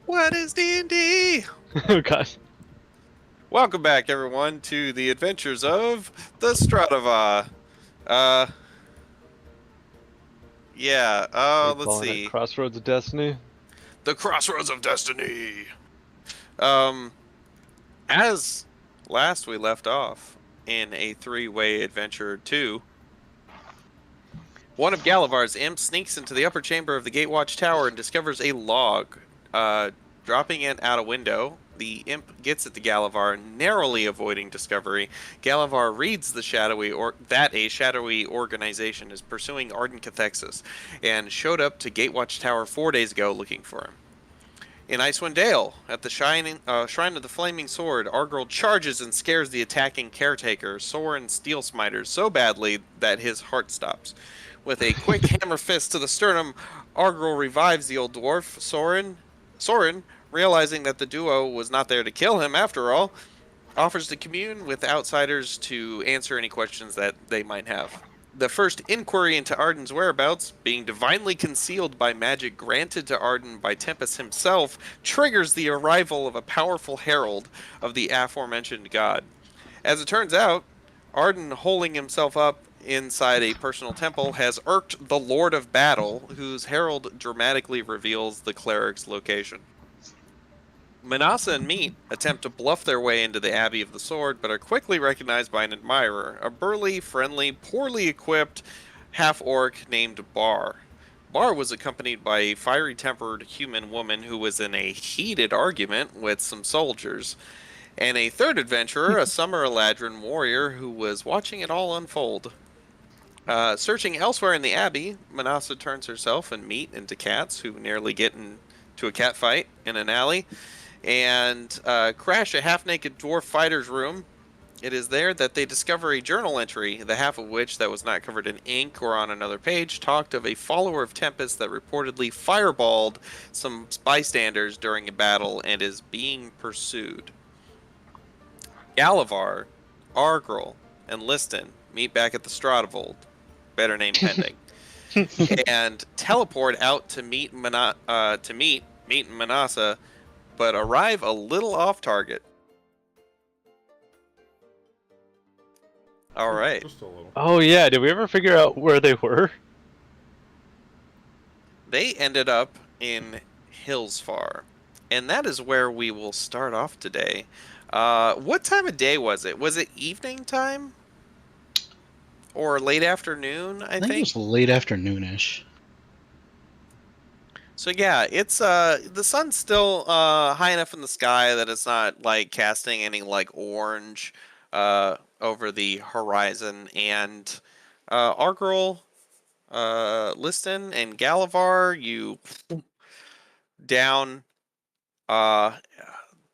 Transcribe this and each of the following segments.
What is D&D? Oh gosh. Welcome back, everyone, to the adventures of the Stradava. Uh, yeah, Are you let's calling it see. Crossroads of Destiny? The Crossroads of Destiny. Um, as last we left off in a three-way adventure two, one of Galavar's imps sneaks into the upper chamber of the Gatewatch Tower and discovers a log. Uh, Dropping it out a window, the imp gets it to Galavar, narrowly avoiding discovery. Galavar reads that a shadowy organization is pursuing Arden Cathexis, and showed up to Gatewatch Tower 4 days ago looking for him. In Icewind Dale, at the Shrine of the Flaming Sword, Argyle charges and scares the attacking caretaker, Soren Steelsmiter, so badly that his heart stops. With a quick hammer fist to the sternum, Argyle revives the old dwarf, Soren, realizing that the duo was not there to kill him after all, offers to commune with outsiders to answer any questions that they might have. The first inquiry into Arden's whereabouts, being divinely concealed by magic granted to Arden by Tempest himself, triggers the arrival of a powerful herald of the aforementioned god. As it turns out, Arden, holding himself up inside a personal temple, has irked the Lord of Battle, whose herald dramatically reveals the cleric's location. Manasa and Meat attempt to bluff their way into the Abbey of the Sword, but are quickly recognized by an admirer, a burly, friendly, poorly equipped half-orc named Bar. Bar was accompanied by a fiery-tempered human woman who was in a heated argument with some soldiers, and a third adventurer, a Summer Eladrin warrior who was watching it all unfold. Searching elsewhere in the Abbey, Manasa turns herself and Meat into cats who nearly get into a cat fight in an alley and crash a half-naked dwarf fighter's room. It is there that they discover a journal entry, the half of which that was not covered in ink or on another page talked of a follower of Tempest that reportedly fireballed some bystanders during a battle and is being pursued. Galavar, Argrel, and Liston meet back at the Stratovold, better name pending, and teleport out to meet Manasa, but arrive a little off target. All right. Just a little. Oh yeah, did we ever figure out where they were? They ended up in Hillsfar, and that is where we will start off today. What time of day was it? Was it evening time or late afternoon, I I think it think? was late afternoonish. So yeah, it's the sun's still high enough in the sky that it's not like casting any like orange over the horizon, and Argrel, Liston and Galavar, you down. Uh,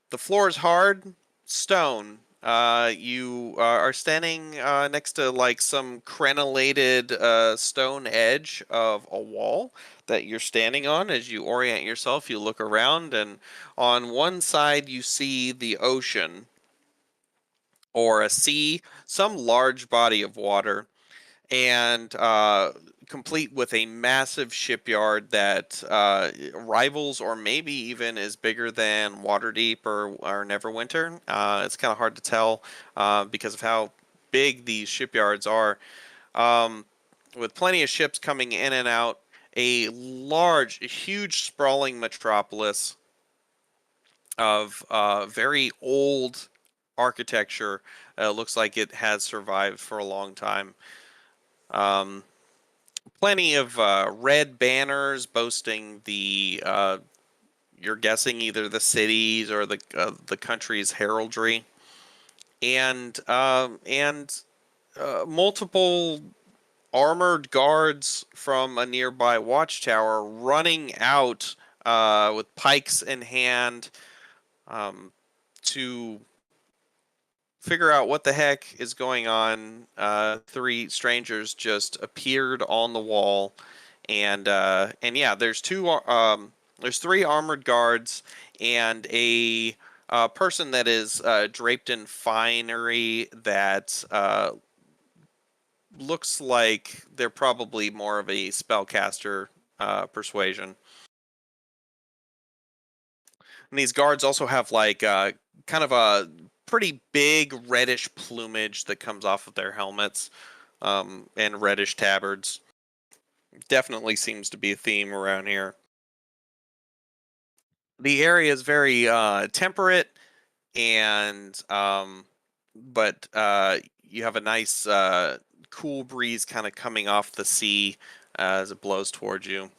the floor is hard, stone. You are standing next to like some crenellated stone edge of a wall that you're standing on. As you orient yourself, you look around, and on one side you see the ocean or a sea, some large body of water, and complete with a massive shipyard that rivals or maybe even is bigger than Waterdeep or Neverwinter. It's kind of hard to tell because of how big these shipyards are. Um, with plenty of ships coming in and out, a large, huge, sprawling metropolis of very old architecture. Looks like it has survived for a long time. Um, Plenty of red banners boasting the you're guessing either the cities or the country's heraldry, and multiple armored guards from a nearby watchtower running out with pikes in hand um, to figure out what the heck is going on. Three strangers just appeared on the wall, and yeah, there's three armored guards and a person that is draped in finery that looks like they're probably more of a spellcaster persuasion. And these guards also have like kind of a pretty big reddish plumage that comes off of their helmets, and reddish tabards. Definitely seems to be a theme around here. The area is very temperate, and but you have a nice cool breeze kind of coming off the sea as it blows towards you.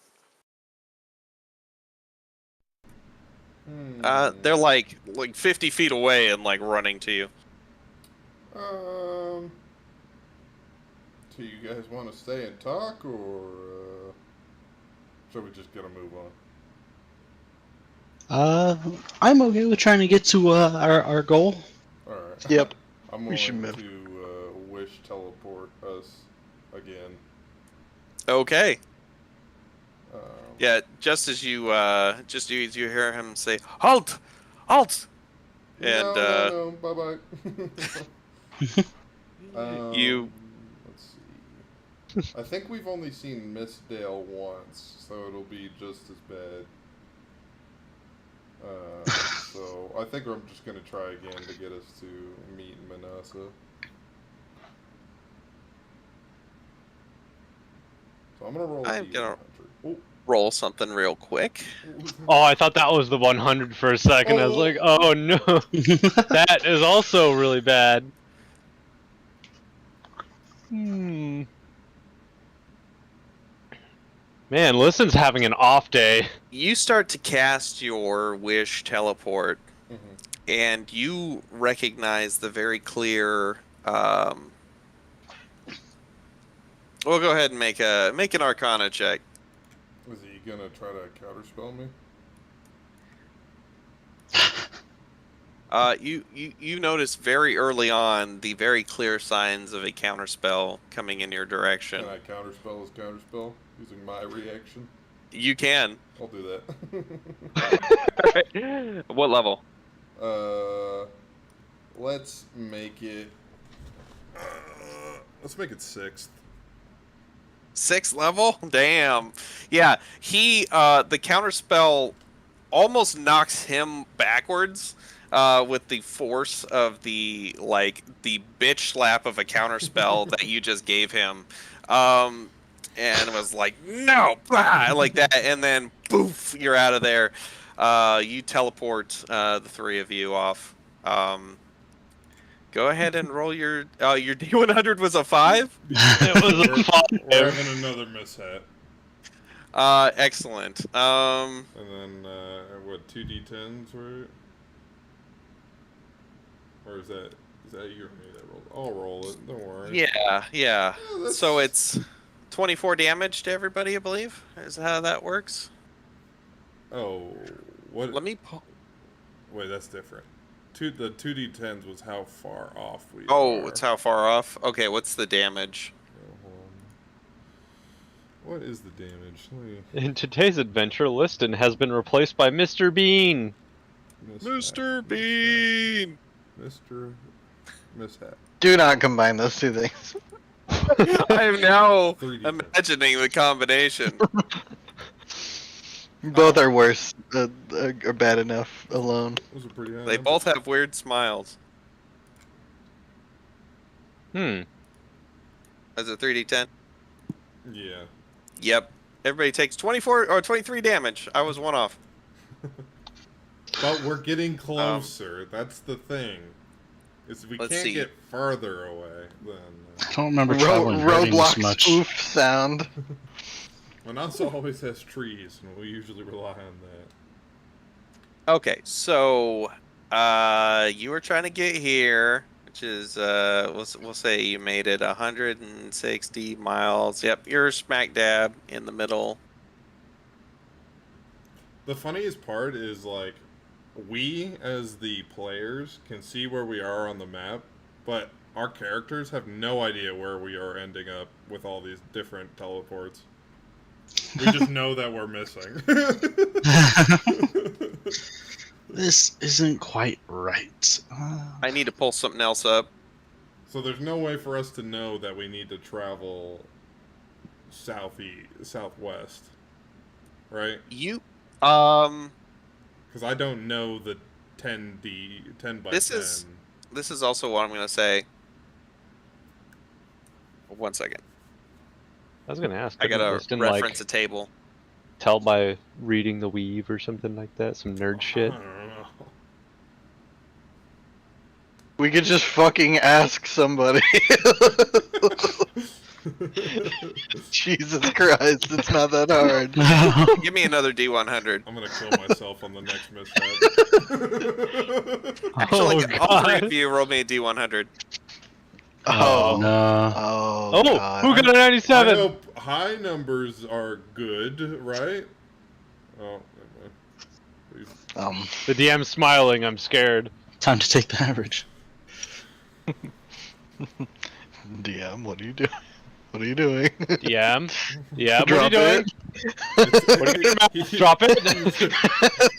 They're like 50 feet away and like running to you. Um, do you guys want to stay and talk, or should we just get a move on? I'm okay with trying to get to our goal. All right. Yep. I'm We should willing move. to wish teleport us again. Okay. Um, Yeah, just as you hear him say, "Halt! Halt!" And no, bye bye. you Let's see. I think we've only seen Miss Dale once, so it'll be just as bad. So I think I'm just gonna try again to get us to meet Manasa. So I'm gonna roll. I'm gonna Oh. roll something real quick. Oh, I thought that was the 100 for a second. I was like, oh no, that is also really bad. Man, Listen's having an off day. You start to cast your wish teleport, and you recognize the very clear. We'll go ahead and make an Arcana check. Is he gonna try to counterspell me? You notice very early on the very clear signs of a counterspell coming in your direction. Can I counterspell his counterspell using my reaction? You can. I'll do Alright. What level? that. Let's make it. Let's make it 6th. 6th level? Damn. Yeah, the counterspell almost knocks him backwards with the force of the bitch slap of a counterspell that you just gave him. And was like, no, bah! Like that, and then poof, you're out of there. You teleport the three of you off. Go ahead and roll your D100 was a 5? It was a 5. We're having another mishap. Excellent. And then, what, 2d10s, right? Or is that you or me that rolled? I'll roll it, don't worry. Yeah. So it's 24 damage to everybody, I believe. Is how that works? Oh, what? Let me... Wait, that's different. The 2d10s was how far off we are. Oh, it's how far off? Okay, what's the damage? What is the damage? In today's adventure, Liston has been replaced by Mr. Bean. Mr. Bean! Mr. Mishap. Do not combine those two things. I am now 3D10. imagining the combination. Both are worse, are bad enough alone. Those are pretty high. They both have weird smiles. Is it 3d10? Yeah. Yep. Everybody takes 24 or 23 damage. I was one off. But we're getting closer. That's the thing. Is we can't get farther away, then... I don't remember traveling this much. Roadblocks oof sound. Manasa always has trees, and we usually rely on that. Okay, so you were trying to get here, which is we'll say you made it 160 miles. Yep, you're smack dab in the middle. The funniest part is, like, we as the players can see where we are on the map, but our characters have no idea where we are ending up with all these different teleports. We just know that we're missing. This isn't quite right. I need to pull something else up. So there's no way for us to know that we need to travel southwest, right? You Because I don't know the 10 by 10. This is also what I'm going to say. 1 second. I was gonna ask. I got to Liston, reference a like, table. tell by reading the weave or something like that. Some nerd shit. I don't know. We could just fucking ask somebody. Jesus Christ, it's not that hard. Give me another D100. I'm gonna kill myself on the next mishap. Actually, Oh, all three God. of you roll me a D100. Oh, no. oh, Oh, God. who got a I 97? hope high numbers are good, right? Oh, never mind. Please. The DM's smiling. I'm scared. Time to take the average. DM, what are you doing? What are you doing? DM. Yeah. What are you Drop doing? What are you doing? Drop it.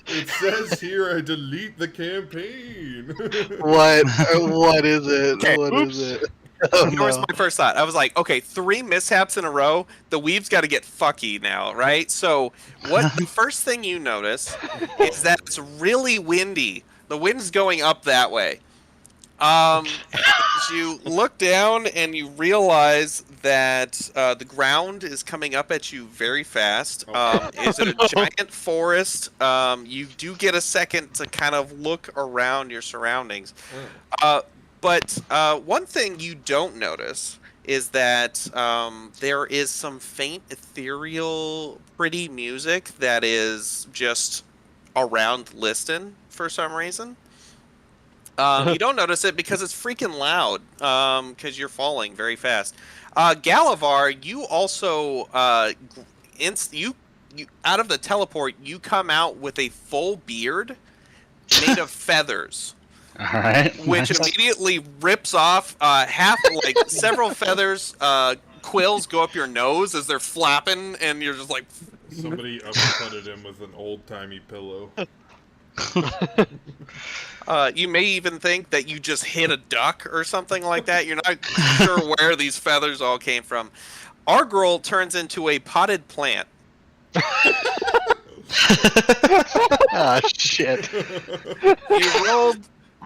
It says here I delete the campaign. What? What is it? Okay, What oops. is it? Oh, Here was no. my first thought. I was like, okay, 3 mishaps in a row. The weave's got to get fucky now, right? So, the first thing you notice is that it's really windy. The wind's going up that way. As you look down and you realize that the ground is coming up at you very fast. It's a giant forest. You do get a second to kind of look around your surroundings. But one thing you don't notice is that there is some faint, ethereal, pretty music that is just around Liston for some reason. You don't notice it because it's freaking loud, because you're falling very fast. Galavar, you also, you out of the teleport, you come out with a full beard made of feathers. Alright. Which nice. immediately rips off several feathers, quills go up your nose as they're flapping, and you're just like... Somebody uppercutted him with an old-timey pillow. You may even think that you just hit a duck or something like that. You're not sure where these feathers all came from. Our girl turns into a potted plant. Ah, shit.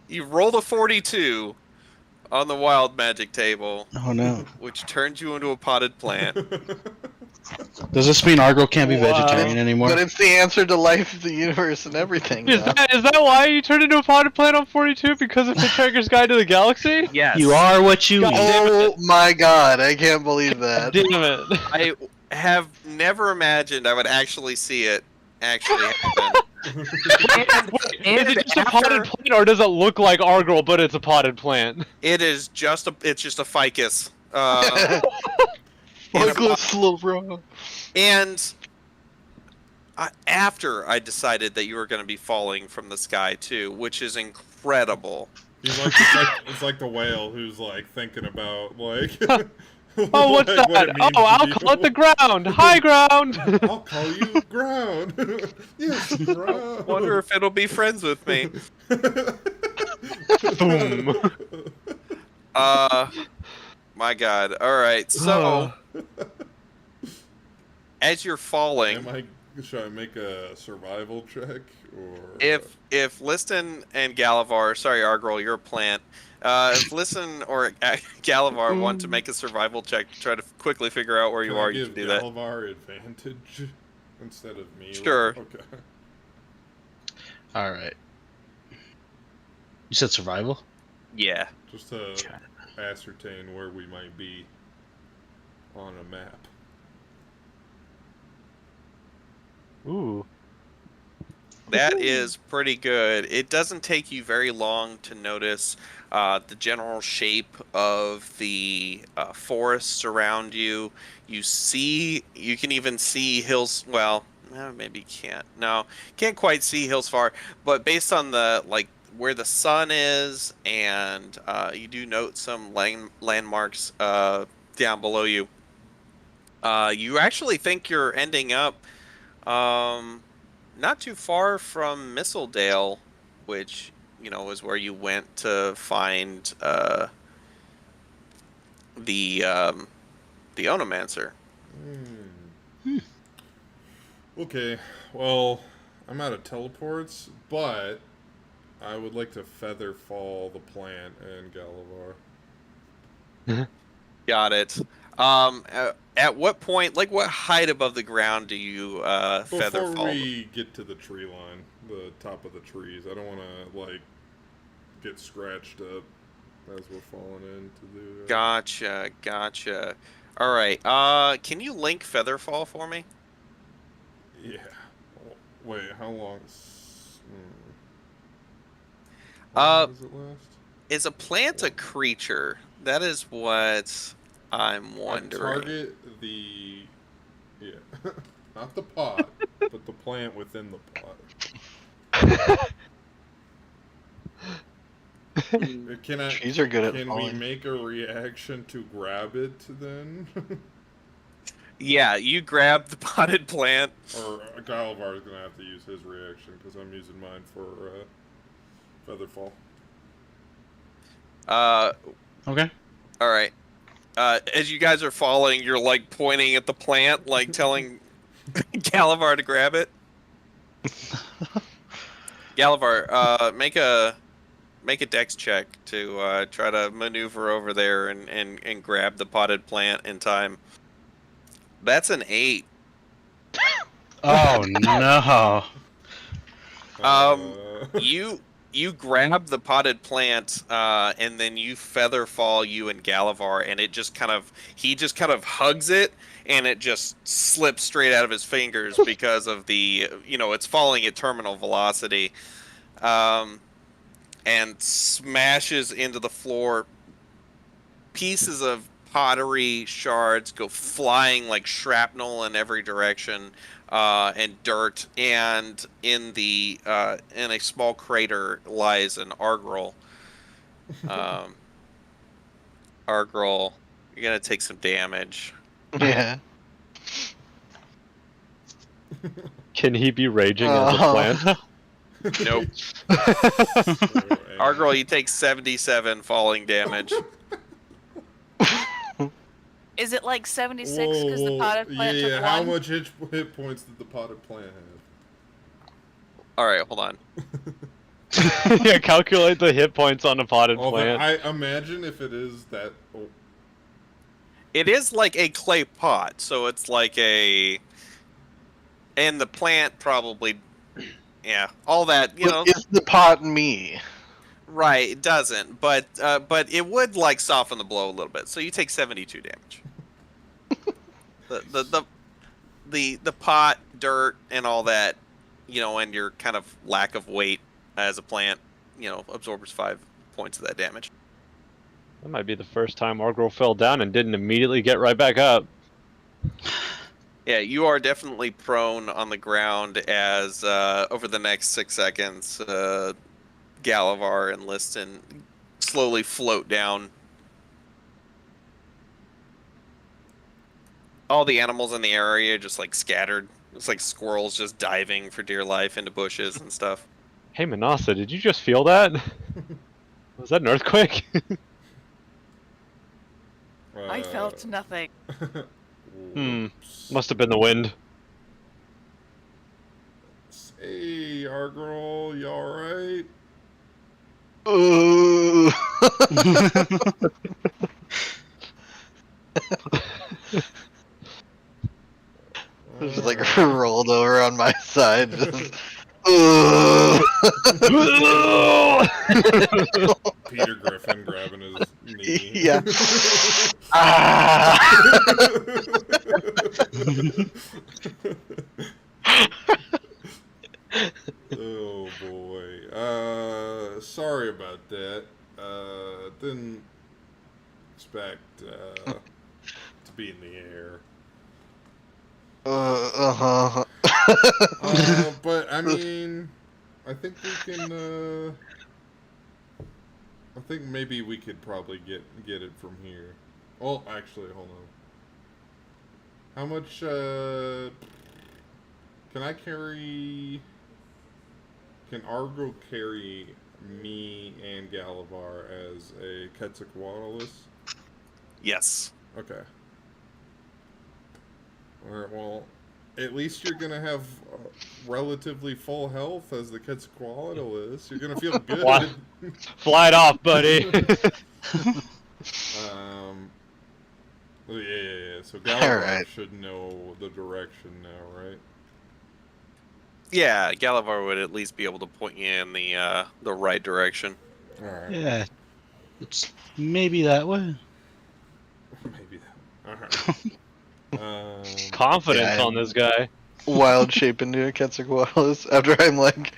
You rolled a 42 on the wild magic table, Oh no. which turns you into a potted plant. Does this mean Argo can't be Wow. vegetarian anymore? But it's the answer to life, the universe, and everything. Is now. that why you turned into a potted plant on 42? Because of Hitchhiker's Guide to the Galaxy? Yes. You are what you God eat. damn Oh my God, I can't believe that. Damn it. I have never imagined I would actually see it actually happen. Is it just a potted plant, or does it look like Argyle, but it's a potted plant? It's just a ficus. Douglas, little bro. And after I decided that you were going to be falling from the sky too, which is incredible. He's it's like the whale who's like thinking about like. Oh, what's like, what that? it means Oh, to I'll be call it the ground. High ground. I'll call you ground. Yes, ground. Wonder if it'll be friends with me. Boom. My God. All right. So, as you're falling, Should I make a survival check or? if Liston and Galavar, sorry, Argyle, you're a plant. If Liston or Galavar want to make a survival check to try to quickly figure out where you are, you can do that. Galavar advantage instead of me. Sure. Okay. Alright. You said survival? Yeah. Just to ascertain where we might be on a map. Ooh. That is pretty good. It doesn't take you very long to notice the general shape of the forests around you. You can even see hills. Well, maybe you can't. No, can't quite see hills far. But based on the where the sun is, and you do note some landmarks down below you. You actually think you're ending up not too far from Mistledale, which, is where you went to find the Onomancer. Okay, well, I'm out of teleports, but I would like to feather fall the plant and Galavar. Got it. At what point, like what height above the ground do you feather Before fall? we get to the tree line, the top of the trees, I don't want to like get scratched up as we're falling in to do that. Gotcha. All right. Can you link Featherfall for me? Yeah. Oh, wait, how long? How long does it last? Is a plant a creature? That is what I'm wondering. Target the, yeah, not the pot, but the plant within the pot. Trees are good at Can we falling. make a reaction to grab it then? Yeah, you grab the potted plant. Or Galavar is gonna have to use his reaction because I'm using mine for Featherfall. Okay. All right. As you guys are falling, you're like pointing at the plant, like telling Galavar to grab it. Galavar, make a dex check to try to maneuver over there and grab the potted plant in time. That's an 8. Oh no. You grab the potted plant, and then you feather fall you and Galavar, and it just kind of hugs it, and it just slips straight out of his fingers because of the it's falling at terminal velocity, and smashes into the floor. Pieces of pottery shards go flying like shrapnel in every direction. And dirt, and in a small crater lies an Argrel. Argrel, you're gonna take some damage. Yeah. Can he be raging as a plant? Nope. Argrel, you take 77 falling damage. Is it like 76 because the potted plant took Yeah, 1? how much hit points did the potted plant have? All right, hold on. Yeah, calculate the hit points on a potted plant. I imagine if it is that. Oh. It is like a clay pot, so it's like a. And the plant probably. Yeah, all that, Is the pot me? Right, it doesn't, but it would like soften the blow a little bit. So you take 72 damage. the pot, dirt, and all that, and your kind of lack of weight as a plant, absorbs 5 points of that damage. That might be the first time Argrel fell down and didn't immediately get right back up. Yeah, you are definitely prone on the ground as over the next 6 seconds, Galavar and Liston slowly float down. All the animals in the area just like scattered. It's like squirrels just diving for dear life into bushes and stuff. Hey Manasa, did you just feel that? Was that an earthquake? I felt nothing. Must have been the wind. Hey, Argrel, you alright? Ooh. Just like rolled over on my side. Just, Peter Griffin grabbing his knee. Yeah. Ah. Oh boy. Sorry about that. Didn't expect to be in the air. But I mean, I think we can. I think maybe we could probably get it from here. Oh, actually, hold on. How much? Can I carry? Can Argo carry me and Galavar as a Quetzalcoatlus? Yes. Okay. Alright, well, at least you're gonna have relatively full health as the Quetzalcoatl is. You're gonna feel good. Fly- Fly it off, buddy. Yeah. So Galavar Alright. should know the direction now, right? Yeah, Galavar would at least be able to point you in the right direction. All right. Yeah. It's maybe that way. Maybe that. All right. Confidence Yeah, on this guy. Wild shape into a Quetzalcoatlus after I'm like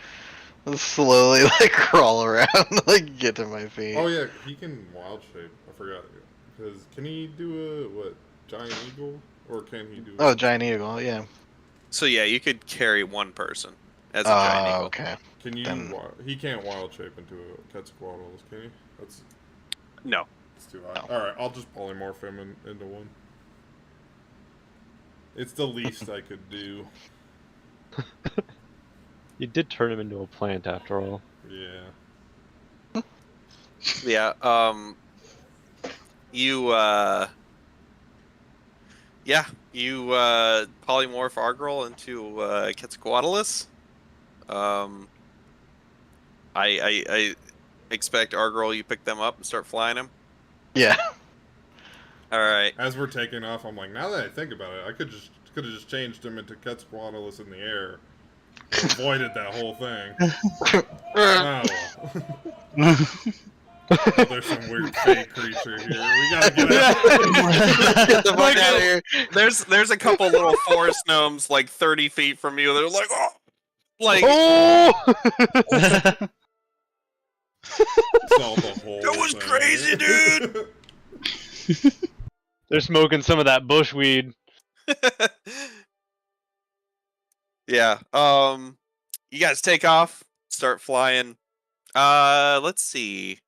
slowly like crawl around, like get to my feet. Oh yeah, he can wild shape. I forgot. Because can he do a giant eagle, or can he do? Oh, giant eagle, yeah. So yeah, you could carry one person as a giant eagle. Okay. Can you? Then- He can't wild shape into a Quetzalcoatlus, can he? That's No. too high. All right, I'll just polymorph him into one. It's the least I could do. You did turn him into a plant after all. Yeah. Yeah. You polymorph Argrel into Quetzalcoatlus. I expect Argrel, you pick them up and start flying them. Yeah. All right. As we're taking off, I'm like, now that I think about it, I could have just changed him into Quetzalcoatlus in the air, avoided that whole thing. Oh. Oh, there's some weird fake creature here. We gotta get out. Get the fuck out of here. There's a couple little forest gnomes like 30 feet from you. They're like, oh, like Oh! Saw the whole that was thing. crazy, dude. They're smoking some of that bushweed. Yeah. You guys take off, start flying. Let's see.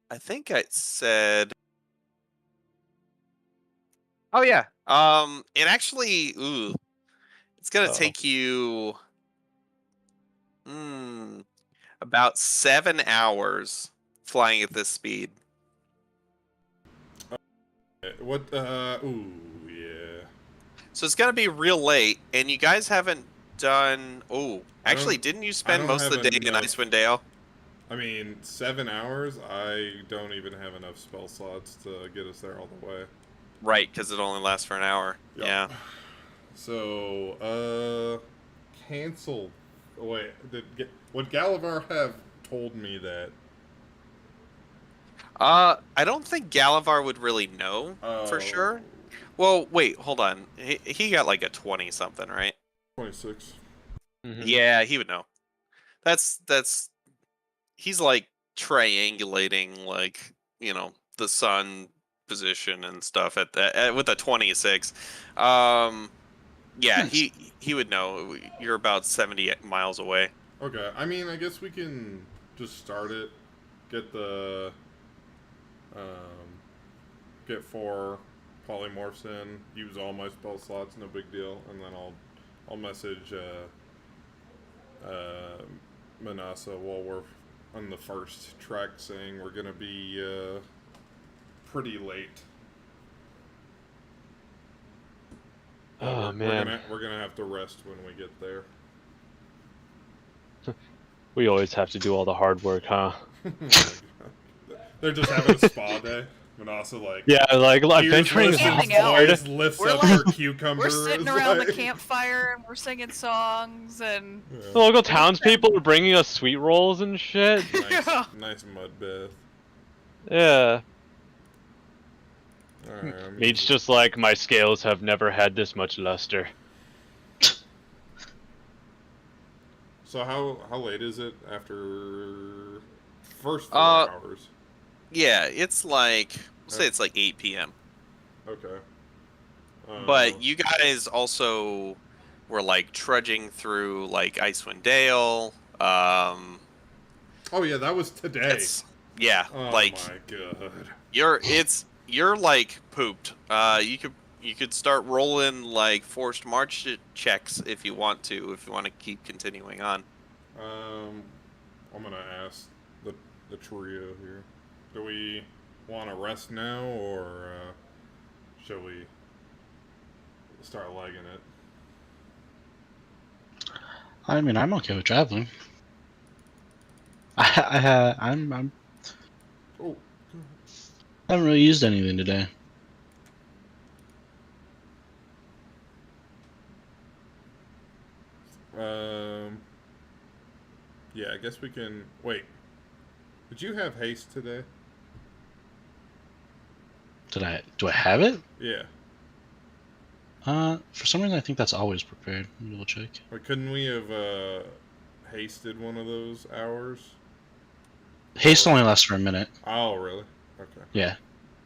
I think I said. Oh yeah. It actually, it's gonna Uh-oh. take you, about 7 hours flying at this speed. What? Ooh, yeah. So it's gonna be real late, and you guys haven't done. Oh, actually, didn't you spend don't most of the have day in enough. Icewind Dale? I mean, 7 hours. I don't even have enough spell slots to get us there all the way. Right, because it only lasts for an hour. Yup. Yeah. So, cancel. Wait, would Galavar have told me that? I don't think Galavar would really know for sure. Well, wait, hold on. He got like a 20 something, right? 26. Mhm. Yeah, he would know. That's he's like triangulating like, the sun position and stuff at that with a 26. Yeah, he would know. You're about 70 miles away. Okay, I mean, I guess we can just start it, get the, get 4 polymorphs in, use all my spell slots, no big deal, and then I'll message, Manasa while we're on the first track saying we're gonna be, pretty late. Oh, man. We're gonna have to rest when we get there. We always have to do all the hard work, huh? They're just having a spa day. Manasa like Yeah, like adventuring is Camping lifts, out. hard. boys, lifts We're up like- her cucumber. We're sitting is around like- the campfire and we're singing songs and Yeah. The local townspeople are bringing us sweet rolls and shit. Nice, nice mud bath. Yeah. Alright, Meat's just like, my scales have never had this much luster. So how late is it after first 4 Uh, hours? Yeah, it's like we'll say it's like 8 p.m. Okay. But you guys also were like trudging through like Icewind Dale. Oh yeah, that was today. Yeah, Oh like my god. you're like pooped. You could start rolling like forced march checks if you want to keep continuing on. I'm gonna ask the trio here. Do we want to rest now, or shall we start legging it? I mean, I'm okay with traveling. I'm Oh, I haven't really used anything today. yeah, I guess we can. Wait, did you have haste today? Do I have it? Yeah. For some reason I think that's always prepared. Let me double check. Like, couldn't we have hasted one of those hours? Haste Or- only lasts for a minute. Oh, really? Okay. Yeah.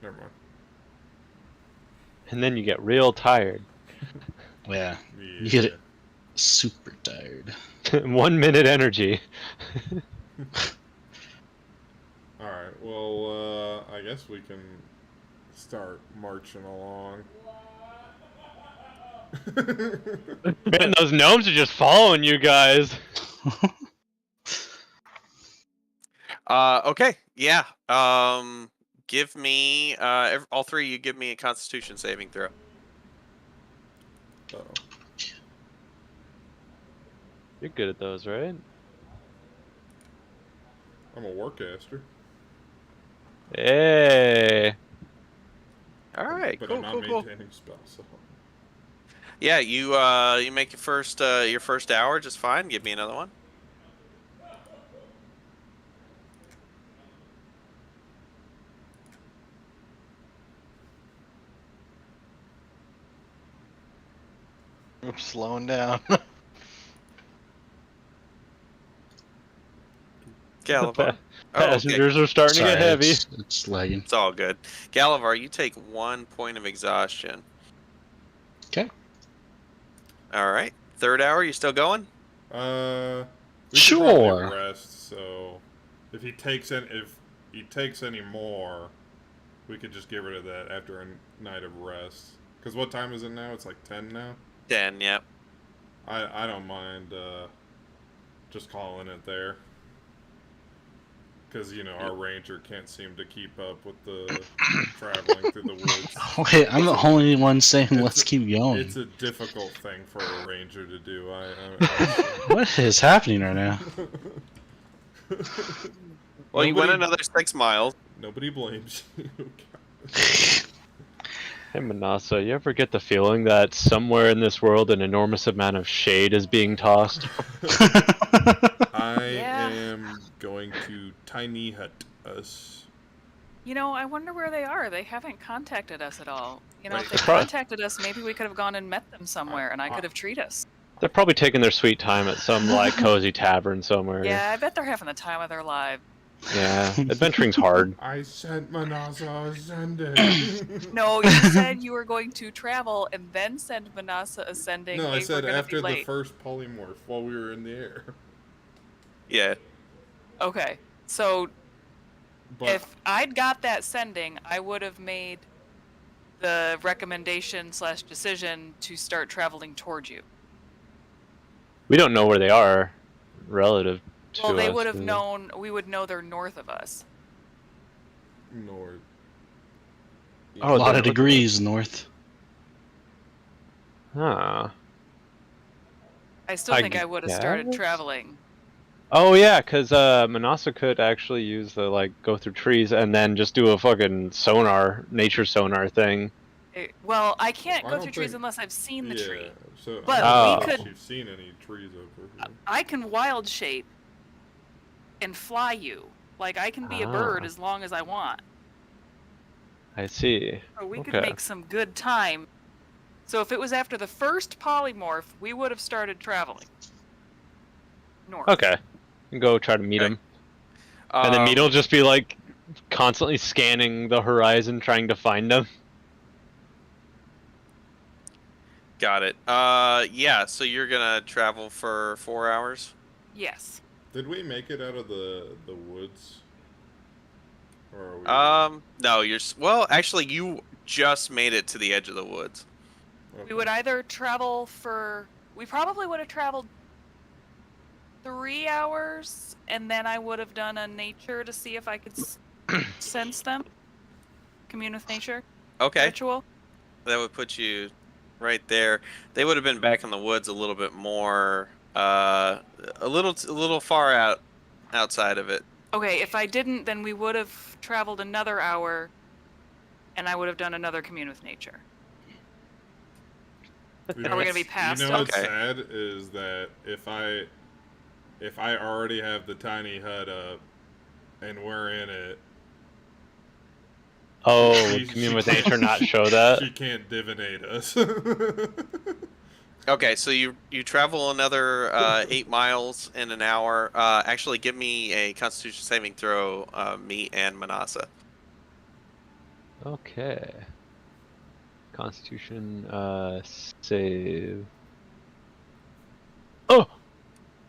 Never mind. And then you get real tired. Yeah. Yeah. You get it super tired. 1 minute energy. All right. Well, I guess we can start marching along. Man, those gnomes are just following you guys. Okay. Yeah. Give me all three of you give me a Constitution saving throw. Uh-oh. You're good at those, right? I'm a warcaster. Hey. All right. But Cool. I'm not Cool. maintaining spells. So. Yeah. You make your first hour just fine. Give me another one. I'm slowing down. Galavar. Oh, okay. Passengers are starting Sorry, to get heavy. It's lagging. It's all good. Galavar, you take 1 point of exhaustion. Okay. All right. Third hour, you still going? We should Sure. probably rest. So, if he takes any more, we could just get rid of that after a night of rest. Because what time is it now? It's like 10 now. 10. Yep. I don't mind just calling it there. Because, our ranger can't seem to keep up with the traveling through the woods. Wait, I'm the only one saying let's keep going. It's a difficult thing for a ranger to do. What is happening right now? Well, you went another 6 miles. Nobody blames you. Hey, Manasa, you ever get the feeling that somewhere in this world an enormous amount of shade is being tossed? I Yeah. am going to tiny hut us. I wonder where they are. They haven't contacted us at all. If they Right. contacted us, maybe we could have gone and met them somewhere, and I could have treated us. They're probably taking their sweet time at some, cozy tavern somewhere. Yeah, I bet they're having the time of their lives. Yeah, adventuring's hard. I sent Manasa ascending. No, you said you were going to travel and then send Manasa ascending. No, I Hey, said we're gonna after be the late. first polymorph while we were in the air. Yeah. Okay, so But if I'd got that sending, I would have made the recommendation/decision to start traveling towards you. We don't know where they are relative to Well, they us, would have do we? known. We would know they're north of us. Nord. Oh, A lot they're of degrees north. Huh. I still I think I would have started guess? traveling. Oh yeah, because Manasa could actually use the go through trees and then just do a fucking nature sonar thing. Well, I can't I go don't through trees think- unless I've seen the tree. So But I don't we know if could- you've seen any trees over here. I can wild shape and fly you. Like I can be a bird Ah. as long as I want. I see. So we could Okay. make some good time. So if it was after the first polymorph, we would have started traveling north. Okay. Go try to meet Okay. him. And then Meat will Um, just be constantly scanning the horizon trying to find them. Got it. Yeah. So you're gonna travel for 4 hours. Yes. Did we make it out of the woods? Or are we... No. Well, actually, you just made it to the edge of the woods. Okay. We would either travel for. We probably would have traveled 3 hours, and then I would have done a nature to see if I could sense them. Commune with nature. Okay. Ritual. That would put you right there. They would have been back in the woods a little bit more a little far outside of it. Okay, if I didn't, then we would have traveled another hour, and I would have done another commune with nature. You Are we gonna what's- be past You know what's Okay. sad is that if I already have the tiny hut up and we're in it, Oh, She- commune she with can't- nature not show that? she can't divinate us. Okay, so you travel another 8 miles in an hour. Actually, give me a Constitution saving throw, me and Manasa. Okay. Constitution, save. Oh!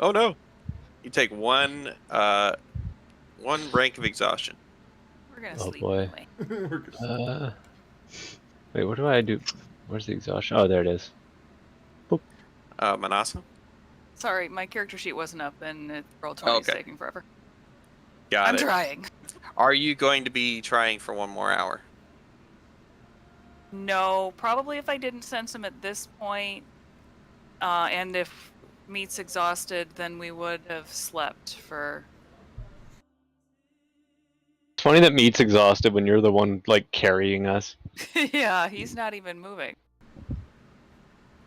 Oh no! You take one rank of exhaustion. We're gonna Oh, sleep boy. anyway. We're just- Wait, what do I do? Where's the exhaustion? Oh, there it is. Manasa? Sorry, my character sheet wasn't up, and it rolled 20 Okay. taking forever. Got I'm it. trying. Are you going to be trying for one more hour? No, probably if I didn't sense him at this point, and if Meat's exhausted, then we would have slept for. It's funny that Meat's exhausted when you're the one, like, carrying us. Yeah, he's not even moving.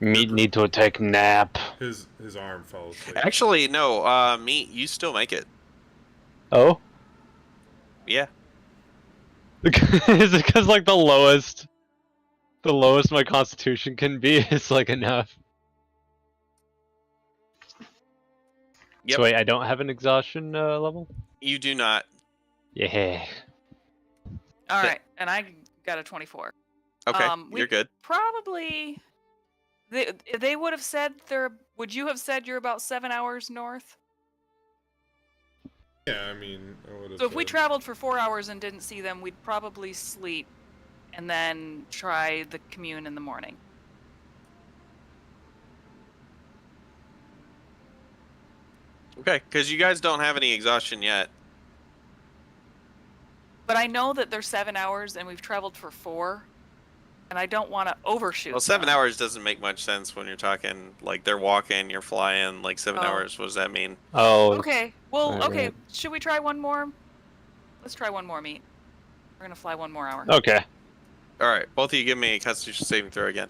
Meat need to take nap. his arm fell asleep. Actually, no. Meat, you still make it. Oh? Yeah. Is it because, like, the lowest my constitution can be is, like, enough? Yep. So wait, I don't have an exhaustion level? You do not. Yeah. All Okay. right, and I got a 24. Okay, We you're good. Probably. They would have said they're. Would you have said you're about 7 hours north? Yeah, I mean, I would have So if we said- traveled for 4 hours and didn't see them, we'd probably sleep, and then try the commune in the morning. Okay, because you guys don't have any exhaustion yet. But I know that they're 7 hours, and we've traveled for 4, and I don't want to overshoot. Well, 7 them. hours doesn't make much sense when you're talking like they're walking, you're flying. Like 7 Oh. hours. What does that mean? Oh, Okay. Well, Alright. okay. Should we try one more? Let's try one more, Meat. We're gonna fly one more hour. okay. All right, both of you give me a Constitution saving throw again.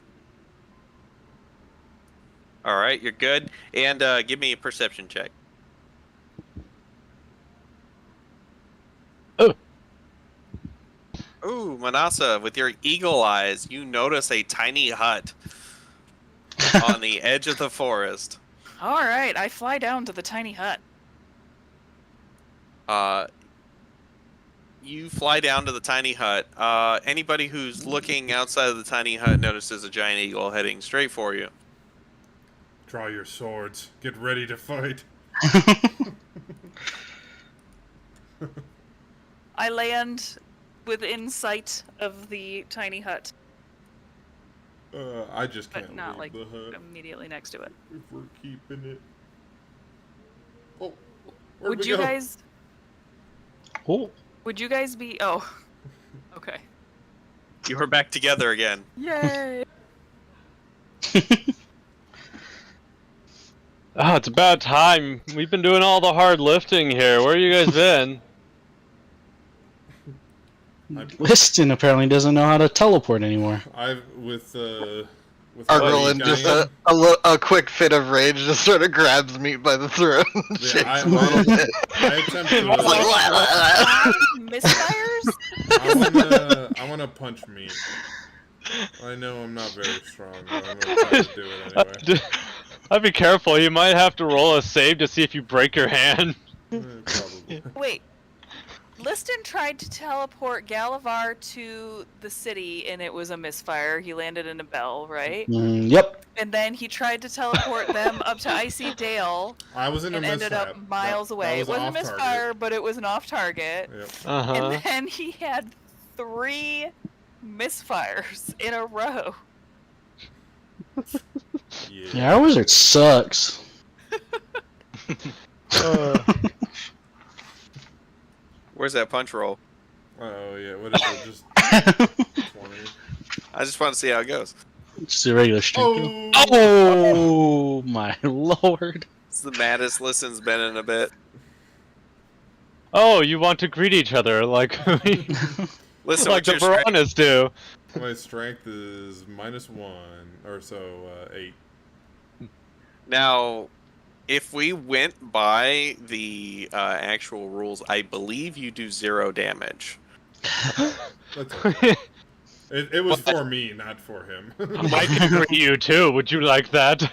All right, you're good, and give me a perception check. Oh. Ooh, Manasa, with your eagle eyes, you notice a tiny hut on the edge of the forest. All right. I fly down to the tiny hut. You fly down to the tiny hut. Anybody who's looking outside of the tiny hut notices a giant eagle heading straight for you. Draw your swords. Get ready to fight. I land within sight of the tiny hut, I just but can't not leave like the hut immediately next to it. if we're keeping it. Oh, where'd Would we you go? guys? Oh, Would you guys be? Oh, okay. You are back together again. Yay! Oh, it's about time. We've been doing all the hard lifting here. Where you guys been? Liston apparently doesn't know how to teleport anymore. I've with Argolin Buddy just dying, a quick fit of rage just sort of grabs Meat by the throat and Yeah, shakes I- him a little bit. I attempt to. Like, "Wah, wah, wah." Misfires? I wanna punch Meat. I know I'm not very strong, but I'm gonna try to do it anyway. I'd be careful. You might have to roll a save to see if you break your hand. Probably. Wait. Liston tried to teleport Galavar to the city, and it was a misfire. He landed in a bell, right? Yep. And then he tried to teleport them up to Icy Dale, I was in a and ended up mishap. miles That away. It was wasn't a off target. misfire, but it was an off target. Yep. Uh-huh. And then he had 3 misfires in a row. Yeah, our wizard sucks. Where's that punch roll? Oh yeah, what is it? Just 20. I just want to see how it goes. Just a regular strength. Oh! Oh my lord. It's the maddest listen's been in a bit. Oh, you want to greet each other like Listen, like what's the your strength? piranhas do. My strength is -1, or so 8. Now, if we went by the actual rules, I believe you do 0 damage. That's okay. It was for me, not for him. I can greet you too. Would you like that?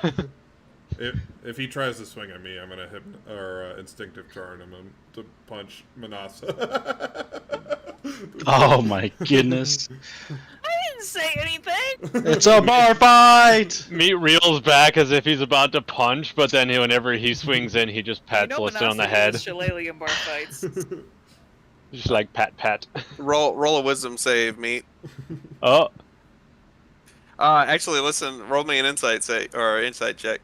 if he tries to swing at me, I'm gonna instinctive charge him to punch Manasa. Oh my goodness. I didn't say anything. It's a bar fight! Meat reels back as if he's about to punch, but then whenever he swings in, he just You pats know Liston on the Manasa head. rules Shillelagh in bar fights. Just like pat pat. Roll a wisdom save, meat. Oh, Actually, listen, roll me an insight insight check.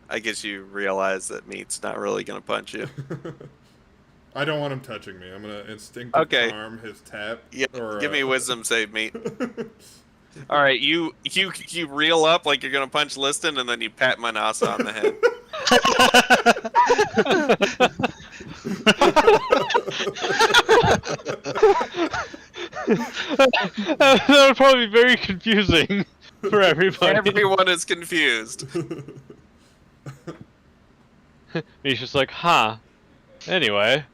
I guess you realize that meat's not really gonna punch you. I don't want him touching me. I'm gonna instinctive charm his tap. Yeah, Or, give me a wisdom save, meat. All right, you reel up like you're gonna punch Liston, and then you pat Manasa on the head. that would probably be very confusing for everybody. Everyone is confused. He's just like, huh. Anyway.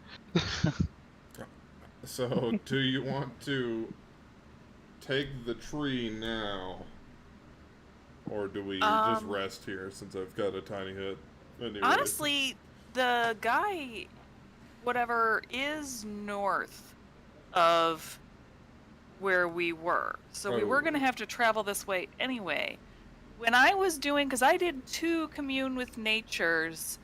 So, do you want to take the tree now? Or do we just rest here since I've got a tiny hut? Anyway. Honestly, the guy, whatever, is north of where we were. So we were going to have to travel this way anyway. When I was doing, because I did 2 commune with natures,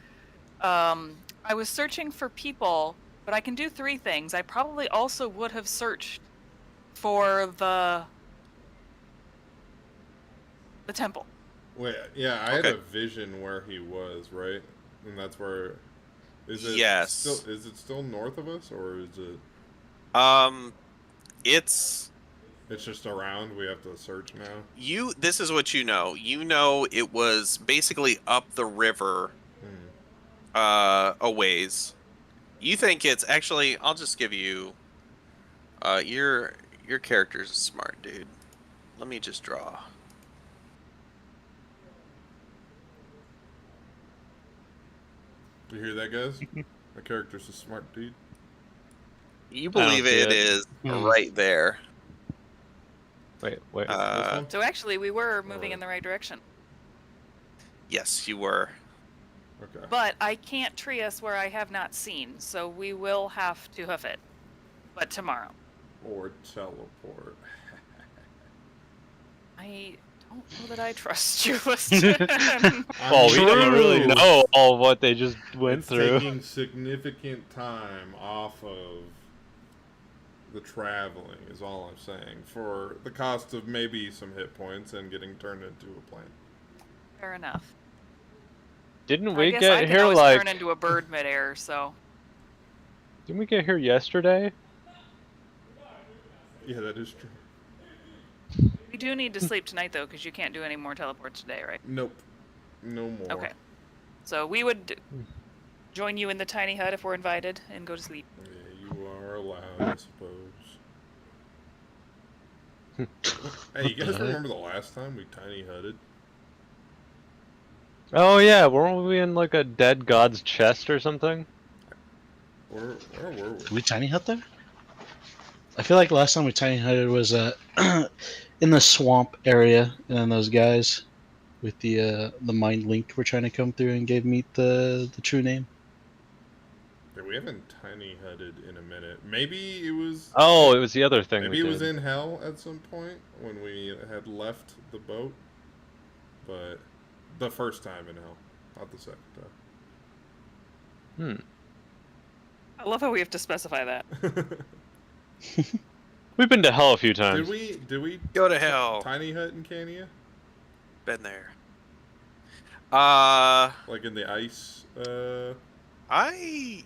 I was searching for people, but I can do 3 things. I probably also would have searched for the temple. Wait, yeah, I had a vision where he was, right? And that's where... Is it is it still north of us, or is it... It's just around, we have to search now? This is what you know. You know it was basically up the river a ways. You think it's... Actually, I'll just give you... your character's a smart dude. Let me just draw. You hear that, guys? My character's a smart dude. You believe it is right there. Wait. So actually, we were moving in the right direction. Yes, you were. Okay. But I can't tree us where I have not seen, so we will have to hoof it. But tomorrow. Or teleport. I don't know that I trust you, Liston. Well, we don't really know all what they just went it's through. taking significant time off of the traveling is all I'm saying, for the cost of maybe some hit points and getting turned into a plant. Fair enough. Didn't I we guess get I can here always like... turn into a bird midair, so... Didn't we get here yesterday? Yeah, that is true. We do need to sleep tonight, though, because you can't do any more teleports today, right? Nope. No more. Okay. So we would join you in the tiny hut if we're invited and go to sleep. Yeah, you are allowed, I suppose. Hey, you guys remember the last time we tiny hutted? Oh yeah, weren't we in like a dead god's chest or something? Where were we? Did we tiny hut there? I feel like last time we tiny hutted was in the swamp area, and then those guys with the mind link were trying to come through and gave me the true name. Yeah, we haven't tiny hutted in a minute. Maybe it was... Oh, it was the other thing. Maybe it was in hell at some point when we had left the boat. But the first time in hell, not the second time. I love how we have to specify that. We've been to hell a few times. Did we Go to hell. tiny hut in Cania? Been there. Like in the ice? I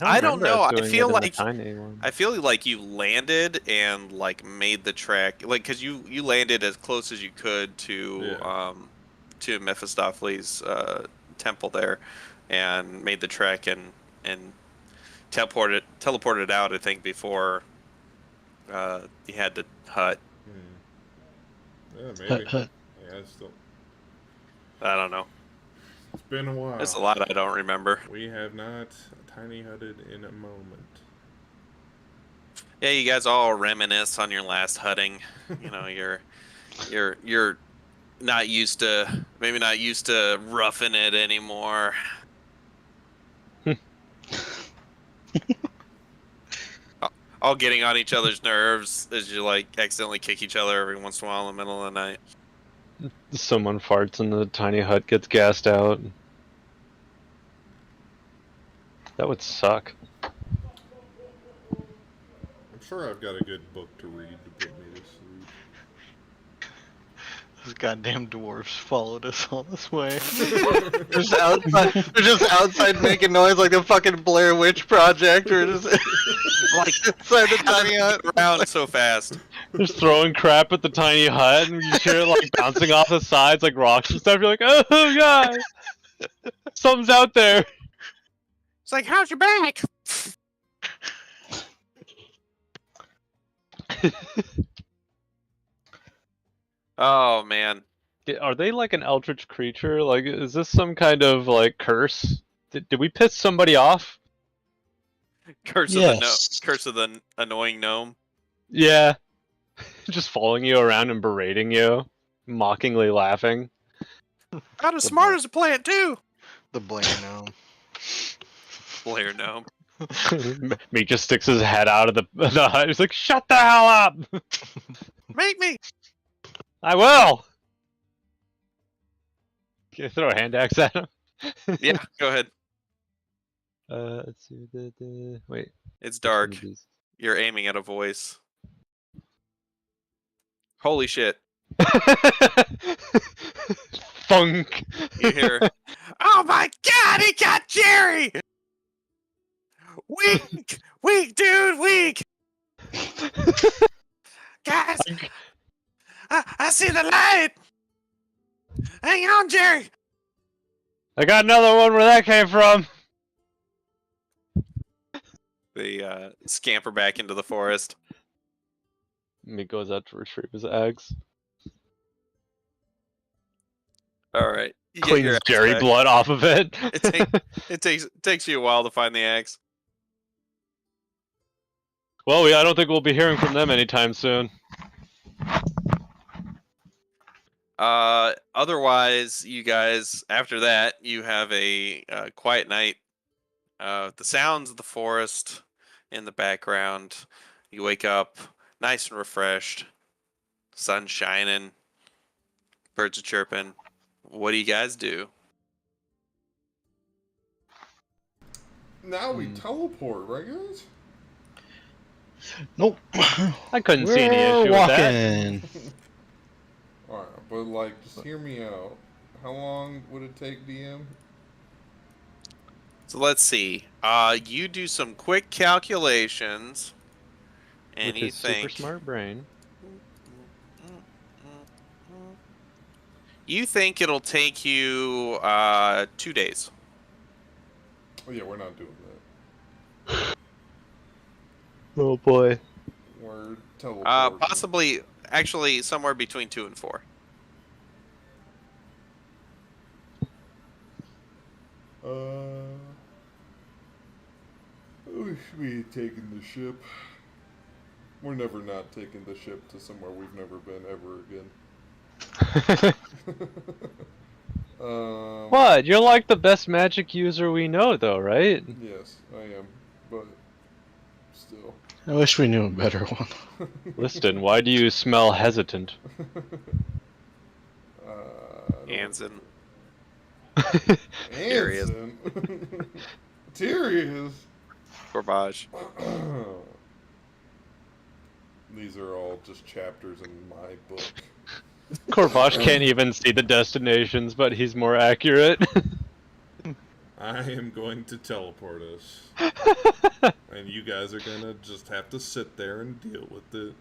I don't remember know. us I doing feel it in the like tiny one. I feel like you landed and like made the trek, like because you landed as close as you could to Mephistopheles' temple there, and made the trek and teleported out. I think before you had to hut. Yeah, maybe. Hut, hut. Yeah, it's still. I don't know. It's been a while. There's a lot I don't remember. We have not tiny hutted in a moment. Yeah, you guys all reminisce on your last hutting. You know, you're not used to maybe not used to roughing it anymore. All getting on each other's nerves as you like accidentally kick each other every once in a while in the middle of the night. Someone farts and the tiny hut gets gassed out. That would suck. I'm sure I've got a good book to read to put me to sleep. Those goddamn dwarves followed us all this way. They're just outside making noise like the fucking Blair Witch Project, or just like inside the tiny hut. Around so fast. Just throwing crap at the tiny hut, and you hear it like bouncing off the sides like rocks and stuff. You're like, oh god, something's out there. It's like, how's your back? Oh man. Are they like an eldritch creature? Like, is this some kind of like curse? Did we piss somebody off? Curse Yes. curse of the annoying gnome. Yeah, just following you around and berating you, mockingly laughing. Not as smart as a plant too. The Blair gnome. Blair gnome. Meek just sticks his head out of the hut. He's like, "Shut the hell up! Make me. I will." Can you throw a hand axe at him? Yeah, go ahead. Let's see. Wait. It's dark. You're aiming at a voice. Holy shit. Funk. You hear, oh my god, he got Jerry! Weak! Weak, dude, weak! Guys! I see the light! Hang on, Jerry! I got another one where that came from. They scamper back into the forest. Meek goes out to retrieve his axe. Alright. Cleans Jerry blood off of it. It takes you a while to find the axe. Well, I don't think we'll be hearing from them anytime soon. Otherwise, you guys, after that, you have a quiet night. The sounds of the forest in the background. You wake up nice and refreshed. Sun shining. Birds are chirping. What do you guys do? Now we teleport, right, guys? Nope. I couldn't see any issue with that. walking. Alright, but like, just hear me out. How long would it take, DM? So let's see. You do some quick calculations, and With you his super think smart brain. you think it'll take you 2 days. Oh yeah, we're not doing that. Oh boy. We're teleporting. Possibly, actually, somewhere between 2 and 4. We should be taking the ship. We're never not taking the ship to somewhere we've never been ever again. What? You're like the best magic user we know, though, right? Yes, I am, but still. I wish we knew a better one. Listen, why do you smell hesitant? Anson. Anson? Tyrius? Corbage. These are all just chapters in my book. Corvash can't even see the destinations, but he's more accurate. I am going to teleport us. And you guys are gonna just have to sit there and deal with it.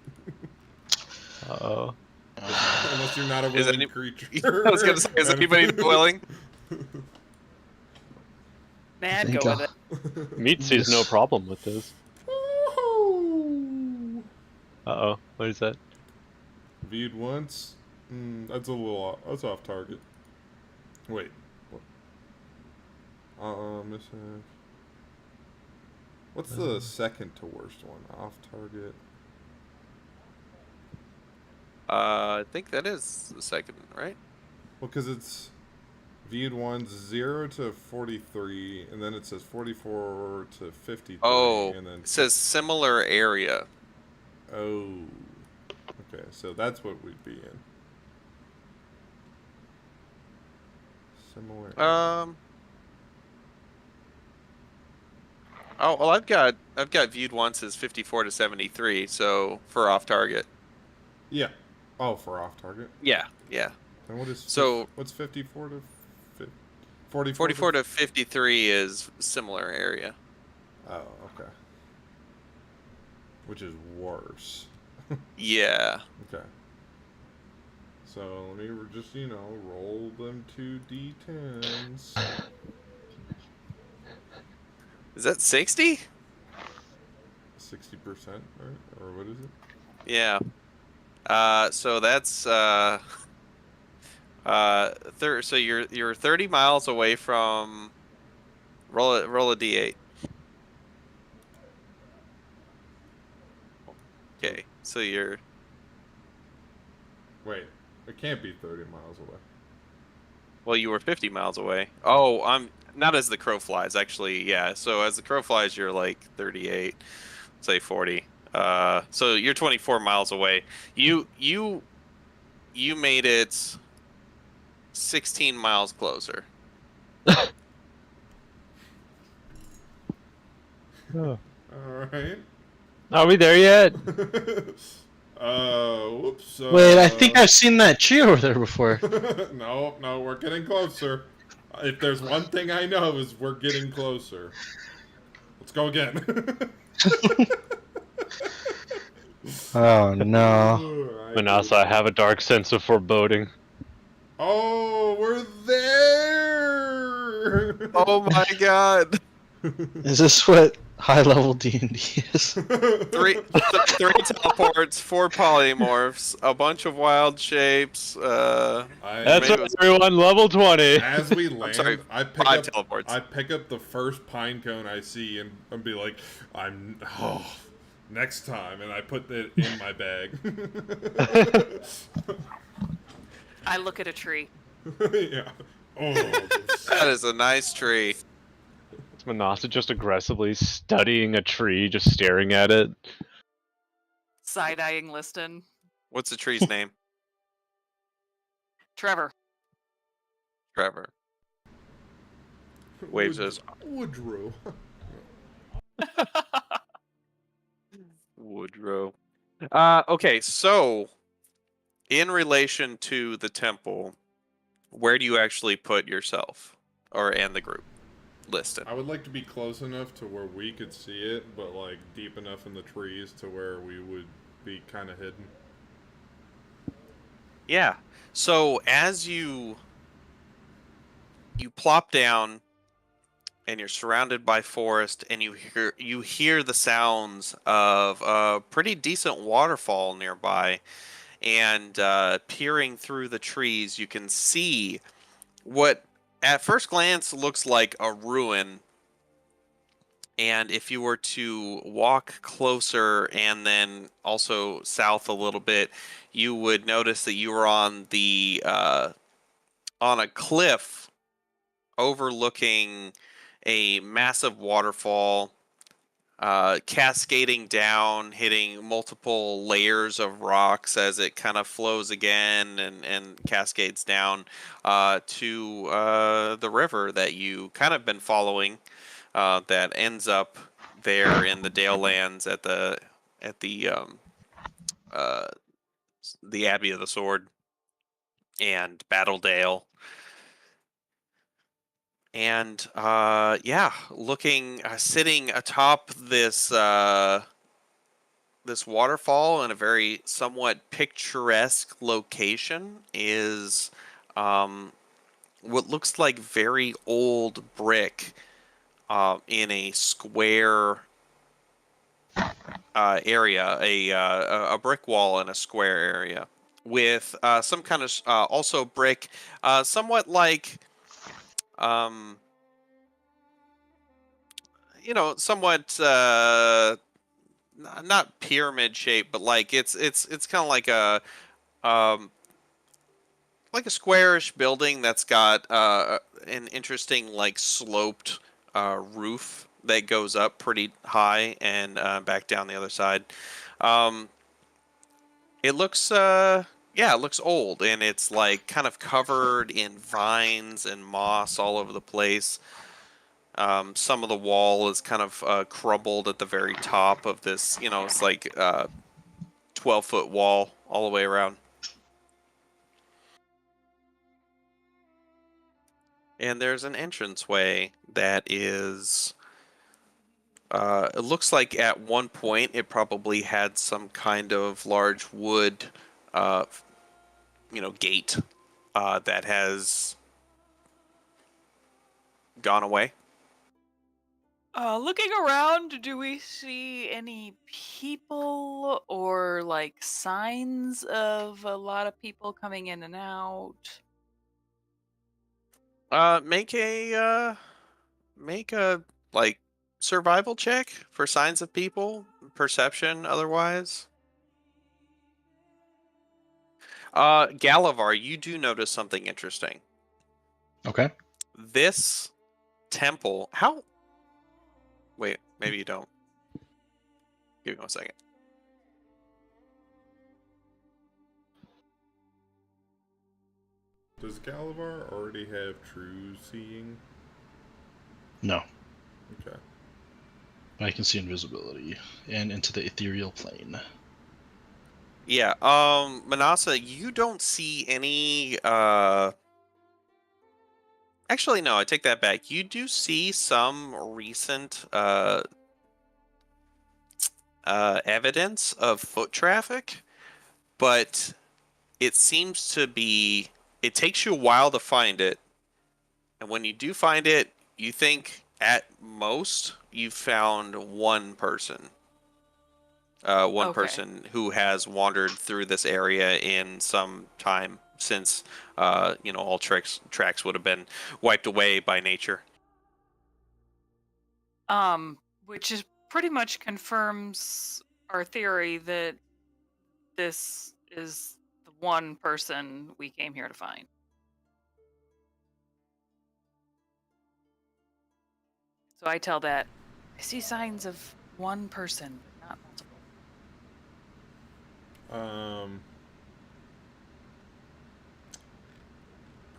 Uh-oh. Unless you're not a Is willing any- creature. I was gonna say, is anybody not willing? Man, think go with it. Meat sees no problem with this. Woohoo! Uh-oh. What is that? Viewed once? That's a little that's off target. Wait. What? Missing. What's the second to worst one? Off target. I think that is the second, right? Well, because it's viewed ones 0 to 43, and then it says 44 to 53, Oh, and then it says similar area. oh, okay, so that's what we'd be in. Similar. Oh well, I've got viewed once as 54 to 73, so for off target. Yeah. Oh, for off target. Yeah, yeah. And what is So what's 54 to 44? 44 to 53 is similar area. Oh, okay. Which is worse. Yeah. Okay. So let me just roll them 2d10s. Is that 60? 60%, right? Or what is it? Yeah. So that's so you're 30 miles away from roll a d8. Okay. So you're Wait, it can't be 30 miles away. well, you were 50 miles away. Oh, I'm not as the crow flies actually. Yeah. So as the crow flies you're like 38, say 40. So you're 24 miles away. You made it 16 miles closer. Oh. Alright. Are we there yet? Whoops. Wait, I think I've seen that tree over there before. No, we're getting closer. If there's one thing I know is we're getting closer. Let's go again. Oh no. Manasa, I have a dark sense of foreboding. Oh, we're there! Oh my god. Is this what high level D&D is? Three teleports, 4 polymorphs, a bunch of wild shapes. That's maybe right, it was- everyone. Level 20. As we land, sorry, I pick 5 up teleports. I pick up the first pine cone I see and be like, next time, and I put it in my bag. I look at a tree. Yeah. Oh. That is a nice tree. Is Manasa just aggressively studying a tree, just staring at it? Side-eyeing Liston. What's the tree's name? Trevor. Trevor. Waves his Woodrow. Woodrow. Okay, so in relation to the temple, where do you actually put yourself and the group listed? I would like to be close enough to where we could see it, but like deep enough in the trees to where we would be kind of hidden. Yeah. So as you plop down and you're surrounded by forest and you hear the sounds of a pretty decent waterfall nearby, and peering through the trees you can see what at first glance looks like a ruin. And if you were to walk closer and then also south a little bit, you would notice that you were on on a cliff overlooking a massive waterfall, cascading down, hitting multiple layers of rocks as it kind of flows again and cascades down to the river that you kind of been following, that ends up there in the Dale Lands at the Abbey of the Sword and Battledale. And yeah, looking, sitting atop this this waterfall in a very somewhat picturesque location is what looks like very old brick in a square area, a brick wall in a square area with some kind of also brick, somewhat like somewhat not pyramid shape, but like it's kind of um like a squarish building that's got an interesting like sloped roof that goes up pretty high and back down the other side. Um, it looks yeah, it looks old and it's like kind of covered in vines and moss all over the place. Some of the wall is kind of crumbled at the very top of this, it's like 12-foot wall all the way around. And there's an entranceway that is. It looks like at one point it probably had some kind of large wood, uh, gate that has gone away. Looking around, do we see any people or like signs of a lot of people coming in and out? Make a like survival check for signs of people, perception, otherwise. Galavar, you do notice something interesting. Okay. This temple, how? Wait, maybe you don't. Give me 1 second. Does Galavar already have true seeing? No. Okay. I can see invisibility and into the ethereal plane. Yeah, Manasa, you don't see any, actually, no, I take that back. You do see some recent, evidence of foot traffic, but it seems to be, it takes you a while to find it, and when you do find it, you think at most you've found one person. One Okay. person who has wandered through this area in some time since, all tracks would have been wiped away by nature. Which is pretty much confirms our theory that this is the one person we came here to find. So I tell that I see signs of one person, not multiple.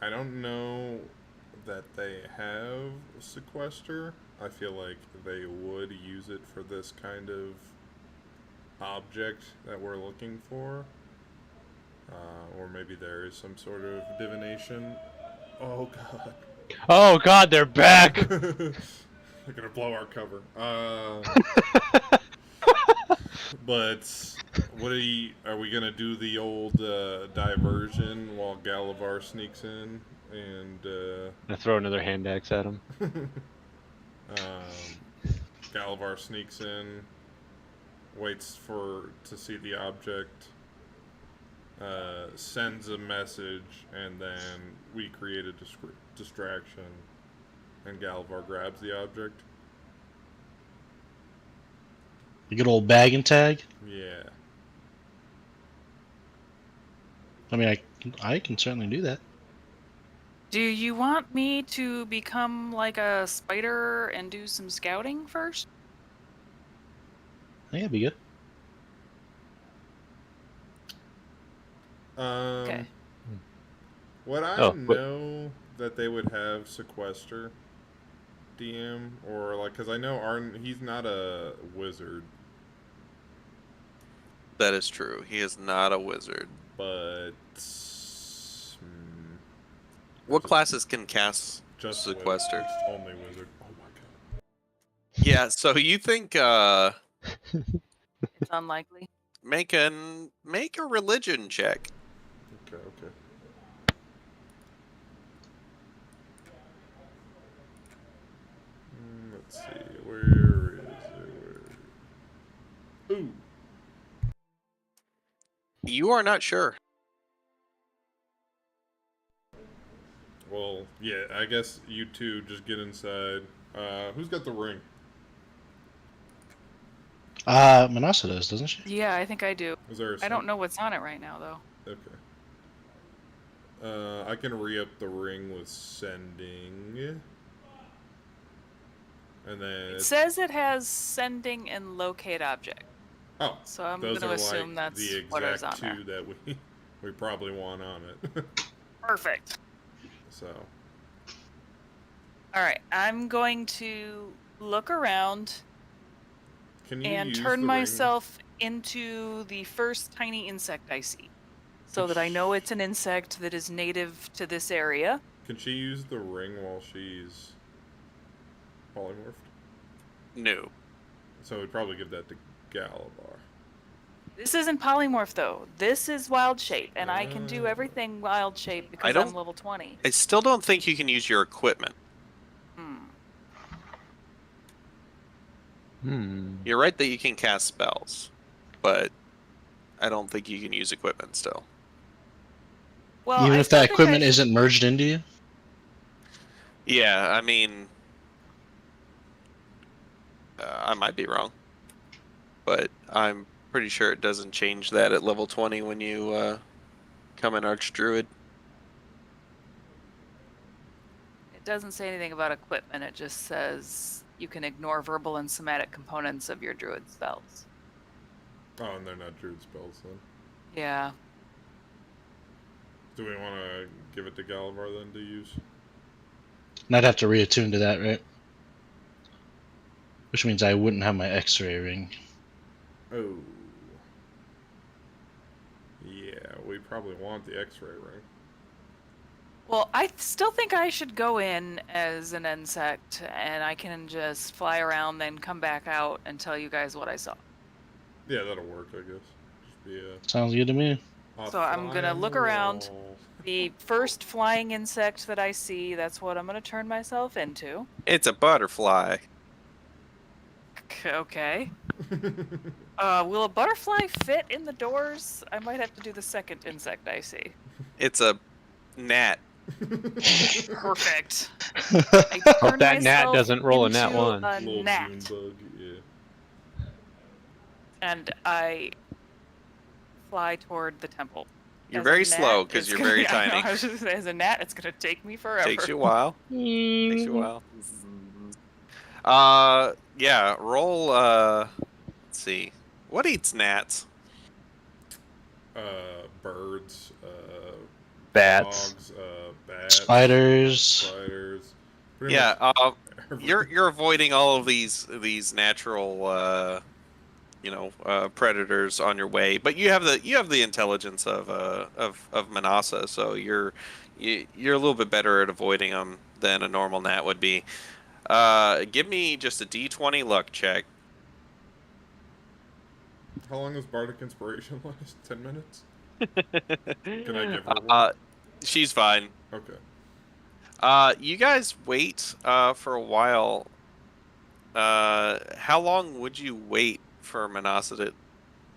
I don't know that they have sequester. I feel like they would use it for this kind of object that we're looking for. Or maybe there is some sort of divination. Oh god. Oh god, they're back! They're gonna blow our cover. But are we gonna do the old diversion while Galavar sneaks in and I throw another hand axe at him. Galavar sneaks in, waits to see the object, sends a message, and then we create a distraction, and Galavar grabs the object. The good old bag and tag. Yeah. I mean, I can certainly do that. Do you want me to become like a spider and do some scouting first? I think that'd be good. Okay. Would I know that they would have sequester, DM, or like, because I know he's not a wizard, That is true. He is not a wizard. but What classes can cast Just sequestered. Wizard. Only wizard. Oh my god. Yeah, so you think It's unlikely. make a religion check. Okay, okay. Let's see. Where is it? Where... Ooh. You are not sure. Well, yeah, I guess you two just get inside. Who's got the ring? Manasa does, doesn't she? Yeah, I think I do. Is there a I don't know what's on it right now, though. Okay. I can re-up the ring with sending. And then It says it has sending and locate object. oh, So I'm those going to are assume like that's the what is on exact there. two that we probably want on it. Perfect. So All right, I'm going to look around can you and use turn the myself into the first tiny insect I see, so that I know it's an insect that is native to this area. ring? Can she use the ring while she's polymorphed? No. So we'd probably give that to Galavar. This isn't polymorph though. This is wild shape, and I can do everything wild shape because I'm don't- level 20. I still don't think you can use your equipment. You're right that you can cast spells, but I don't think you can use equipment still. Well, Even I if still that think I equipment should- isn't merged into you? Yeah, I mean, I might be wrong, but I'm pretty sure it doesn't change that at level 20 when you come an Archdruid. It doesn't say anything about equipment. It just says you can ignore verbal and somatic components of your druid spells. Oh, and they're not druid spells then. Yeah. Do we want to give it to Galavar then to use? And I'd have to reattune to that, right? Which means I wouldn't have my X-ray ring. Oh. Yeah, we probably want the X-ray ring. Well, I still think I should go in as an insect, and I can just fly around, then come back out and tell you guys what I saw. Yeah, that'll work, I guess. Just be Sounds good to me. a So I'm fly gonna on look the around. wall. The first flying insect that I see, that's what I'm going to turn myself into. It's a butterfly. Okay. Will a butterfly fit in the doors? I might have to do the second insect I see. It's a gnat. Perfect. Hope Turn that gnat myself doesn't roll a nat into one. A Little gnat, June bug, yeah. and I fly toward the temple. You're As a very gnat, slow because it's you're gonna- very I know, tiny. I was just gonna say, as a gnat, it's gonna take me forever. Takes you a while. Takes you a while. Yeah, roll, let's see. What eats gnats? Birds, Bats. dogs, bats, Spiders. spiders. Pretty Yeah, much everything. you're avoiding all of these natural, predators on your way, but you have the intelligence of Manasa, so you're a little bit better at avoiding them than a normal gnat would be. Give me just a D20 luck check. How long does Bardic Inspiration last? 10 minutes? Can I give her one? She's fine. Okay. You guys wait for a while. How long would you wait for Manasa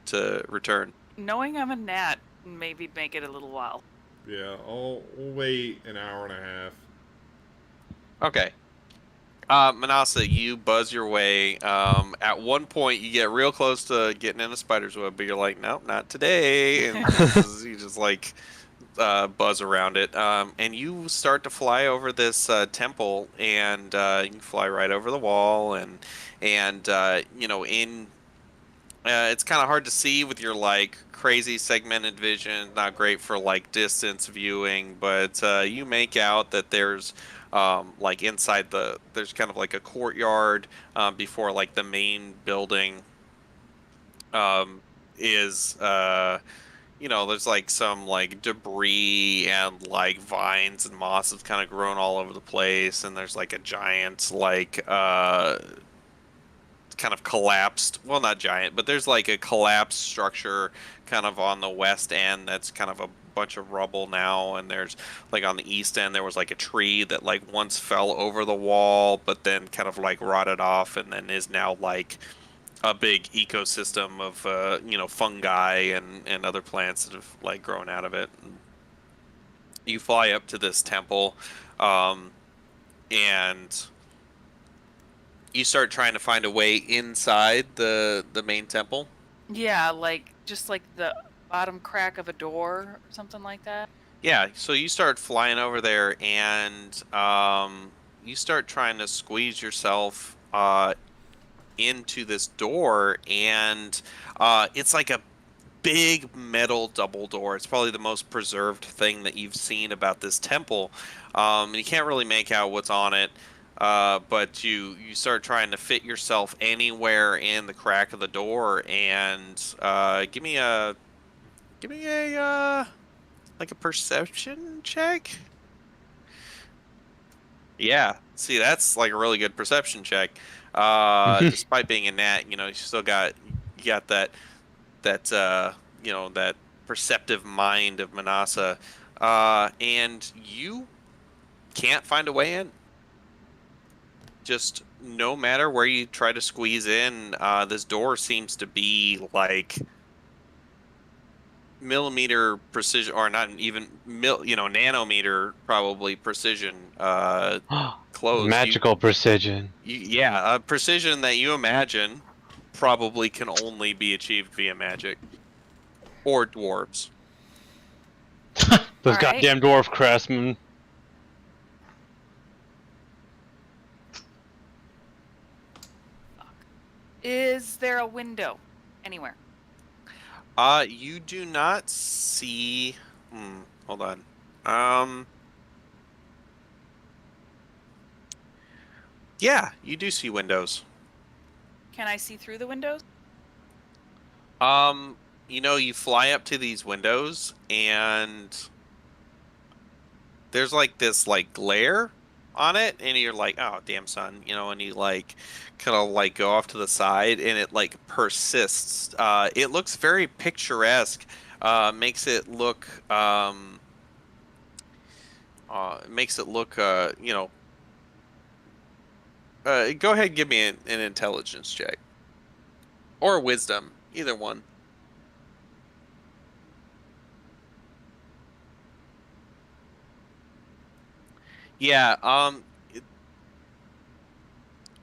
to return? Knowing I'm a gnat, maybe make it a little while. Yeah, we'll wait an hour and a half. Okay. Manasa, you buzz your way. At one point, you get real close to getting in a spider's web, but you're like, nope, not today. And you just like buzz around it. And you start to fly over this temple, and you can fly right over the wall. And it's kind of hard to see with your like crazy segmented vision. Not great for like distance viewing, but you make out that there's like inside there's kind of like a courtyard before like the main building is there's like some like debris and like vines and moss have kind of grown all over the place, and there's like a giant like kind of collapsed, well, not giant, but there's like a collapsed structure kind of on the west end that's kind of a bunch of rubble now, and there's like on the east end there was like a tree that like once fell over the wall but then kind of like rotted off and then is now like a big ecosystem of fungi and other plants that have like grown out of it. And you fly up to this temple, um, and you start trying to find a way inside the main temple. Yeah, like just like the bottom crack of a door or something like that. Yeah, so you start flying over there, and you start trying to squeeze yourself into this door, and it's like a big metal double door. It's probably the most preserved thing that you've seen about this temple. And you can't really make out what's on it, but you start trying to fit yourself anywhere in the crack of the door, and give me a like a perception check. Yeah, see, that's like a really good perception check. Despite being a gnat, you still got that perceptive mind of Manasa, and you can't find a way in. Just no matter where you try to squeeze in, this door seems to be like millimeter precision, or not even nanometer probably precision closed. Magical precision. Yeah, a precision that you imagine probably can only be achieved via magic or dwarves. Those Alright. goddamn dwarf craftsmen. Is there a window anywhere? You do not see. Hold on. Yeah, you do see windows. Can I see through the windows? You fly up to these windows, and there's like this like glare on it, and you're like, oh damn son, and you like kind of like go off to the side, and it like persists. It looks very picturesque. Makes it look go ahead and give me an intelligence check or wisdom, either one. Yeah,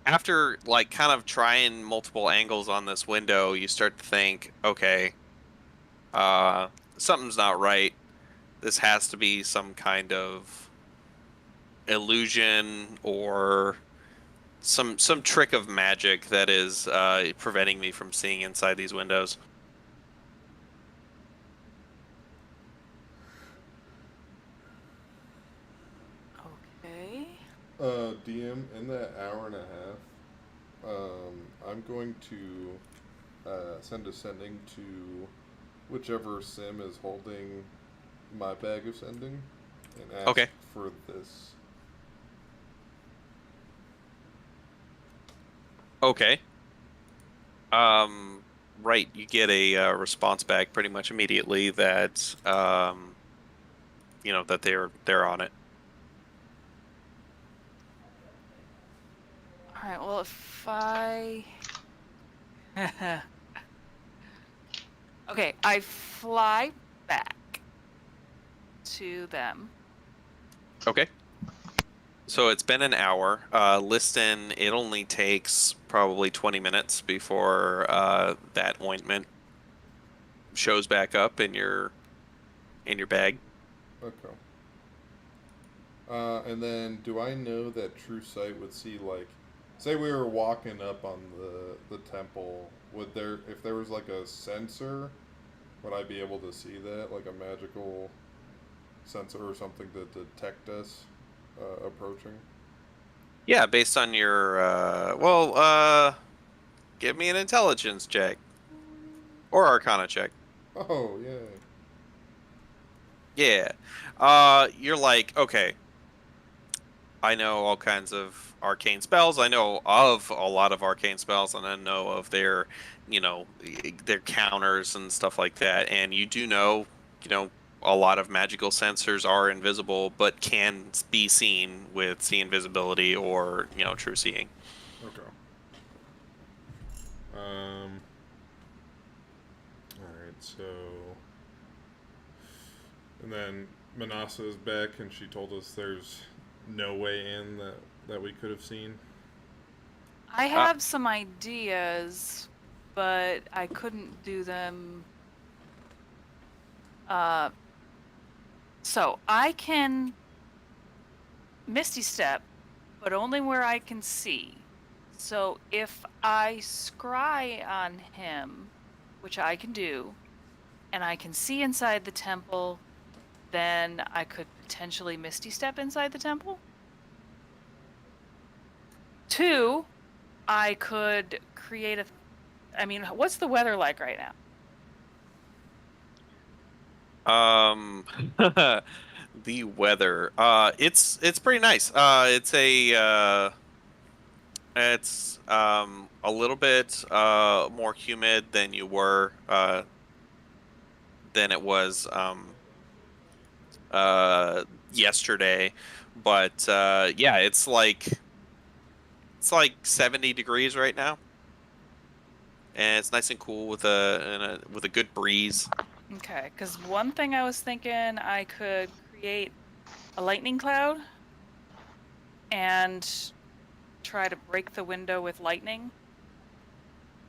after like kind of trying multiple angles on this window, you start to think, okay, something's not right. This has to be some kind of illusion or some trick of magic that is preventing me from seeing inside these windows. Okay. DM, in that hour and a half, I'm going to send a sending to whichever sim is holding my bag of sending and ask Okay. for this. Okay. Right, you get a response back pretty much immediately that that they're on it. All right. Well, if I okay, I fly back to them. Okay. So it's been an hour. Listen, it only takes probably 20 minutes before that ointment shows back up in your bag. Okay. And then, do I know that True Sight would see, like, say we were walking up on the temple, if there was like a sensor, would I be able to see that, like a magical sensor or something to detect us approaching? Yeah, based on your give me an intelligence check or Arcana check. Oh, yay. Yeah. You're like, okay, I know all kinds of arcane spells. I know of a lot of arcane spells, and I know of their, their counters and stuff like that. And you do know, you know, a lot of magical sensors are invisible, but can be seen with see invisibility or, true seeing. Okay. Alright, so. And then Manasa is back, and she told us there's no way in that we could have seen. I have some ideas, but I couldn't do them. So I can Misty Step, but only where I can see. So if I scry on him, which I can do, and I can see inside the temple, then I could potentially Misty Step inside the temple. 2, I could create a. I mean, what's the weather like right now? The weather. It's pretty nice. It's a little bit more humid than you were than it was yesterday, but yeah, it's like 70 degrees right now, and it's nice and cool with a good breeze. Okay, because one thing I was thinking, I could create a lightning cloud and try to break the window with lightning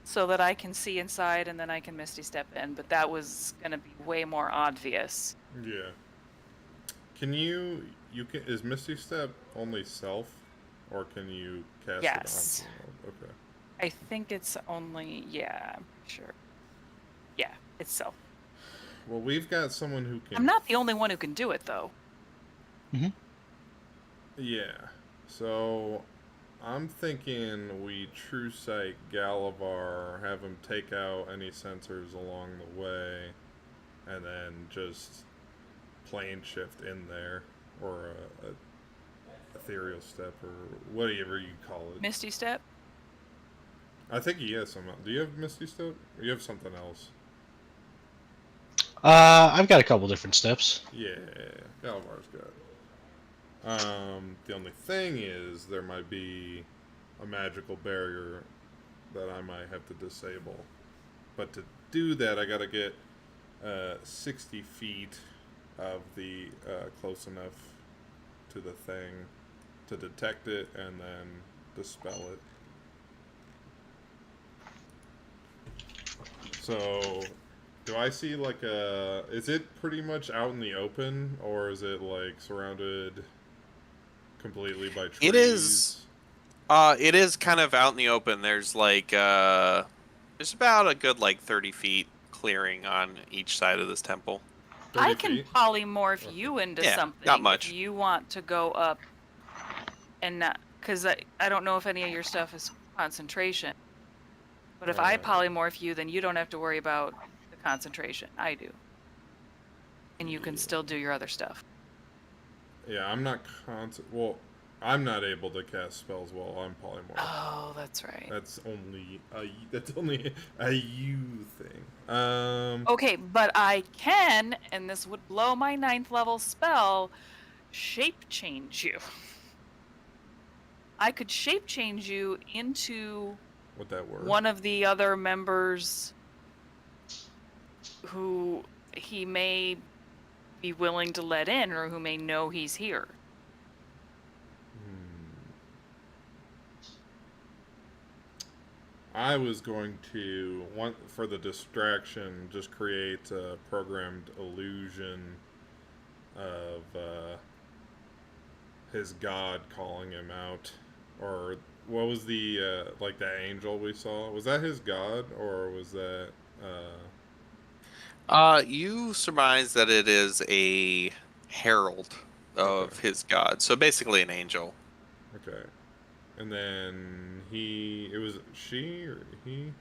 so that I can see inside and then I can Misty Step in, but that was going to be way more obvious. Yeah. Can you can is Misty Step only self, or can you cast Yes. it on someone else? Okay. I think it's only, yeah, I'm pretty sure. Yeah, it's self. Well, we've got someone who can. I'm not the only one who can do it, though. Yeah. So, I'm thinking we true sight Galavar, have him take out any sensors along the way, and then just plane shift in there, or a ethereal step, or whatever you call it. Misty Step? I think he has some. Do you have Misty Step? Or you have something else? I've got a couple different steps. Yeah, Galavar's got it. The only thing is there might be a magical barrier that I might have to disable. But to do that, I gotta get 60 feet of the close enough to the thing to detect it and then dispel it. So, do I see like a? Is it pretty much out in the open, or is it like surrounded completely by trees? It is kind of out in the open. There's like there's about a good like 30 feet clearing on each side of this temple. 30 I can feet? polymorph you into Yeah, something not much. if you want to go up and not, because I don't know if any of your stuff is concentration. But if I polymorph you, then you don't have to worry about the concentration. I do. And you can still do your other stuff. Yeah, I'm not well, I'm not able to cast spells while I'm polymorph. Oh, that's right. That's only a you thing. Okay, but I can, and this would blow my 9th level spell, shape change you. I could shape change you into What that word? one of the other members who he may be willing to let in or who may know he's here. I was going to for the distraction, just create a programmed illusion of his god calling him out, or what was the like that angel we saw? Was that his god, or was that? You surmise that it is a herald of Okay. his god, so basically an angel. Okay. And then it was she or he?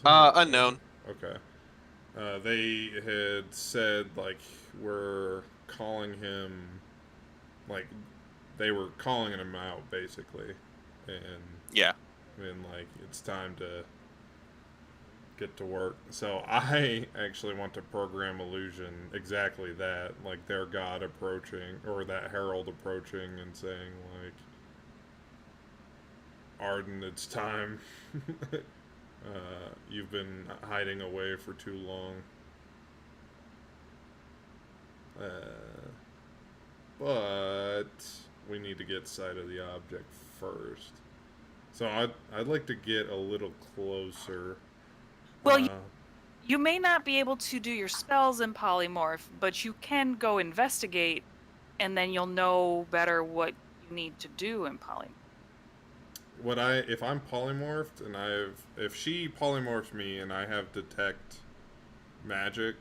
Unknown. Okay. They had said like we're calling him, like they were calling him out basically, and Yeah. like it's time to get to work. So I actually want to program illusion exactly that, like their god approaching or that herald approaching and saying like, Arden, it's time. You've been hiding away for too long. But we need to get sight of the object first. So I'd like to get a little closer. Well, you may not be able to do your spells in polymorph, but you can go investigate, and then you'll know better what you need to do in polymorph. If I'm polymorphed and if she polymorphs me and I have detect magic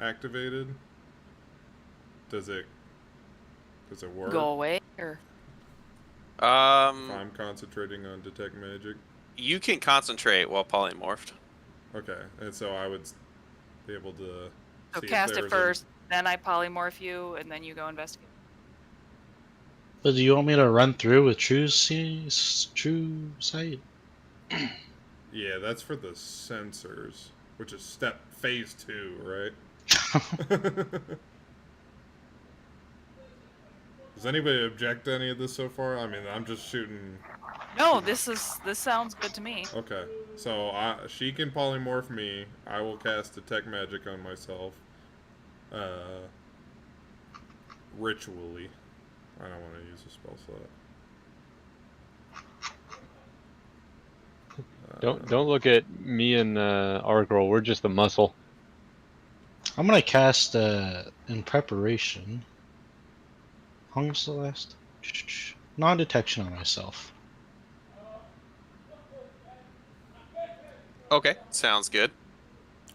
activated, does it work? Go away, or If I'm concentrating on detect magic. You can concentrate while polymorphed. Okay, and so I would be able to. so see if cast there's it first, then I polymorph you, and then you go investigate. But do you want me to run through with true sight? Yeah, that's for the sensors, which is phase 2, right? Does anybody object to any of this so far? I mean, I'm just shooting. No, this sounds good to me. Okay, so she can polymorph me. I will cast detect magic on myself. Ritually. I don't want to use a spell slot. Don't look at me and our girl. We're just the muscle. I'm gonna cast in preparation. How long's the last? Non-detection on myself. Okay, sounds good.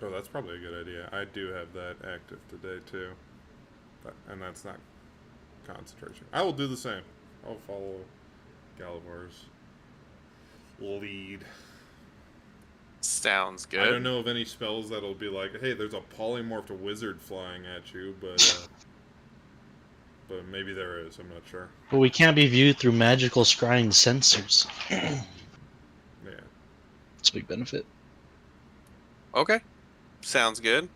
Oh, that's probably a good idea. I do have that active today too, and that's not concentration. I will do the same. I'll follow Galavar's lead. Sounds good. I don't know of any spells that'll be like, hey, there's a polymorphed wizard flying at you, but maybe there is. I'm not sure. But we can't be viewed through magical scrying sensors. Yeah. It's a big benefit. Okay, sounds good.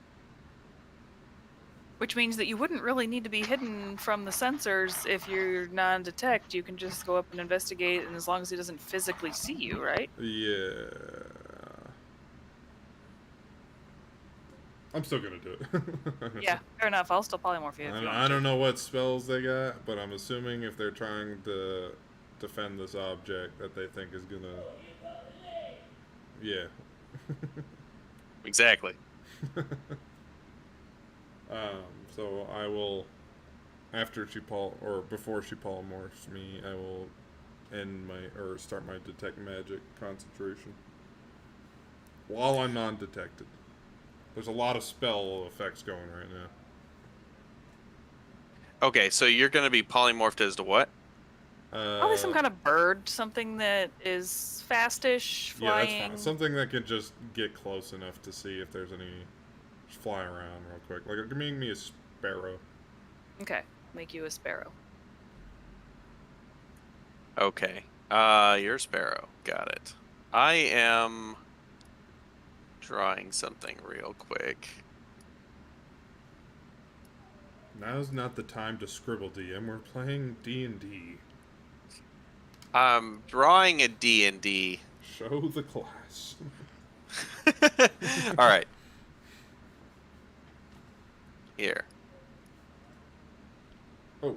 Which means that you wouldn't really need to be hidden from the sensors if you're non-detect. You can just go up and investigate, and as long as he doesn't physically see you, right? Yeah. I'm still gonna do it. Yeah, fair enough. I'll still polymorph you. I don't know what spells they got, but I'm assuming if they're trying to defend this object that they think is gonna. Yeah. Exactly. So I will, before she polymorphs me, I will start my detect magic concentration while I'm non-detected. There's a lot of spell effects going right now. Okay, so you're gonna be polymorphed as to what? Probably some kind of bird, something that is fastish, Yeah, flying. that's fine. Something that can just get close enough to see if there's any. Just fly around real quick. Like, make me a sparrow. Okay, make you a sparrow. Okay. You're a sparrow. Got it. I am drawing something real quick. Now's not the time to scribble, DM. We're playing D&D. I'm drawing a D&D. Show the class. All right. Here. Oh.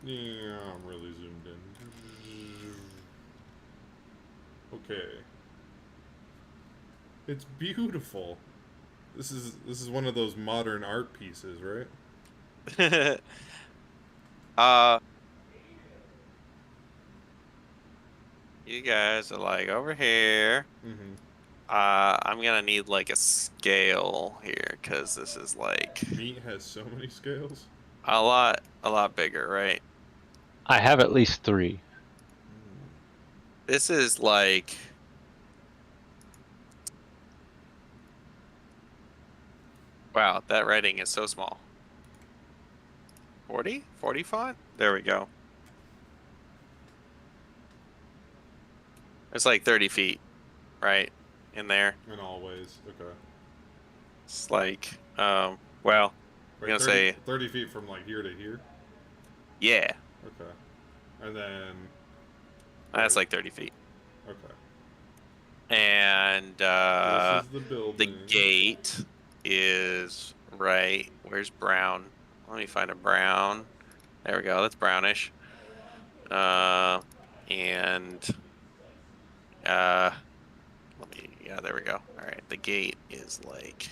Yeah, I'm really zoomed in. Okay. It's beautiful. This is one of those modern art pieces, right? You guys are like over here. Mm-hmm. I'm gonna need like a scale here because this is like Meat has so many scales. a lot bigger, right? I have at least 3. This is like Wow, that writing is so small. 40? 40 font? There we go. It's like 30 feet, right? In there. In all ways. Okay. It's like, well, I'm Wait, gonna 30, say, 30 feet from like here to here? yeah, Okay. And then. that's wait, like 30 feet. Okay. And, This is the the building. gate is right. Where's brown? Let me find a brown. There we go. That's brownish. And let me. Yeah, there we go. All right, the gate is like,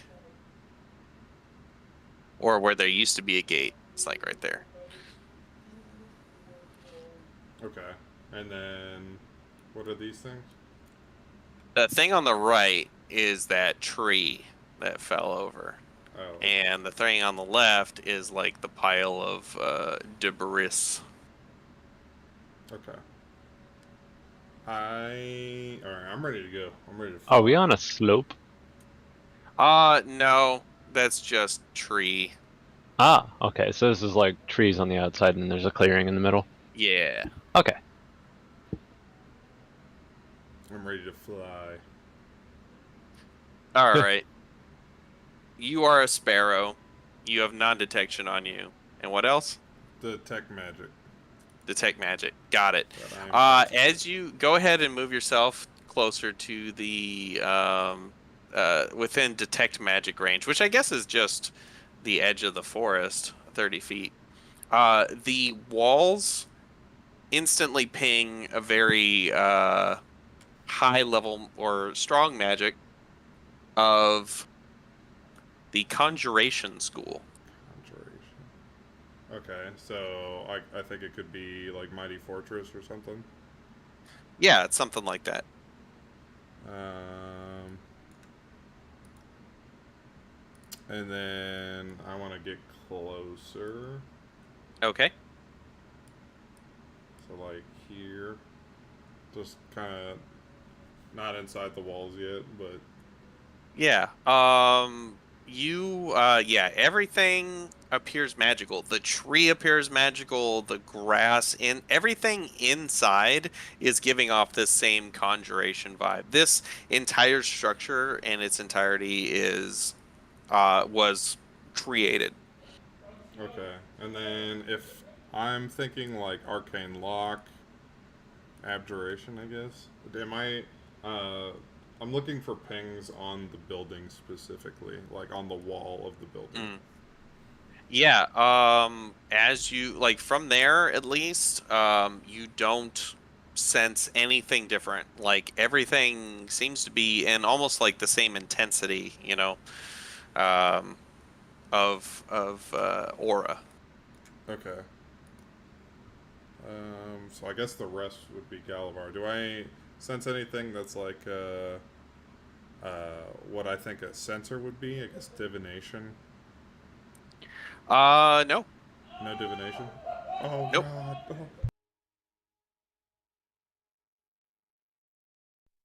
or where there used to be a gate. It's like right there. Okay. And then. What are these things? The thing on the right is that tree that fell over. Oh. And the thing on the left is like the pile of debris. Okay. Alright, I'm ready to go. I'm ready to Are we fly. on a slope? No, that's just tree. Ah, okay. So this is like trees on the outside, and there's a clearing in the middle. Yeah. Okay. I'm ready to fly. All right. You are a sparrow. You have non-detection on you. And what else? Detect magic. Detect magic. Got it. That I am As you go ahead and move yourself closer to the within detect magic range, which I guess is just the edge of the forest, 30 feet. The walls instantly ping a very high level or strong magic of the Conjuration School. Conjuration. Okay, so I think it could be like Mighty Fortress or something. Yeah, it's something like that. And then I want to get closer. Okay. So like here, just kind of not inside the walls yet, but Yeah. Yeah, everything appears magical. The tree appears magical, the grass in everything inside is giving off this same conjuration vibe. This entire structure in its entirety is was created. okay. And then if I'm thinking like arcane lock, abjuration, I guess. Am I? Uh, I'm looking for pings on the building specifically, like on the wall of the building. Mm. Yeah, as you like from there at least, you don't sense anything different. Like everything seems to be in almost like the same intensity, um, of aura. Okay. So I guess the rest would be Galavar. Do I sense anything that's like what I think a sensor would be? I guess divination. No, No divination. Oh nope. God. Oh.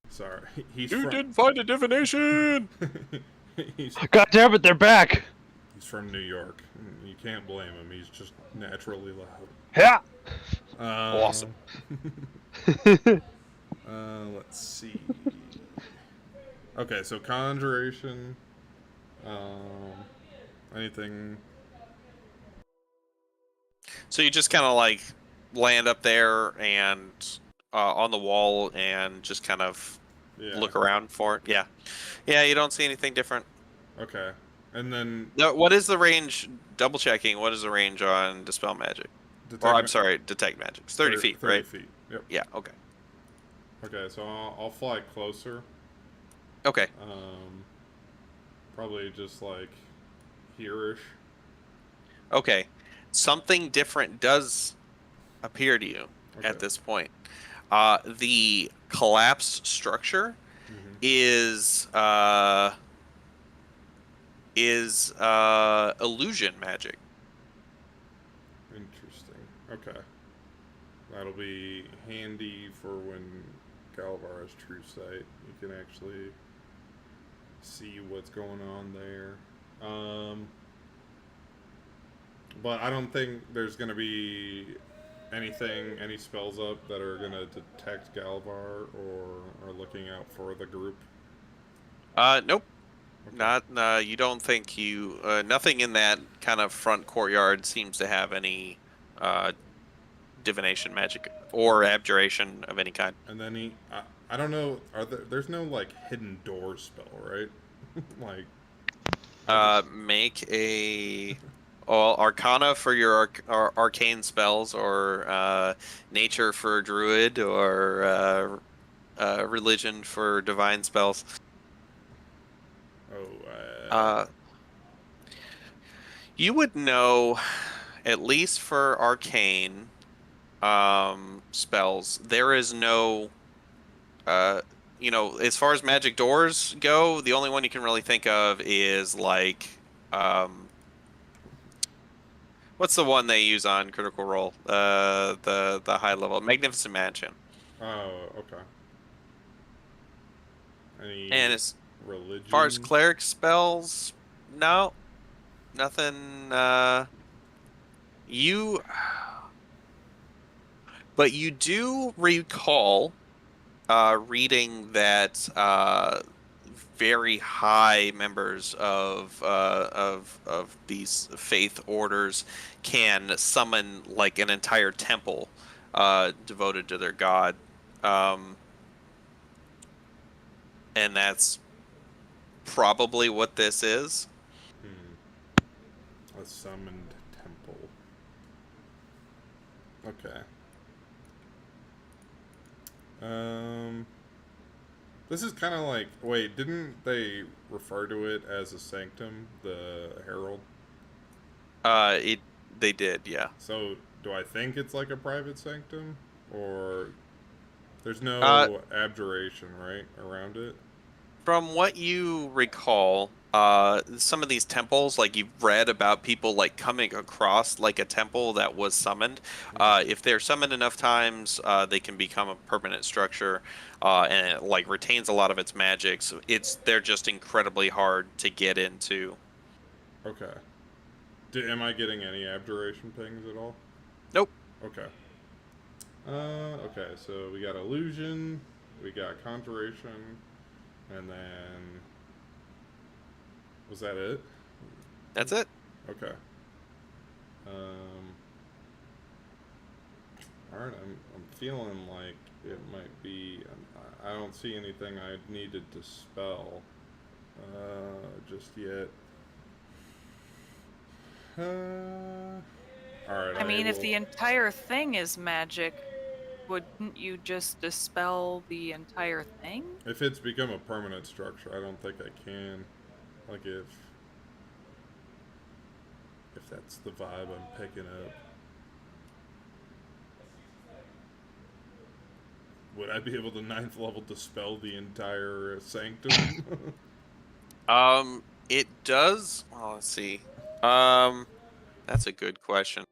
Sorry, he's You from. didn't find a divination. he's God damn it, they're back! he's from New York. You can't blame him. He's just naturally loud. Yeah! Awesome. Let's see. Okay, so conjuration. Anything? So you just kind of like land up there and on the wall and just kind of Yeah. look around for it. Yeah, yeah. You don't see anything different. Okay, and then No, what is the range? Double checking. What is the range on dispel magic? Or I'm sorry, detect magic. It's 30 feet, 30 right? feet. Yep. Yeah. Okay. Okay, so I'll fly closer. Okay. Probably just like here-ish. Okay. Something different does appear to you Okay. at this point. The collapsed structure Mhm. is illusion magic. Interesting. Okay. That'll be handy for when Galavar has true sight. You can actually see what's going on there. But I don't think there's gonna be any spells up that are gonna detect Galvar or are looking out for the group. Nope. Okay. Not. You don't think you. Nothing in that kind of front courtyard seems to have any divination magic or abjuration of any kind. And then I don't know. There's no like hidden door spell, right? Like. Make a well, Arcana for your arcane spells, or Nature for Druid, or Religion for divine spells. Oh. You would know, at least for arcane spells, there is no as far as magic doors go, the only one you can really think of is like what's the one they use on Critical Role? The high level Magnificent Mansion. Oh. Okay. Any And as religion? far as cleric spells, no, nothing. But you do recall reading that very high members of these faith orders can summon like an entire temple devoted to their god, and that's probably what this is. A summoned temple. Okay. This is kind of like, wait, didn't they refer to it as a sanctum, the herald? They did, yeah. So do I think it's like a private sanctum, or there's no abjuration right around it? From what you recall, some of these temples, like you've read about people like coming across like a temple that was summoned. If they're summoned enough times, they can become a permanent structure, and it like retains a lot of its magic. So they're just incredibly hard to get into. Okay. Am I getting any abjuration pings at all? Nope. Okay. Okay, so we got illusion, we got conjuration, and then was that it? That's it. Okay. All right. I'm feeling like it might be. I don't see anything I needed to spell just yet. All right. I mean, if the entire thing is magic, wouldn't you just dispel the entire thing? If it's become a permanent structure, I don't think I can. Like if that's the vibe I'm picking up. Would I be able to 9th level dispel the entire sanctum? It does. Well, let's see. That's a good question.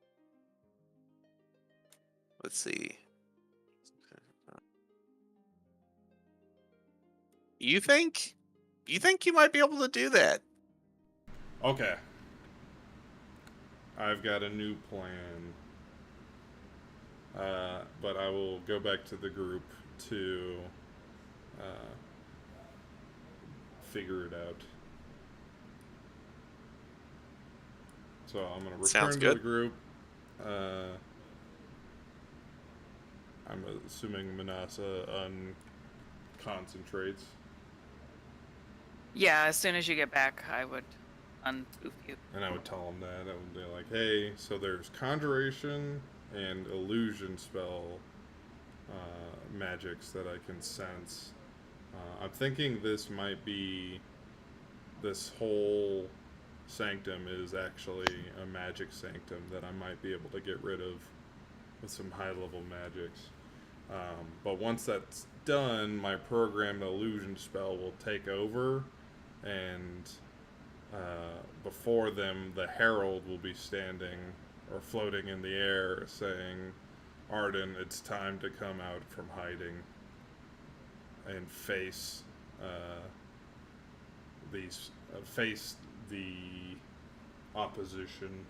Let's see. You think you might be able to do that? Okay. I've got a new plan. But I will go back to the group to figure it out. So I'm going to return to the group. I'm assuming Manasa unconcentrates. Yeah, as soon as you get back, I would unpoof you. And I would tell them that. I would be like, hey, so there's conjuration and illusion spell magics that I can sense. I'm thinking this whole sanctum is actually a magic sanctum that I might be able to get rid of with some high level magics. But once that's done, my programmed illusion spell will take over, and before them, the herald will be standing or floating in the air saying, Arden, it's time to come out from hiding face the opposition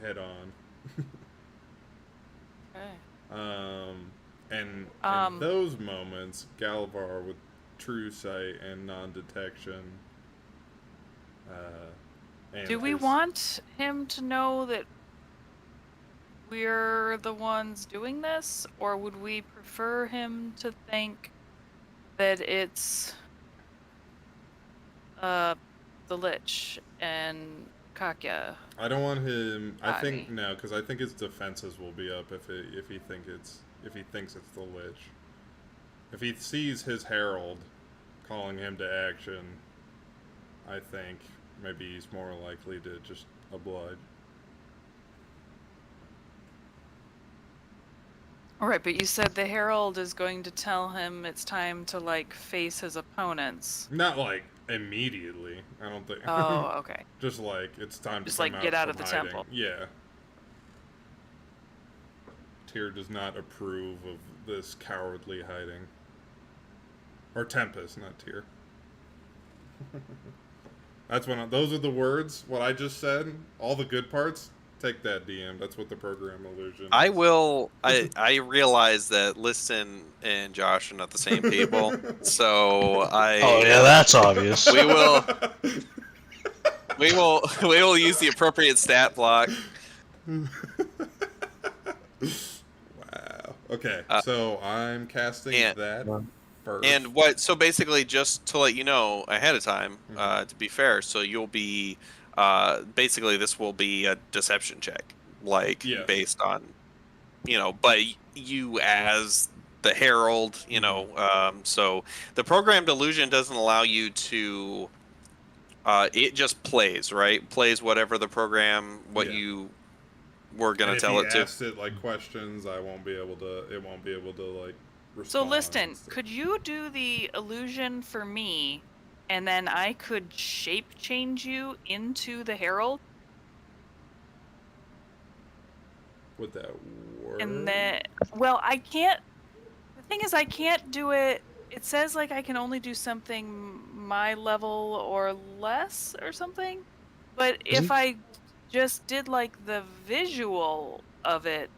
head on. Okay. And in Um, those moments, Galavar with true sight and non-detection. And Do we his- want him to know that we're the ones doing this, or would we prefer him to think that it's the Lich and Katya? I don't want him. I think Body. no, because I think his defenses will be up if he thinks it's the Lich. If he sees his herald calling him to action, I think maybe he's more likely to just oblige. All right, but you said the Herald is going to tell him it's time to like face his opponents. Not like immediately. I don't think. Oh, okay. Just like it's time Just to come like get out of from the hiding. temple. Yeah. Tyr does not approve of this cowardly hiding. Or Tempest, not Tyr. That's when those are the words. What I just said. All the good parts. Take that, DM. That's what the program illusion. I is. will. I realize that Liston and Josh are not the same people, so I. Oh yeah, that's obvious. We will. We will use the appropriate stat block. Wow. Okay, so I'm casting and- that first. And what? So basically, just to let you know ahead of time, Mhm. to be fair, so you'll be. Basically, this will be a deception check, like Yes. based on, but you as the herald, so the programmed illusion doesn't allow you to. It just plays, right? Plays whatever the program, what Yeah. you were gonna And tell if it he to. asks it like questions, I won't be able to. It won't be able to like respond. So Liston, and stuff. could you do the illusion for me, and then I could shape change you into the Herald? Would that work? And then, well, I can't. The thing is, I can't do it. It says like I can only do something my level or less or something. But if I just did like the visual of it,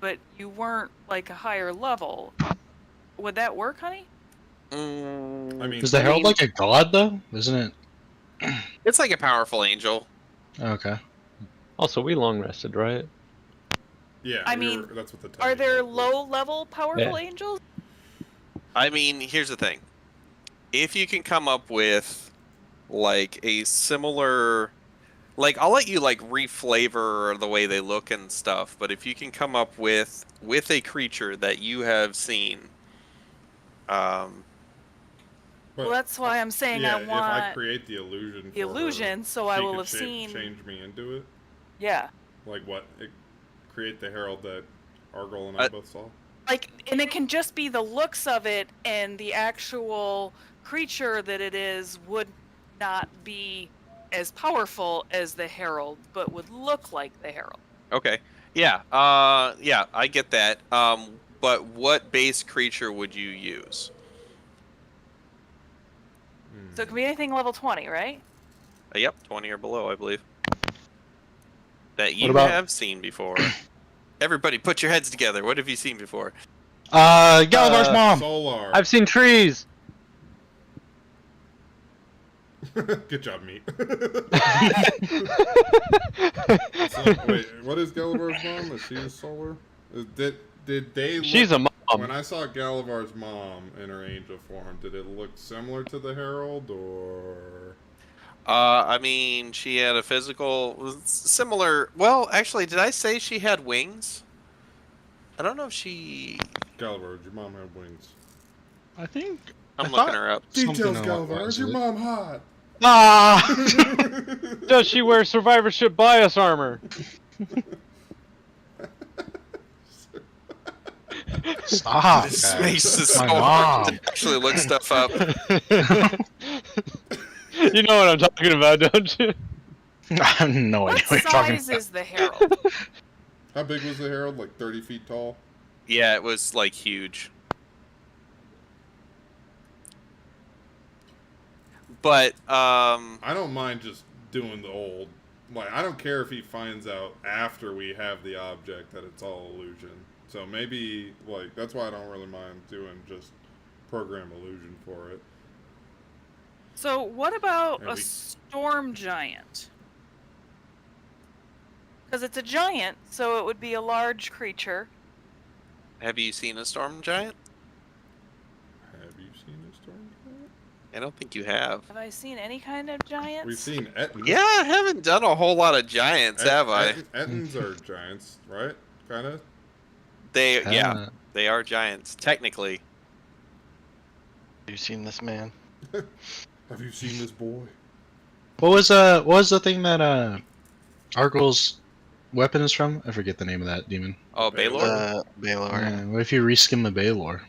but you weren't like a higher level, would that work, honey? I mean, Is the herald like a god though? Isn't it? It's like a powerful angel. Okay. Also, we long rested, right? yeah. I mean, that's what the. Are tiny there head was. low level powerful Yeah. angels? I mean, here's the thing. If you can come up with like a similar I'll let you like reflavor the way they look and stuff, but if you can come up with a creature that you have seen But, Well, that's why I'm saying yeah, I if I want create the illusion. the for her, illusion, so I she will could have seen. change me into it. Yeah. Like what? Create the herald that Argol and I both saw. Like, and it can just be the looks of it, and the actual creature that it is would not be as powerful as the Herald, but would look like the Herald. Okay. Yeah. Yeah, I get that. But what base creature would you use? So it can be anything level 20, right? Yep, 20 or below, I believe. That you about- have seen before. Everybody, put your heads together. What have you seen before? Galavar's mom. Solar. I've seen trees. Good job, meat. So, wait, what is Galavar's mom? Is she solar? Did they? She's look, a When mom. I saw Galavar's mom in her angel form, did it look similar to the herald, or? I mean, she had a physical similar. Well, actually, did I say she had wings? I don't know if she. Galavar, did your mom have wings? I think. I'm I looking thought- her up. Details, Something along Galavar. those Is your lines. mom hot? Ah! Does she wear survivorship bias armor? Stop. This guys. makes it so My hard mom. to actually look stuff up. You know what I'm talking about, don't you? I have no What idea what you're talking size about. is the Herald? How big was the herald? Like 30 feet tall? Yeah, it was like huge. But I don't mind just doing the old. Like, I don't care if he finds out after we have the object that it's all illusion. So maybe, like, that's why I don't really mind doing just program illusion for it. So what about And a storm giant? Because it's a giant, so it would be a large creature. have you seen a storm giant? Have you seen a storm giant? I don't think you have. Have I seen any kind of giants? We've seen Ettins. Yeah, I haven't done a whole lot of giants, have I? Ettins are giants, right? Kind of. Yeah, they are giants technically. Have you seen this man? Have you seen this boy? What was the thing that Argyl's weapon is from? I forget the name of that demon. Oh, Baylor. Baylor. Yeah, what if you reskin the Baylor?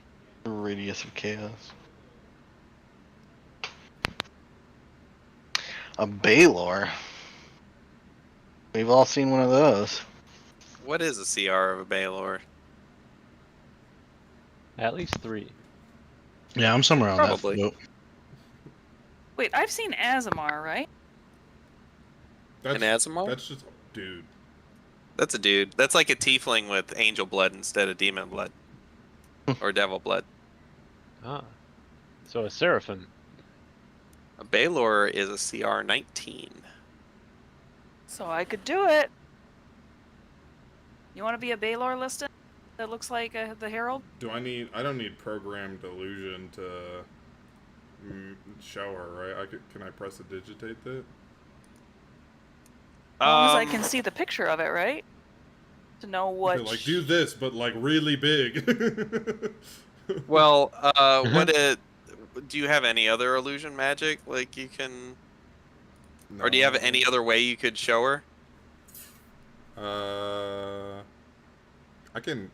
Radius of Chaos. A Baylor? We've all seen one of those. What is a CR of a Baylor? At least 3. Yeah, I'm somewhere on Probably. that boat. Wait, I've seen Azamar, right? That's, An Azamar? That's just dude. That's a dude. That's like a tiefling with angel blood instead of demon blood. Or devil blood. Ah. So a Seraphim. A Baylor is a CR 19. So I could do it. You want to be a Baylor listed? That looks like the Herald? Do I need? I don't need programmed illusion to show her, right? Can I press a digitate that? As long as I can see the picture of it, right? To know what. Like, do this, but like really big. Well, do you have any other illusion magic? Like you can, or do you have any other way you could show her? I can.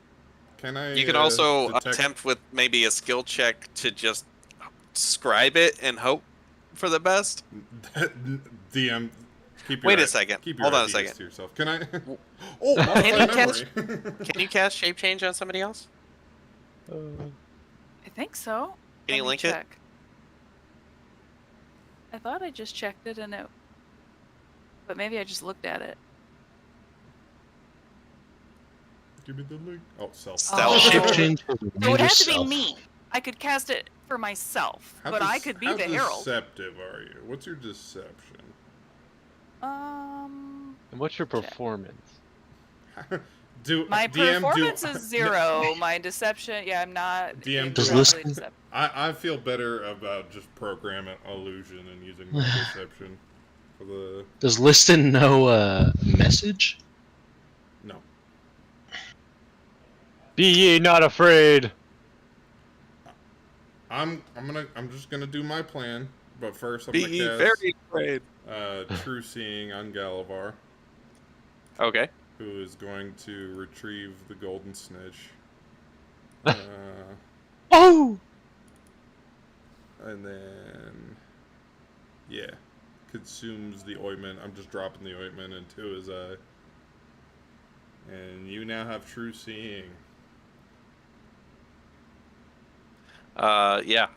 Can I? You can also detect... attempt with maybe a skill check to just scribe it and hope for the best. DM. Keep your Wait a second. Keep your Hold on a ideas second. To yourself. Can I? Oh, modify you memory. Can you cast shape change on somebody else? I think so. Can you Let me link it? check. I thought I just checked it and it. But maybe I just looked at it. Give me the link. Oh, self. Stealth. Shape change. So it would have to be me. I could cast it for myself, but I could be the Herald. How deceptive are you? What's your deception? And what's your performance? My DM, performance is 0. My deception, yeah, I'm not. DM, Does incredibly listen- deceptive. I feel better about just programming illusion and using my deception for the. Does Liston know message? No. Be ye not afraid. I'm just gonna do my plan, but first I'm Be gonna ye cast very afraid. True Seeing on Galavar, Okay. who is going to retrieve the golden snitch. Oh! And then, yeah, consumes the ointment. I'm just dropping the ointment into his eye. And you now have True Seeing. Yeah.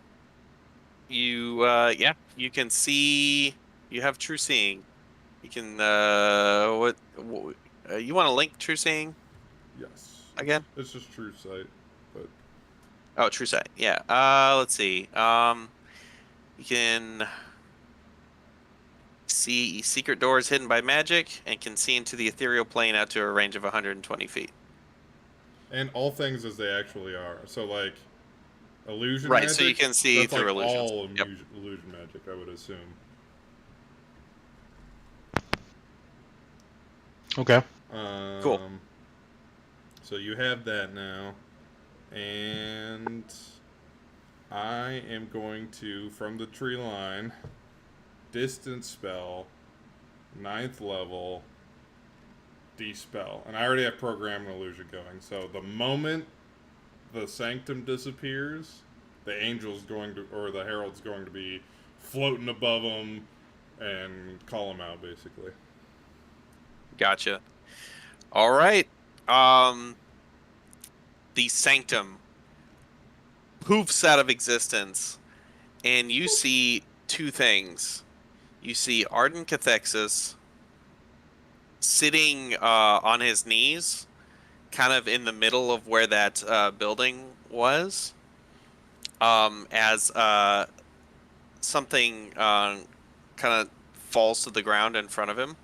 You you can see. You have True Seeing. You can you want to link True Seeing Yes. again? It's just True Sight, but Oh, True Sight. Yeah. Let's see. You can see secret doors hidden by magic and can see into the ethereal plane out to a range of 120 feet. and all things as they actually are. So like illusion Right, magic. so you can see that's through like illusions. all Yep. illusion magic, I would assume. Okay. Cool. So you have that now, and I am going to, from the tree line, distance spell, 9th level, dispel, and I already have program and illusion going. So the moment the sanctum disappears, the angel's going to, or the herald's going to be floating above them and call them out, basically. Gotcha. All right. The sanctum poofs out of existence, and you see two things. You see Arden Cathexis sitting on his knees, kind of in the middle of where that building was, as something kind of falls to the ground in front of him.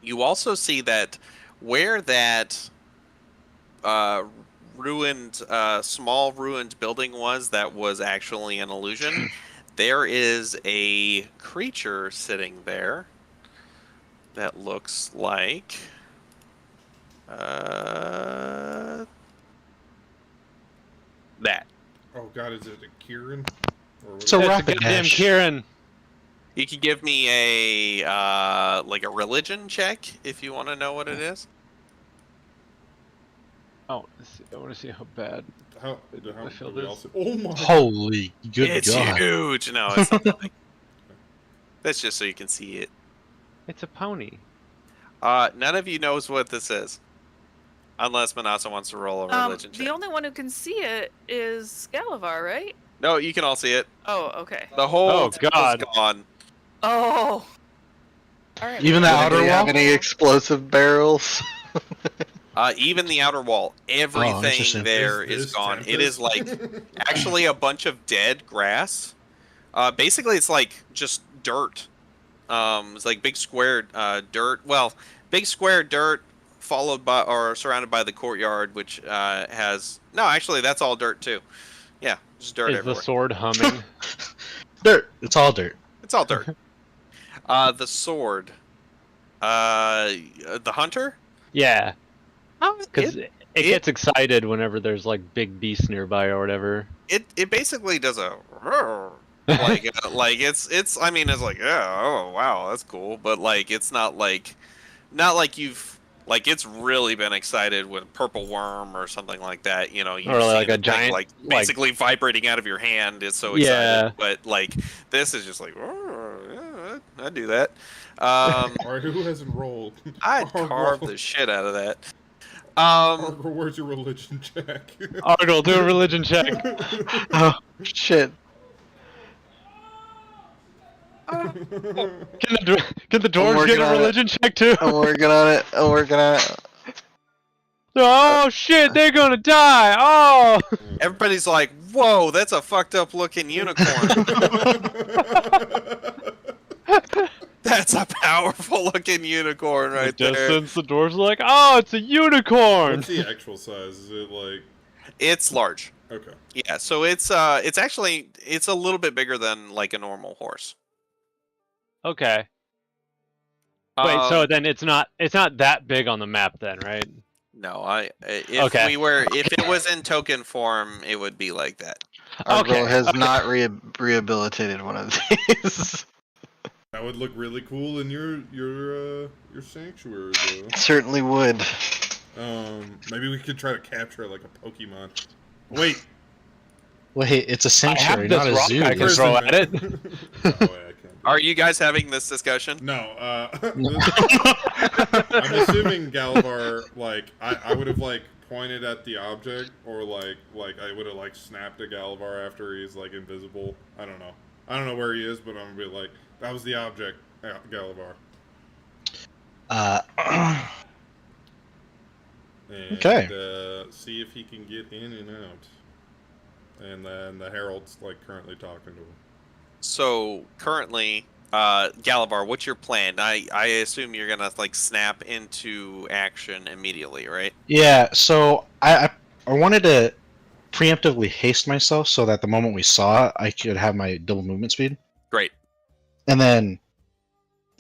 You also see that where that ruined, small ruined building was that was actually an illusion, there is a creature sitting there that looks like that. Oh god, is it a Kieran? Or what So is it? That's a rapid goddamn dash. Kieran. You can give me a like a religion check if you want to know what it is. Oh, I want to see how bad. How I feel do we all this. see? Oh my Holy good It's God. huge. No, it's not that big. That's just so you can see it. It's a pony. None of you knows what this is, unless Manasa wants to roll a religion check. The only one who can see it is Galavar, right? No, you can all see it. Oh, okay. The whole Oh, temple's God. gone. Oh. All right. Even the Does outer anybody have wall? any explosive barrels? Even the outer wall, everything interesting. there Is is this gone. It is like Tempest? actually a bunch of dead grass. Basically, it's like just dirt. It's like big square dirt. Well, big square dirt followed by or surrounded by the courtyard, which has no. Actually, that's all dirt too. Yeah, just dirt Is everywhere. the sword humming? Dirt. It's all dirt. It's all dirt. The sword. The hunter. Yeah, Oh, because it gets excited whenever there's like big beasts nearby or whatever. it basically does a like it's I mean it's like yeah, oh wow, that's cool, but like it's not like you've like it's really been excited with purple worm or something like that, you know, you've Or seen like a the thing, giant, like like- basically vibrating out of your hand. It's so Yeah. excited, but like this is just like yeah, I do that. Alright, who hasn't rolled? I'd Argyle. carve the shit out of that. Argyle, where's your religion check? Argyle, do a religion check. Oh, shit. Can the I'm dwarves working get a on it. religion check too? I'm working on it. I'm working on it. Oh shit, they're gonna die! Oh! Everybody's like, whoa, that's a fucked up looking unicorn. That's a powerful looking unicorn right there. Distance, the dwarves are like, oh, it's a unicorn! What's the actual size? Is it like It's large. okay? Yeah, so it's actually it's a little bit bigger than like a normal horse. Okay. Wait, so Um, then it's not that big on the map then, right? no, if Okay. if it was in token form, it would be like that. Argyle Okay, has okay. not rehabilitated one of these. That would look really cool in your sanctuary though. Certainly would. Maybe we could try to capture it like a Pokemon. Wait, Wait, it's a I sanctuary, have not this a rock zoo. I can throw at it. Oh, yeah, I can't. Are you guys having this discussion? No, I'm assuming Galavar, like, I would have, like, pointed at the object, or, like I would have, like, snapped at Galavar after he's, like, invisible. I don't know. I don't know where he is, but I'm gonna be like, that was the object, Galavar. And, Okay. see if he can get in and out. And then the Herald's, like, currently talking to him. So currently, Galavar, what's your plan? I assume you're gonna like snap into action immediately, right? Yeah, so I wanted to preemptively haste myself so that the moment we saw it, I could have my double movement speed. Great. And then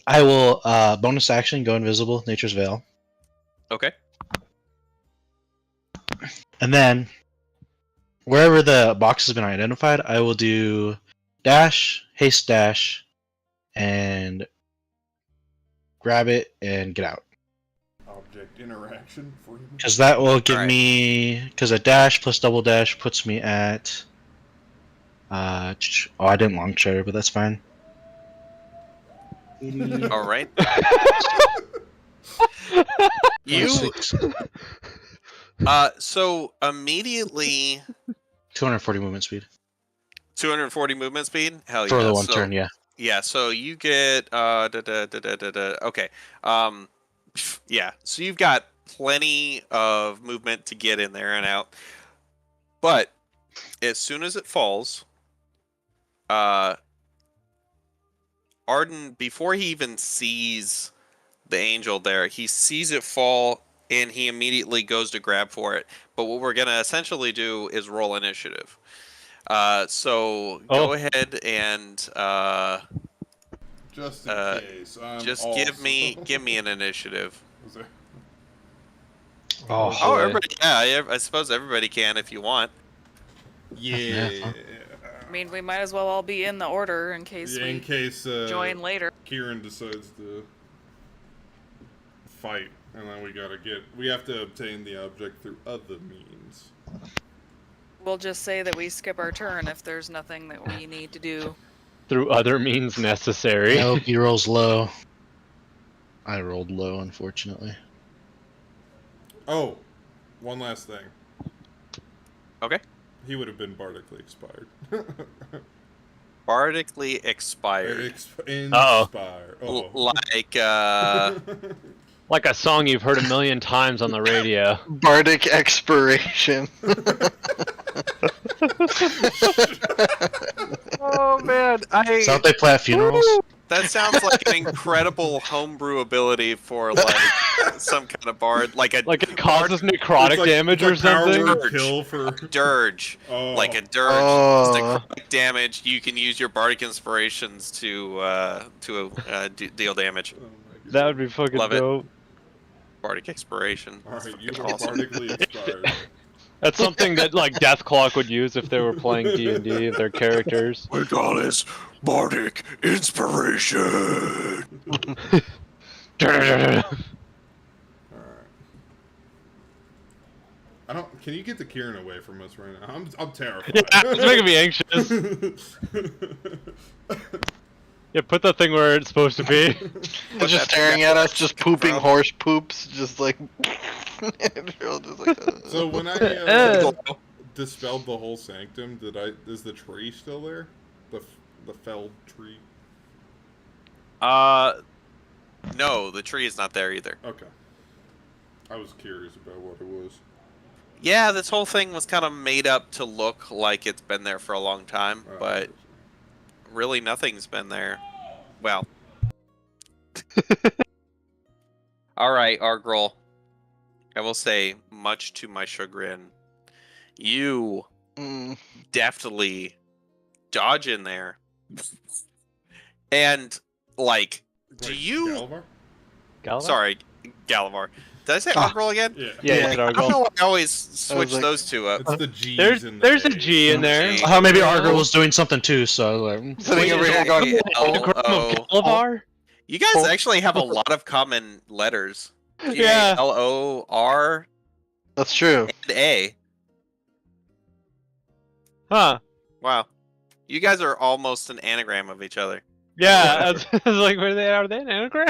I will bonus action, go invisible, Nature's Veil. Okay. And then wherever the box has been identified, I will do dash, haste dash, and grab it and get out. Object interaction for him. Because that will give Alright. me, because a dash plus double dash puts me at, oh, I didn't long share, but that's fine. All right. You 26, so immediately 240 movement speed. 240 movement speed? Hell For yeah. the one So, turn, yeah. yeah, so you get okay. Yeah, so you've got plenty of movement to get in there and out. But as soon as it falls, Arden, before he even sees the angel there, he sees it fall and he immediately goes to grab for it. But what we're gonna essentially do is roll initiative. So go ahead and Just in case, I'm just also... give me an initiative. Was there- Oh, Oh, boy. everybody, yeah, I suppose everybody can if you want. Yeah. I mean, we might as well all be in the order in case Yeah, we in case join later. Kieran decides to fight, and then we have to obtain the object through other means. We'll just say that we skip our turn if there's nothing that we need to do. Through other means necessary. I hope he rolls low. I rolled low, unfortunately. Oh, one last thing. Okay. He would have been bardically expired. Bardically expired. Inspire. Like, Like a song you've heard a million times on the radio. Bardic expiration. oh man, Is that what they play at funerals? that sounds like an incredible homebrew ability for like some kind of bard, like a Like it causes necrotic damage or something. Power kill for... dirge, Oh. like a dirge. Oh. It's necrotic damage. You can use your bardic inspirations to deal damage. Oh my God. That would be fucking Love it. dope. Bardic expiration. Alright, you Fucking are awesome. bardically expired. That's something that like Deathclock would use if they were playing D&D of their characters. We call this bardic inspiration. Alright. Can you get the Kieran away from us right now? I'm terrified. Yeah, it's making me anxious. Yeah, put that thing where it's supposed to be. It's just staring at us, just pooping horse poops, just like. We're all just like, So when I dispelled the whole sanctum, is the tree still there? The felled tree? No, the tree is not there either. Okay. I was curious about what it was. Yeah, this whole thing was kind of made up to look like it's been there for a long time, but really nothing's been there. Well. Alright, Argrol. I will say, much to my chagrin, you deftly dodge in there. And, like, do Wait, you... Galavar? Galavar? Sorry, Galavar. Did I say Argrol again? Yeah. Yeah, Yeah. it's I an don't know Argol. why I always switch like- those two up. It's the G's in the There's a A. G in there. G. Oh, maybe Argo was doing something too, so Sitting over here going, Anagram of Galavar? You guys actually have a lot of common letters. Yeah. G-A-L-O-R that's true. and A. Huh. Wow. You guys are almost an anagram of each other. Yeah, I was like, are they an anagram?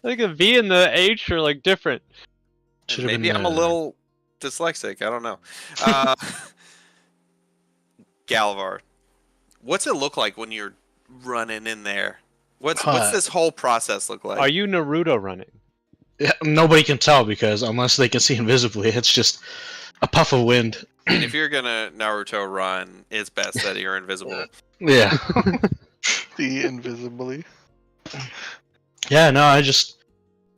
I think the V and the H are like different. Should've Maybe been, I'm a little dyslexic. I don't know. Galvar, what's it look like when you're running in there? What's this whole process look like? Are you Naruto running? Yeah, nobody can tell because unless they can see invisibly, it's just a puff of wind. I mean, if you're gonna Naruto run, it's best that you're invisible. Yeah. See invisibly. Yeah, no, I just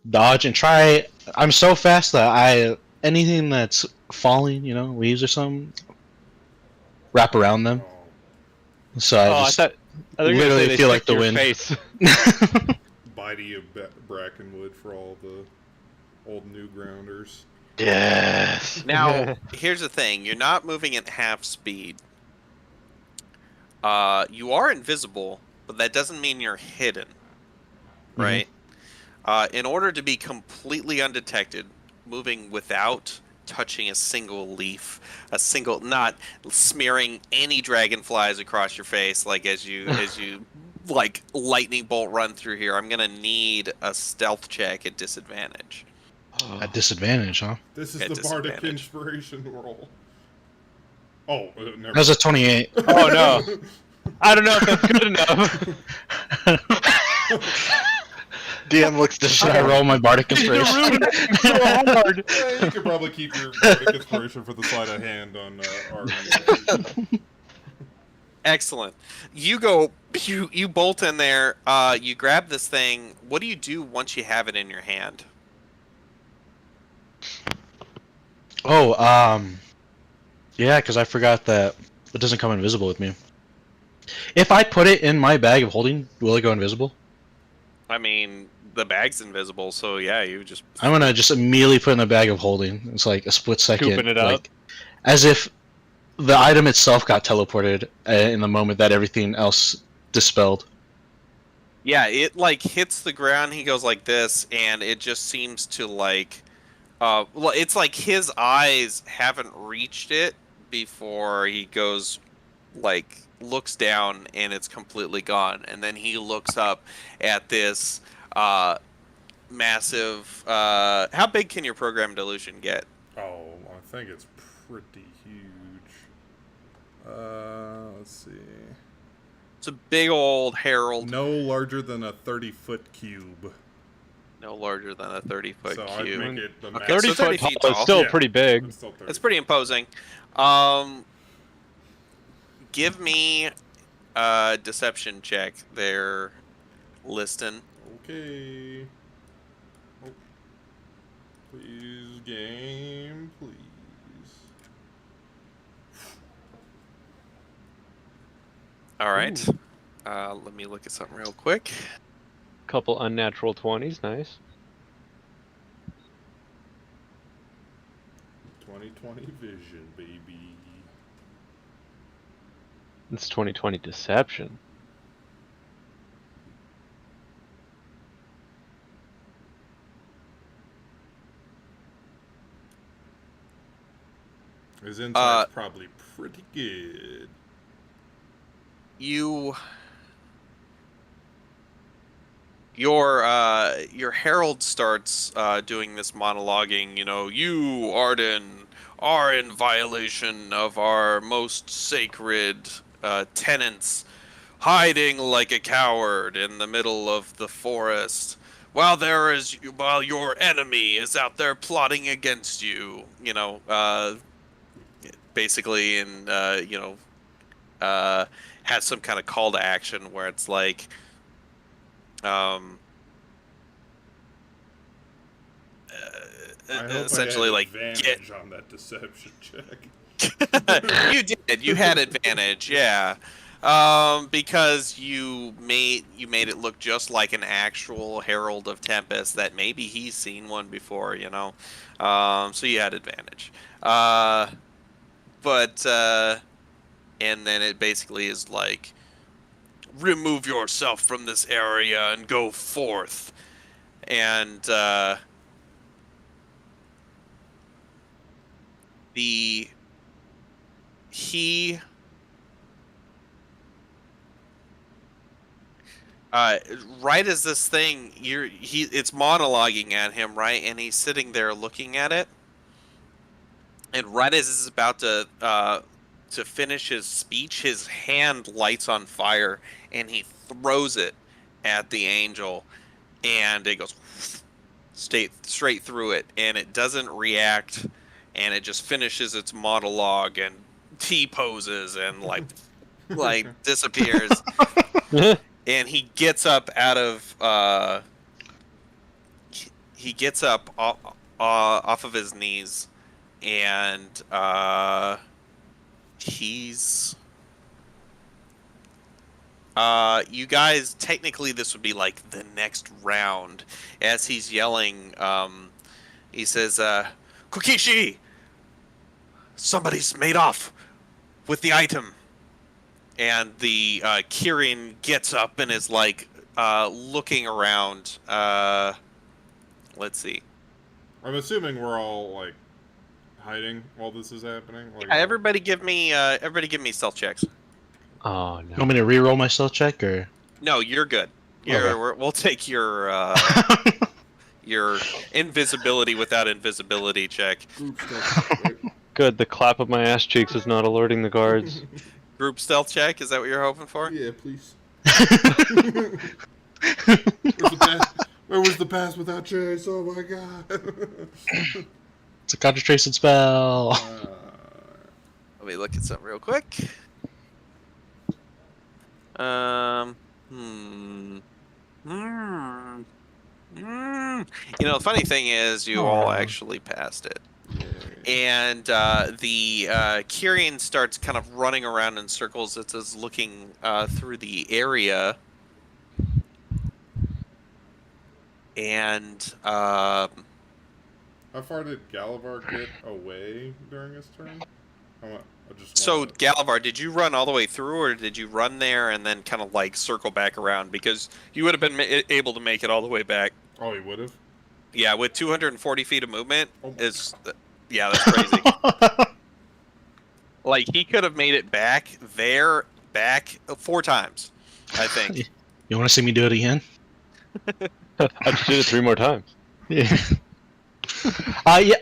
dodge and try. I'm so fast that anything that's falling, leaves or something, wrap around them. Oh, So I I just thought you were gonna literally say they feel stick like to the your wind. face. Bitey of Brackenwood for all the old new grounders. Yes. Now, here's the thing: you're not moving at half speed. You are invisible, but that doesn't mean you're hidden, right? In order to be completely undetected, moving without touching a single leaf, not smearing any dragonflies across your face, like as you like lightning bolt run through here, I'm gonna need a stealth check at disadvantage. at disadvantage, huh? This is At the bardic disadvantage. inspiration roll. Oh, never. That was a 28. Oh no. I don't know if that's good enough. DM looks Should I disheveled. roll my bardic You're inspiration? ruining it so hard. You could probably keep your bardic inspiration for the sleight of hand on our. Excellent. You you bolt in there. You grab this thing. What do you do once you have it in your hand? Oh, yeah, because I forgot that it doesn't come invisible with me. If I put it in my bag of holding, will it go invisible? I mean, the bag's invisible, so yeah, you just. I'm gonna just immediately put it in the bag of holding. It's like a split second, Scooping it up. like as if the item itself got teleported in the moment that everything else dispelled. Yeah, it like hits the ground. He goes like this, and it just seems to like. Well, it's like his eyes haven't reached it before he goes, like, looks down and it's completely gone. And then he looks up at this massive. How big can your program dilution get? Oh, I think it's pretty huge. Let's see. It's a big old herald, No larger than a 30-foot cube. no larger than a 30-foot So I'd cube. make it the Okay, max. 30 so 30 foot feet tall is tall. still Yeah. pretty big. It's still 30. It's pretty imposing. Give me a deception check there, Liston. Okay. Oh. Please, game, please. All right. Let me look at something real quick. Couple unnatural 20s, nice. 20/20 vision, baby. It's 2020 deception. His insight's probably pretty good. Your herald starts doing this monologuing. You know, you, Arden, are in violation of our most sacred tenets, hiding like a coward in the middle of the forest, while your enemy is out there plotting against you. You know, basically, and has some kind of call to action where it's like. I hope Essentially, I had like, advantage on that deception check. you did. You had advantage, yeah. Because you made it look just like an actual Herald of Tempest that maybe he's seen one before, you know. So you had advantage. And then it basically is like, remove yourself from this area and go forth. And right as this thing, it's monologuing at him, right? And he's sitting there looking at it. And right as he's about to finish his speech, his hand lights on fire, and he throws it at the angel, and it goes straight through it, and it doesn't react, and it just finishes its monologue and T-poses and like disappears. And he gets up out of off of his knees, and he's you guys, technically this would be like the next round. As he's yelling, he says, Kokishi, somebody's made off with the item. And the Kirin gets up and is like looking around. Let's see. I'm assuming we're all like hiding while this is happening. Like, Yeah, everybody give me stealth checks. Oh You no. want me to re-roll my stealth check, or? No, you're good. We'll take your invisibility without invisibility check. group stuff, right? Good, the clap of my ass cheeks is not alerting the guards. Group stealth check, is that what you're hoping for? Yeah, please. Where was the pass without Chase? Oh my god. It's a concentration spell. Let me look at something real quick. You know, the funny thing is, you all actually passed it. And the Kyrian starts kind of running around in circles. It says looking through the area. And How far did Galavar get away during his turn? so Galavar, did you run all the way through, or did you run there and then kind of like circle back around? Because you would have been able to make it all the way back. Oh, he would have? Yeah, with 240 feet of movement, yeah, that's crazy. Like, he could have made it back 4 times, I think. You want to see me do it again? I just did it 3 more times. Yeah. Yeah,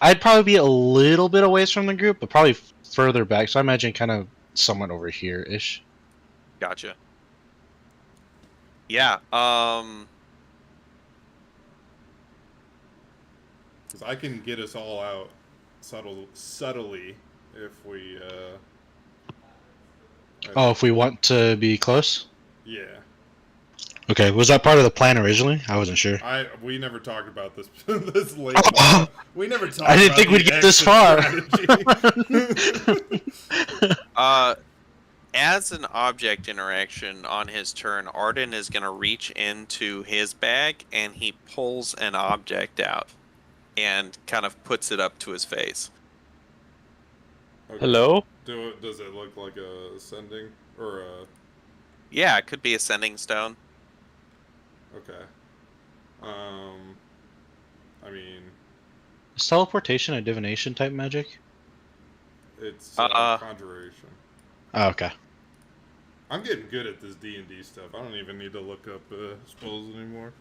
I'd probably be a little bit away from the group, but probably further back. So I imagine kind of somewhat over here-ish. Gotcha. Yeah, Because I can get us all out subtly if we, Oh, if we want to be close? Yeah. Okay, was that part of the plan originally? I wasn't sure. We never talked about this this late. We never talked. I didn't think we'd get this far. As an object interaction on his turn, Arden is going to reach into his bag and he pulls an object out and kind of puts it up to his face. Okay. Hello? Does it look like a ascending or a? Yeah, it could be a sending stone. Okay. I mean, Is teleportation a divination type magic? it's conjuration. Oh, okay. I'm getting good at this D&D stuff. I don't even need to look up spells anymore.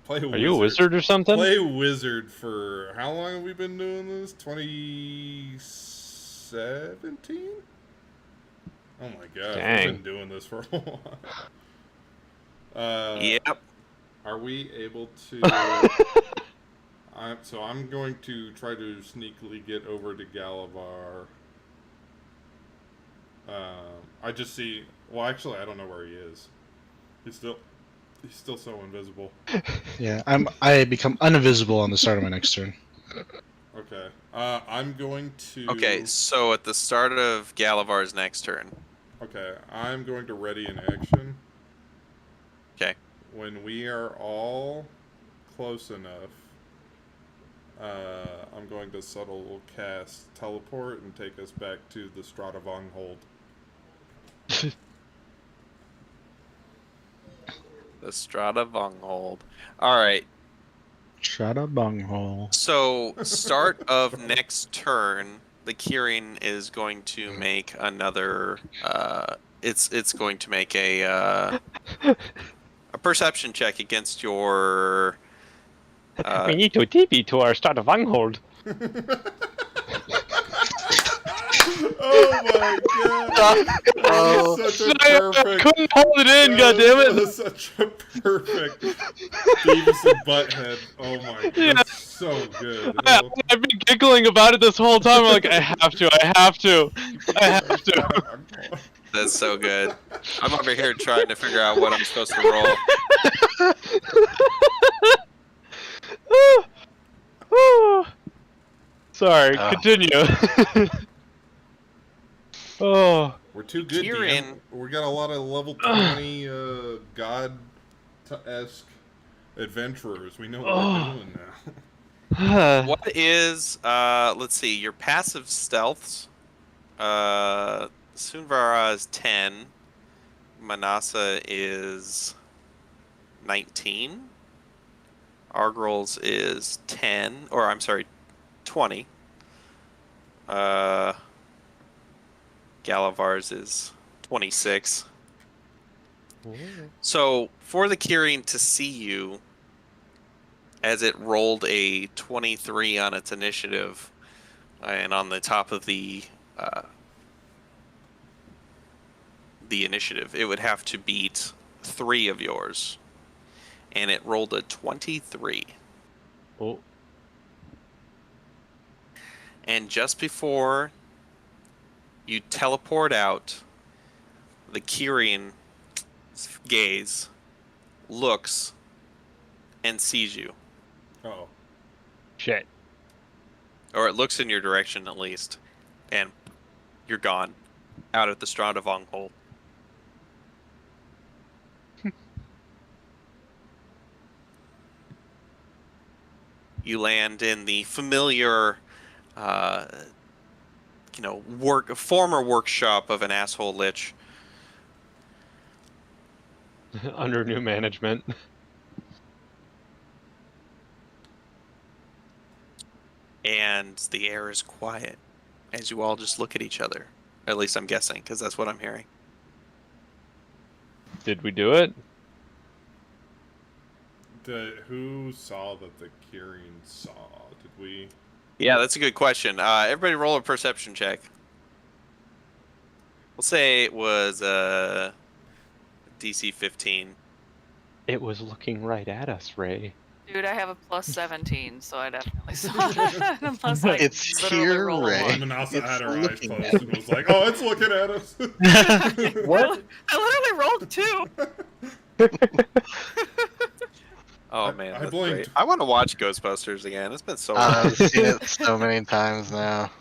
Are you a wizard or something? Play wizard for how long have we been doing this? 2017? Oh my god, Dang. we've been doing this for a while. Yep. Are we able to? So I'm going to try to sneakily get over to Galavar. I just see. Well, actually, I don't know where he is. He's still so invisible. Yeah, I become uninvisible on the start of my next turn. Okay. I'm going to. Okay, so at the start of Galavar's next turn. Okay, I'm going to ready an action. Okay. When we are all close enough, I'm going to subtle cast teleport and take us back to the Strata Vonghold. The Strata Vonghold. Alright, Strata bunghole. so start of next turn, the Kyrian is going to make another, it's going to make a perception check against your, we need to TP to our start of Vanghold. Oh my god! Oh, That's such a I perfect. couldn't hold it in, goddammit! That's such a perfect Beavis and Butthead. Oh my god, Yeah. that's so good. I've been giggling about it this whole time. I'm like, I have to. that's so good. I'm over here trying to figure out what I'm supposed to roll. Sorry, continue. Oh, We're too good. Kieran. DM. We got a lot of level 20 god-esque adventurers. We know what we're doing now. What is, let's see, your passive stealths? Sunvara is 10. Manasa is 19. Argrol's is 10, or I'm sorry, 20. Galavar's is 26. So, for the Kyrian to see you, as it rolled a 23 on its initiative, and on the top of the the initiative. It would have to beat 3 of yours, and it rolled a 23. Oh, And just before you teleport out, the Kyrian gaze looks and sees you, Oh. shit. or it looks in your direction at least, and you're gone out at the Strandavong hole. You land in the familiar, former workshop of an asshole lich. Under new management. And the air is quiet as you all just look at each other. At least I'm guessing, because that's what I'm hearing. Did we do it? Who saw that the Kyrian saw? Did we? Yeah, that's a good question. Everybody roll a perception check. We'll say it was DC 15. It was looking right at us, Ray. Dude, I have a plus 17, so I definitely saw that. Unless I It's literally here, roll a Ray. one. Manasa had her eyes looking closed at and was like, "Oh, it's looking at us." What? I literally rolled 2. Oh man, I that's blinked. great. I want to watch Ghostbusters again. It's been so long. I've seen it so many times now.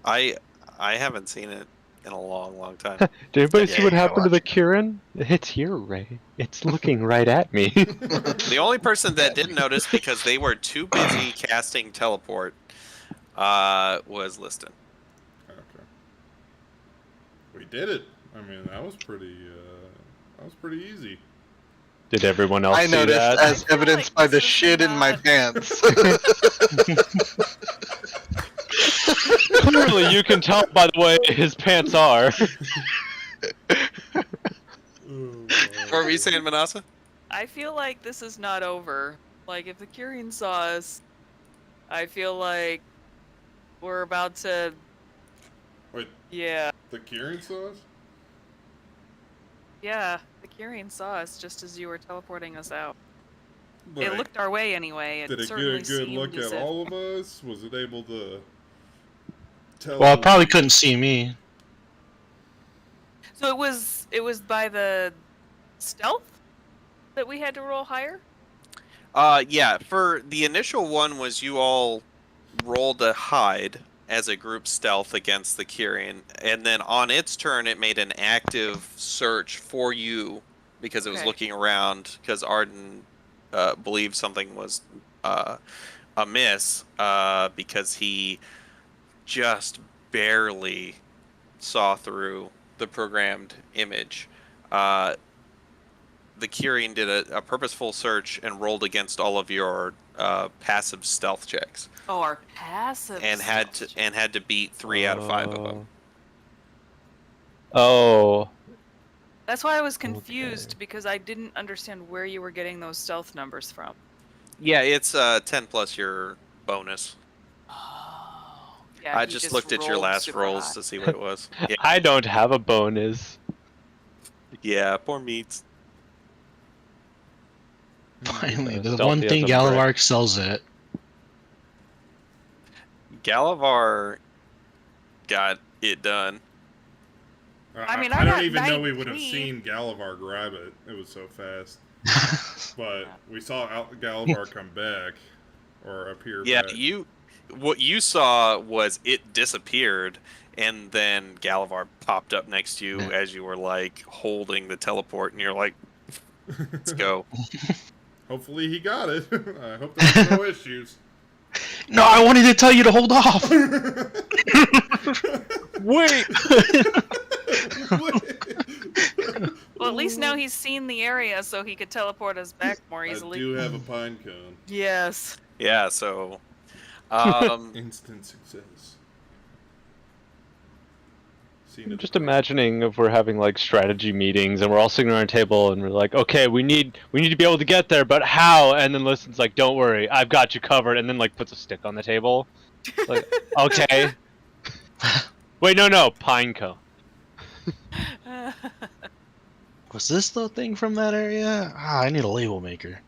I haven't seen it in a long time. Did anybody Yeah, see what you gotta happened to the watch Kieran? It's here, Ray. It's looking right at me. The only person that didn't notice because they were too busy casting teleport was Liston. Okay. We did it. I mean, that was pretty easy. Did everyone else I see noticed, that? as feel evidenced like by the this is shit in my not- pants. Clearly, you can tell by the way his pants are. What were you saying, Manasa? I feel like this is not over. Like, if the Kyrian saw us, I feel like we're about to... Wait, Yeah. the Kyrian saw us? Yeah, the Kyrian saw us just as you were teleporting us out. Like, It looked our way anyway. did it get certainly a good seemed look as at if- all of us? Was it able to tell? Well, it probably couldn't see me. So it was by the stealth that we had to roll higher? Yeah, for the initial one was you all rolled a hide as a group stealth against the Kyrian, and then on its turn it made an active search for you because it was Okay. looking around because Arden believed something was amiss because he just barely saw through the programmed image. The Kyrian did a purposeful search and rolled against all of your passive stealth checks, Oh, our passive and had to beat 3 out of 5 of them. Oh. That's why I was confused because I didn't understand where you were getting those stealth numbers from. Yeah, it's 10 plus your bonus. Oh. Yeah, I he just looked at your rolled last super rolls high. to see what it was. Yeah, I don't have a bonus. yeah, poor meats. Finally, the Stealthy one as thing a brick. Galavar excels at. Galavar got it done. I mean, I I don't got even know we would have 19. seen Galavar grab it. It was so fast. But we saw Galavar come back or appear Yeah, back. what you saw was it disappeared, and then Galavar popped up next to you as you were like holding the teleport, and you're like, "Let's go." Hopefully he got it. I hope there's no issues. No, I wanted to tell you to hold off. Wait! Well, at least now he's seen the area, so he could teleport us back more I easily. do have a pine cone. Yes. Yeah, so Instant success. Seen I'm it just before. imagining if we're having like strategy meetings and we're all sitting around a table and we're like, okay, we need to be able to get there, but how? And then Listen's like, don't worry, I've got you covered, and then like puts a stick on the table. Like, okay. Wait, no, Pineco. Was this the thing from that area? Ah, I need a label maker.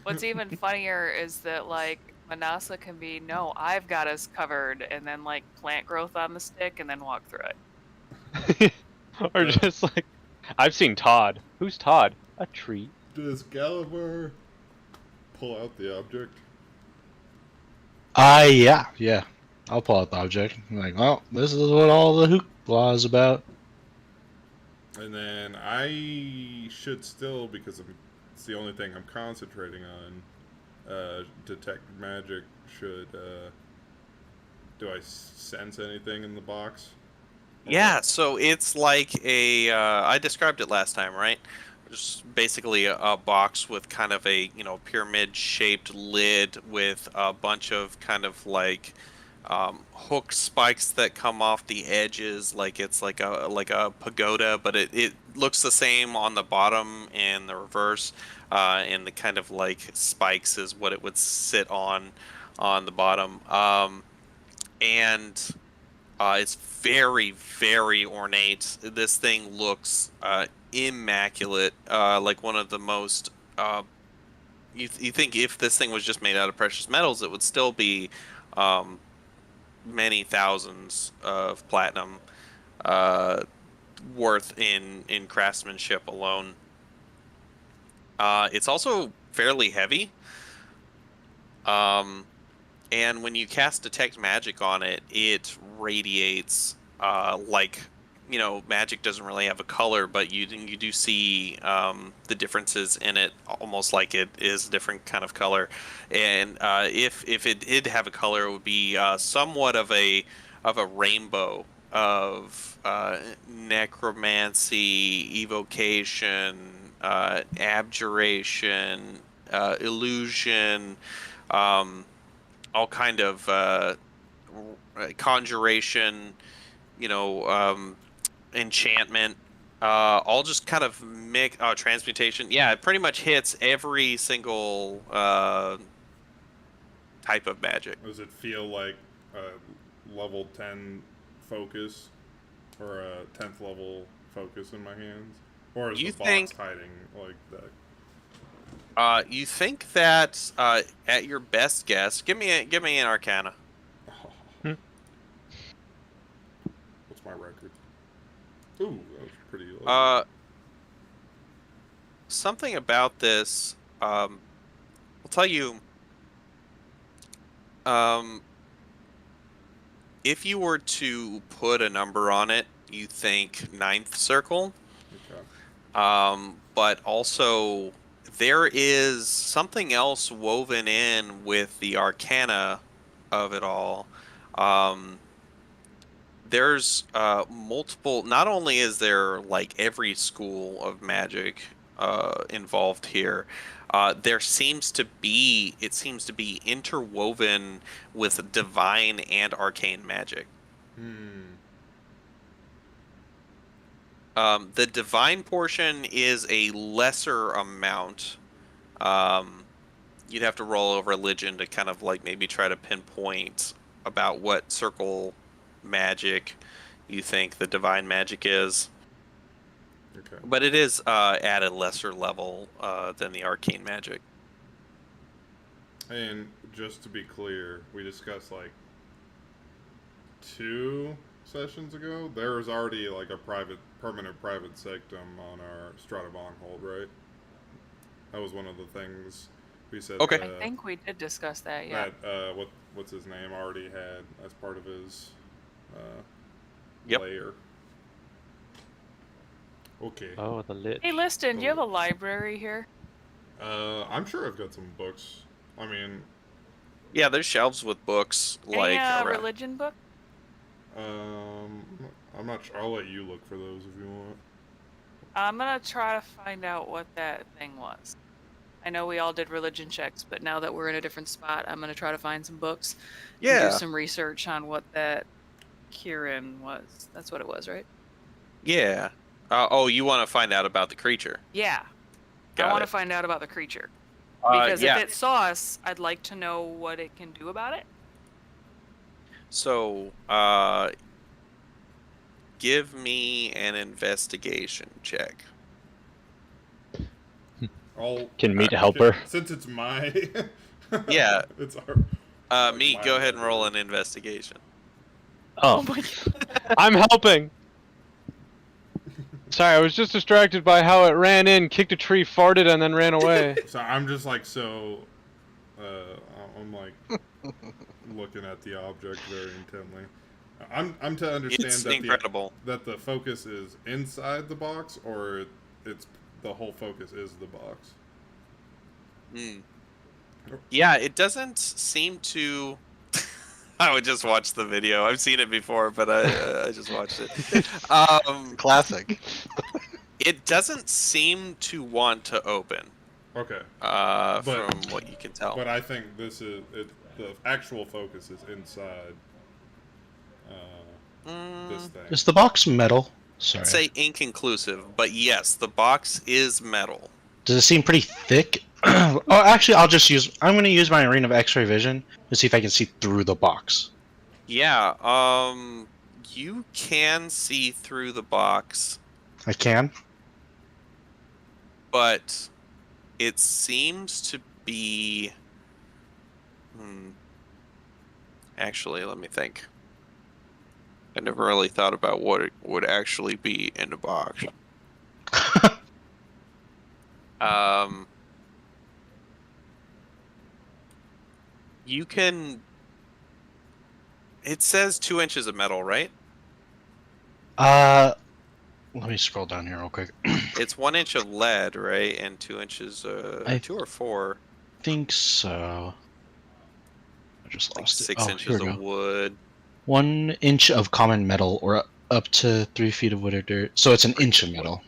What's even funnier is that like Manasa can be, no, I've got us covered, and then like plant growth on the stick and then walk through it. Or just like, I've seen Todd. Who's Todd? A tree. Does Galavar pull out the object? Yeah. I'll pull out the object. I'm like, well, this is what all the hoopla is about. And then I should still, because it's the only thing I'm concentrating on, detect magic. Do I sense anything in the box? Yeah, so it's like a, I described it last time, right? Just basically a box with kind of a, pyramid-shaped lid with a bunch of kind of like hook spikes that come off the edges, like it's like a pagoda, but it looks the same on the bottom and the reverse, and the kind of like spikes is what it would sit on the bottom. And it's very, very ornate. This thing looks immaculate, like one of the most. You think if this thing was just made out of precious metals, it would still be many thousands of platinum worth in craftsmanship alone. It's also fairly heavy. And when you cast Detect Magic on it, it radiates like, magic doesn't really have a color, but you do see the differences in it, almost like it is a different kind of color. And if it did have a color, it would be somewhat of a rainbow of necromancy, evocation, abjuration, illusion. All kind of conjuration, enchantment, all just kind of transmutation. Yeah, it pretty much hits every single type of magic. Does it feel like a level 10 focus or a 10th level focus in my hands? Or is You the box think- hiding like that? You think that at your best guess, give me an Arcana. Hmm. What's my record? Ooh, that was pretty low. Something about this, I'll tell you. If you were to put a number on it, you think ninth circle. Okay. But also there is something else woven in with the arcana of it all. There's multiple. Not only is there like every school of magic involved here, it seems to be interwoven with divine and arcane magic. The divine portion is a lesser amount. You'd have to roll a religion to kind of like maybe try to pinpoint about what circle magic you think the divine magic is. Okay. But it is at a lesser level than the arcane magic. And just to be clear, we discussed like 2 sessions ago, there was already like a permanent private sanctum on our Stradivon hold, right? That was one of the things we said. Okay. I think we did discuss that, yeah. That what's his name already had as part of his Yep. layer. Okay. Oh, the lit. Hey, Liston, do you have a library here? I'm sure I've got some books. I mean, Yeah, there's shelves with books like Any around. religion book? I'm not sure. I'll let you look for those if you want. I'm gonna try to find out what that thing was. I know we all did religion checks, but now that we're in a different spot, I'm gonna try to find some books. And Yeah. do some research on what that Kieran was. That's what it was, right? Yeah. Oh, you want to find out about the creature? Yeah. Got I want it. to find out about the creature. Uh, Because yeah. if it saw us, I'd like to know what it can do about it. So, give me an investigation check. Can meet helper. Since it's my. Yeah. It's our. Like Meat, my go ahead and roll library. an investigation. Oh Oh, my god. I'm helping. Sorry, I was just distracted by how it ran in, kicked a tree, farted, and then ran away. So I'm just like so. I'm like looking at the object very intently. I'm to understand It's that incredible. the focus is inside the box, or it's the whole focus is the box. Mm. Yeah, it doesn't seem to. I would just watch the video. I've seen it before, but I just watched it. Classic. It doesn't seem to want to open. Okay. From what you can tell. But I think this is it. The actual focus is inside. This thing. Is the box metal? Sorry. I'd say inconclusive, but yes, the box is metal. Does it seem pretty thick? Oh, actually, I'm going to use my Arena of X-ray vision to see if I can see through the box. Yeah, you can see through the box, I can. but it seems to be. Actually, let me think. I never really thought about what it would actually be in the box. You can. It says 2 inches of metal, right? Let me scroll down here real quick. It's 1 inch of lead, right? And 2 inches, 2 or 4, Think so. I just like lost it. 6 Oh, inches here we of go. wood. 1 inch of common metal, or up to 3 feet of wood or dirt. So it's an inch of metal.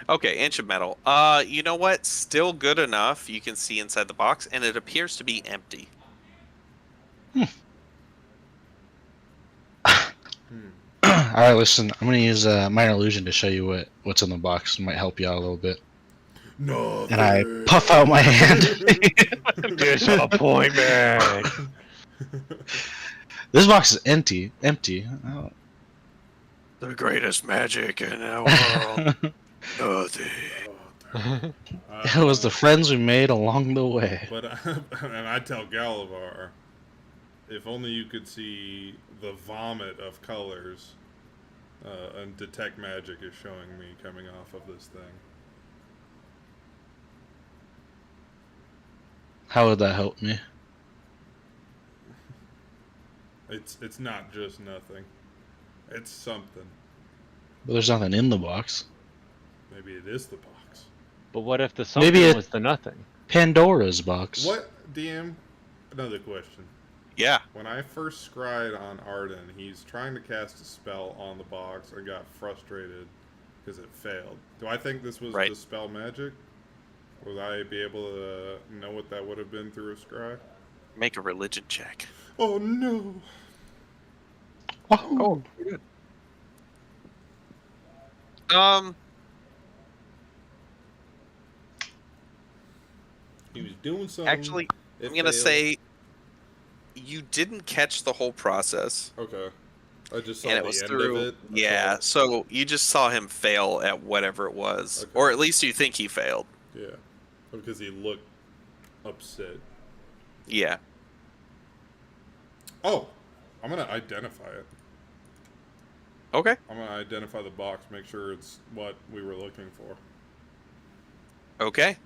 Okay, inch of metal. You know what? Still good enough. You can see inside the box, and it appears to be empty. All right, listen. I'm gonna use minor illusion to show you what's in the box. It might help you out a little bit. No. And I puff out my hand. Disappointment. This box is empty. Empty. Oh. The greatest magic in the world. Nothing. It was the friends we made along the way. But and I tell Galavar, if only you could see the vomit of colors, and detect magic is showing me coming off of this thing. How would that help me? It's not just nothing. It's something. Well, there's nothing in the box. Maybe it is the box. But what if the something Maybe it- was the nothing? Pandora's box. What, DM? Another question. Yeah. When I first scryed on Arden, he's trying to cast a spell on the box and got frustrated because it failed. Do I think this was Right. the spell magic? Would I be able to know what that would have been through a scry? Make a religion check. Oh no! Oh, He was doing something. Actually, it I'm gonna failed. say you didn't catch the whole process. Okay. I just saw And the it was end through. of it. Yeah, so you just saw him fail at whatever it was. Okay. Or at least you think he failed. Yeah. Because he looked upset. Yeah. Oh! I'm gonna identify it. Okay. I'm gonna identify the box, make sure it's what we were looking for. Okay.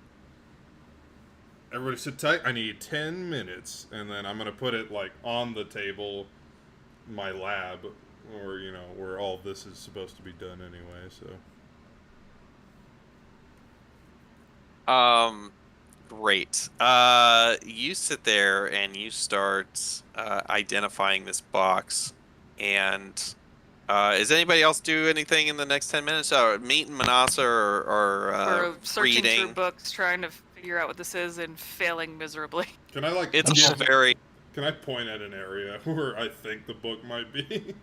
Everybody sit tight. I need 10 minutes, and then I'm gonna put it like on the table, my lab, or you know where all this is supposed to be done anyway. So Great. You sit there and you start identifying this box, and is anybody else do anything in the next 10 minutes? Meat and Manasa are We're searching reading. through books, trying to figure out what this is, and failing miserably. can I like? It's Yeah. all very. Can I point at an area where I think the book might be?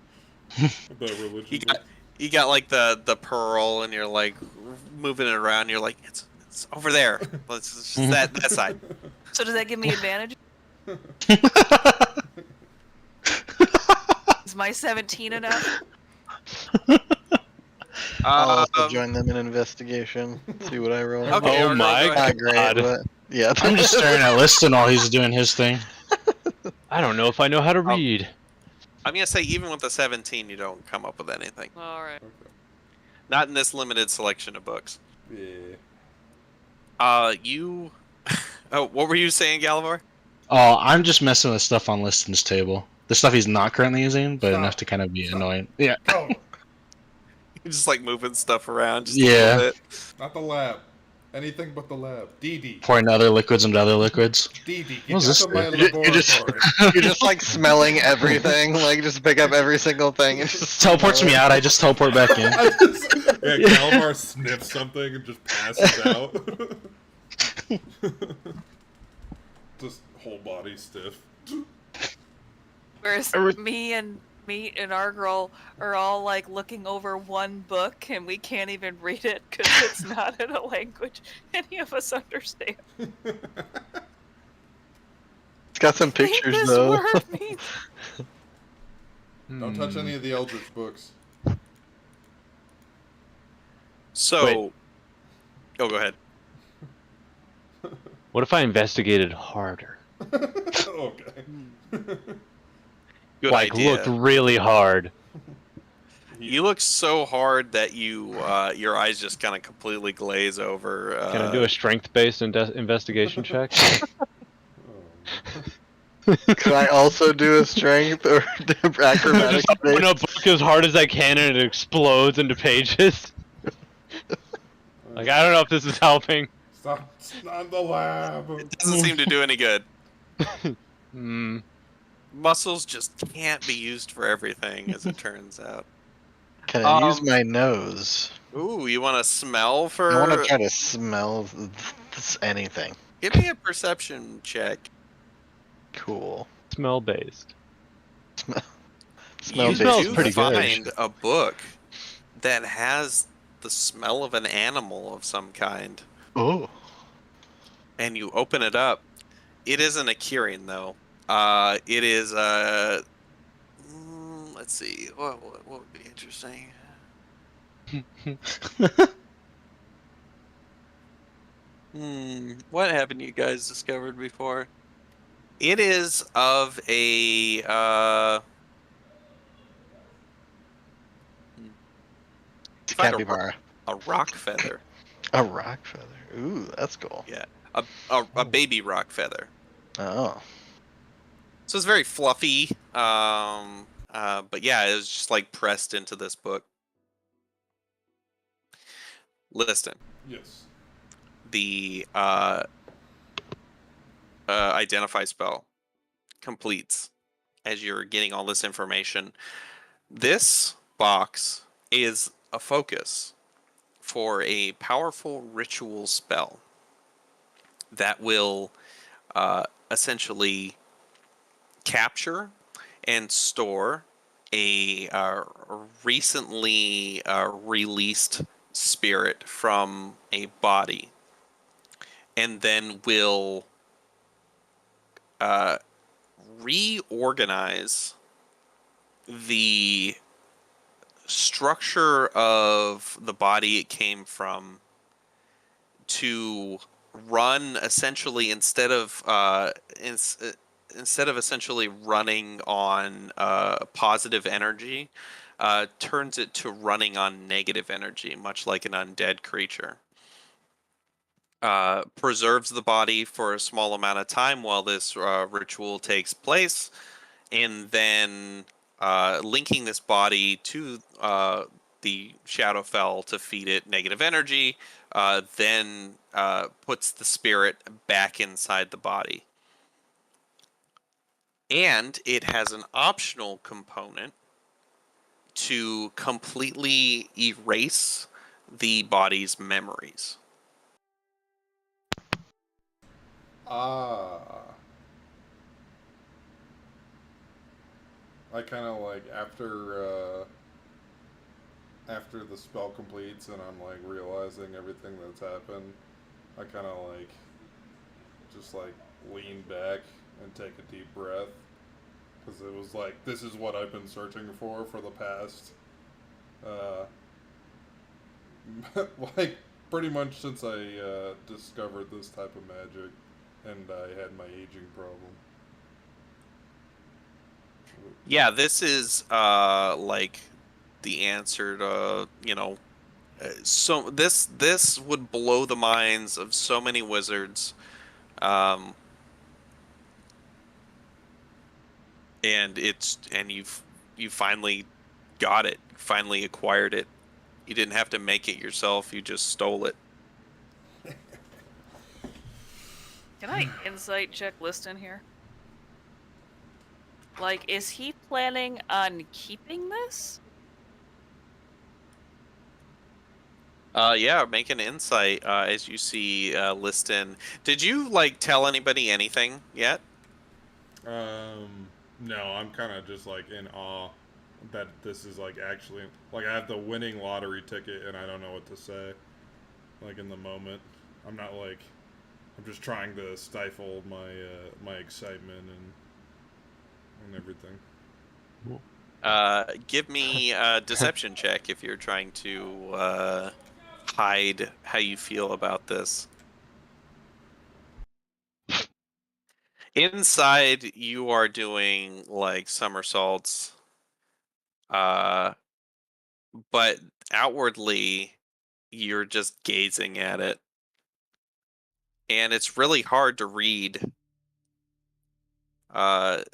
The religion book. You got like the pearl, and you're like moving it around. You're like, it's over there. Let's just that side. So does that give me advantage? Is my 17 enough? I'll also Um, join them in investigation. See what I roll. Okay, Oh Argo, my go ahead. Not great, god. but yeah. I'm just staring at Liston while he's doing his thing. I don't know if I know how to read. I'm gonna say even with the 17, you don't come up with anything. All right. Okay. Not in this limited selection of books. Yeah. You. Oh, what were you saying, Galavar? Oh, I'm just messing with stuff on Liston's table. The stuff he's not currently using, but Stop. enough to kind of be Stop. annoying. Yeah. Go. You're just like moving stuff around just a Yeah. little bit. Not the lab. Anything but the lab. DD. Pouring other liquids into other liquids. DD. What does this Get out of my do? You just- laboratory. You're just like smelling everything. Like just pick up every single thing and just Teleports smell me it. out, I just teleport back in. Yeah, Calamar sniffs something and just passes out. Just whole body stiff. Whereas me and our girl are all like looking over one book and we can't even read it because it's not in a language any of us understand. It's got some Think pictures this though. word means- Don't touch any of the Eldritch books. So. Wait. Oh, go ahead. What if I investigated harder? Okay. Good Like, idea. looked really hard. You look so hard that your eyes just kind of completely glaze over. Can I do a strength-based investigation check? Could I also do a strength or acrobatics? Just open a book as hard as I can and it explodes into pages. Like, I don't know if this is helping. Stop! It's not the lab. It doesn't seem to do any good. Hmm. Muscles just can't be used for everything, as it turns out. Can I use my nose? Ooh, you want to smell for? I want to try to smell anything. Give me a perception check. Cool. Smell-based. Smell You smells do pretty good. find a book that has the smell of an animal of some kind, Oh. and you open it up. It isn't a Kirin though. It is let's see. What would be interesting? What haven't you guys discovered before? It is of a you find Capybara. a rock feather. A rock feather. Ooh, that's cool. Yeah, a baby rock feather. Oh. So it's very fluffy. But yeah, it was just like pressed into this book. Listen, Yes. the identify spell completes as you're getting all this information. This box is a focus for a powerful ritual spell that will essentially capture and store a recently released spirit from a body, and then will reorganize the structure of the body it came from to run essentially instead of essentially running on positive energy, turns it to running on negative energy, much like an undead creature. Preserves the body for a small amount of time while this ritual takes place, and then linking this body to the Shadowfell to feed it negative energy, then puts the spirit back inside the body. And it has an optional component to completely erase the body's memories. I kind of like after the spell completes and I'm like realizing everything that's happened, I kind of like just like lean back and take a deep breath because it was like, this is what I've been searching for the past, like, pretty much since I discovered this type of magic, and I had my aging problem. Yeah, this is like the answer to, so this would blow the minds of so many wizards. Um and you finally got it, finally acquired it. You didn't have to make it yourself, you just stole it. Can I insight check Liston here? Like, is he planning on keeping this? Yeah, make an insight as you see Liston. Did you like tell anybody anything yet? No, I'm kind of just like in awe that this is like actually like I have the winning lottery ticket and I don't know what to say. Like in the moment, I'm not like I'm just trying to stifle my excitement and everything. Give me a deception check if you're trying to hide how you feel about this. Inside, you are doing like somersaults, uh, but outwardly, you're just gazing at it, and it's really hard to read.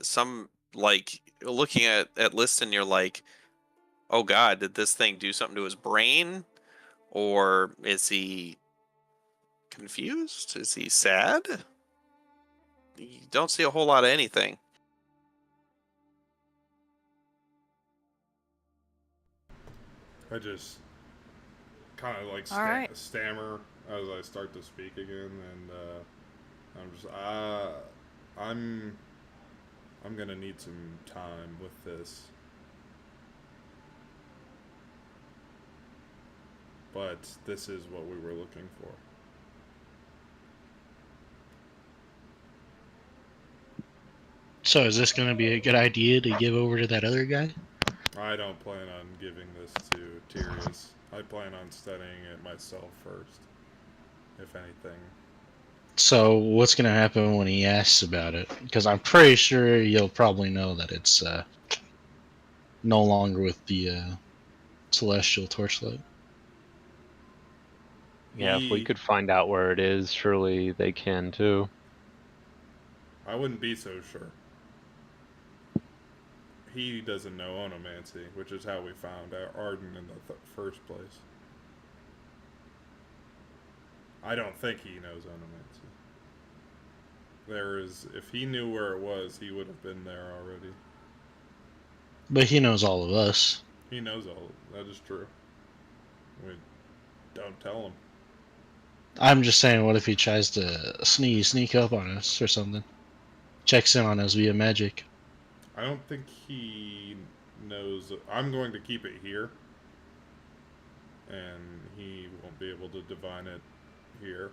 Some like looking at Liston, you're like, "Oh God, did this thing do something to his brain, or is he confused? Is he sad?" You don't see a whole lot of anything. I just kind of like All right. stammer as I start to speak again, and I'm just I'm gonna need some time with this, but this is what we were looking for. So is this going to be a good idea to give over to that other guy? I don't plan on giving this to Tyrius. I plan on studying it myself first, if anything. So what's going to happen when he asks about it? Because I'm pretty sure you'll probably know that it's no longer with the celestial torchlight. Yeah, if we could find out where it is, surely they can too. I wouldn't be so sure. He doesn't know onomancy, which is how we found out Arden in the first place. I don't think he knows onomancy. If he knew where it was, he would have been there already. But he knows all of us. He knows all. That is true. We don't tell him. I'm just saying, what if he tries to sneak up on us or something? Checks in on us via magic. I don't think he knows. I'm going to keep it here, and he won't be able to divine it here.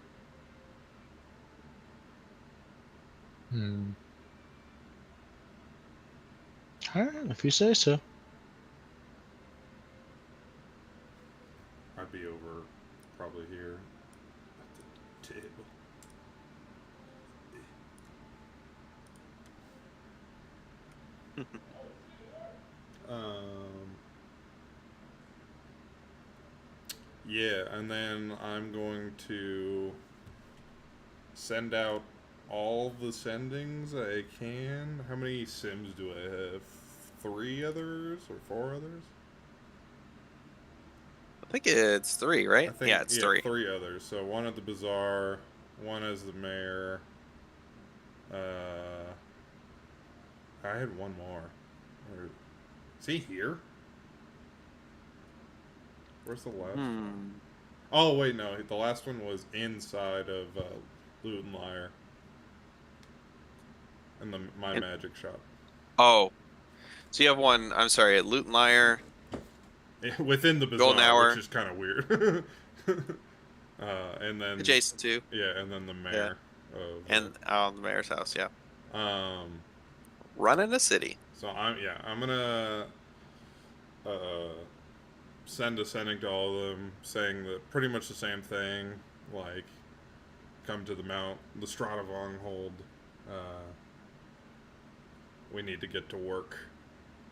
Alright, if you say so. I'd be over probably here at the table. Yeah, and then I'm going to send out all the sendings I can. How many Sims do I have? 3 others or 4 others? I think it's 3, right? I think, Yeah, it's 3. 3 others. So one at the bazaar, one as the mayor. I had one more. Is he here? Where's the last one? Oh, wait, no. The last one was inside of Loot and Liar. In my magic shop. Oh. So you have one, I'm sorry, at Loot and Liar. Within the Golden bazaar, Hour. which is kind of weird. And then... Adjacent to. Yeah, and then the mayor. And out of the mayor's house, yeah. running a city. So I'm gonna send a sending to all of them, saying that pretty much the same thing. Like, come to the Stradivarius hold. We need to get to work.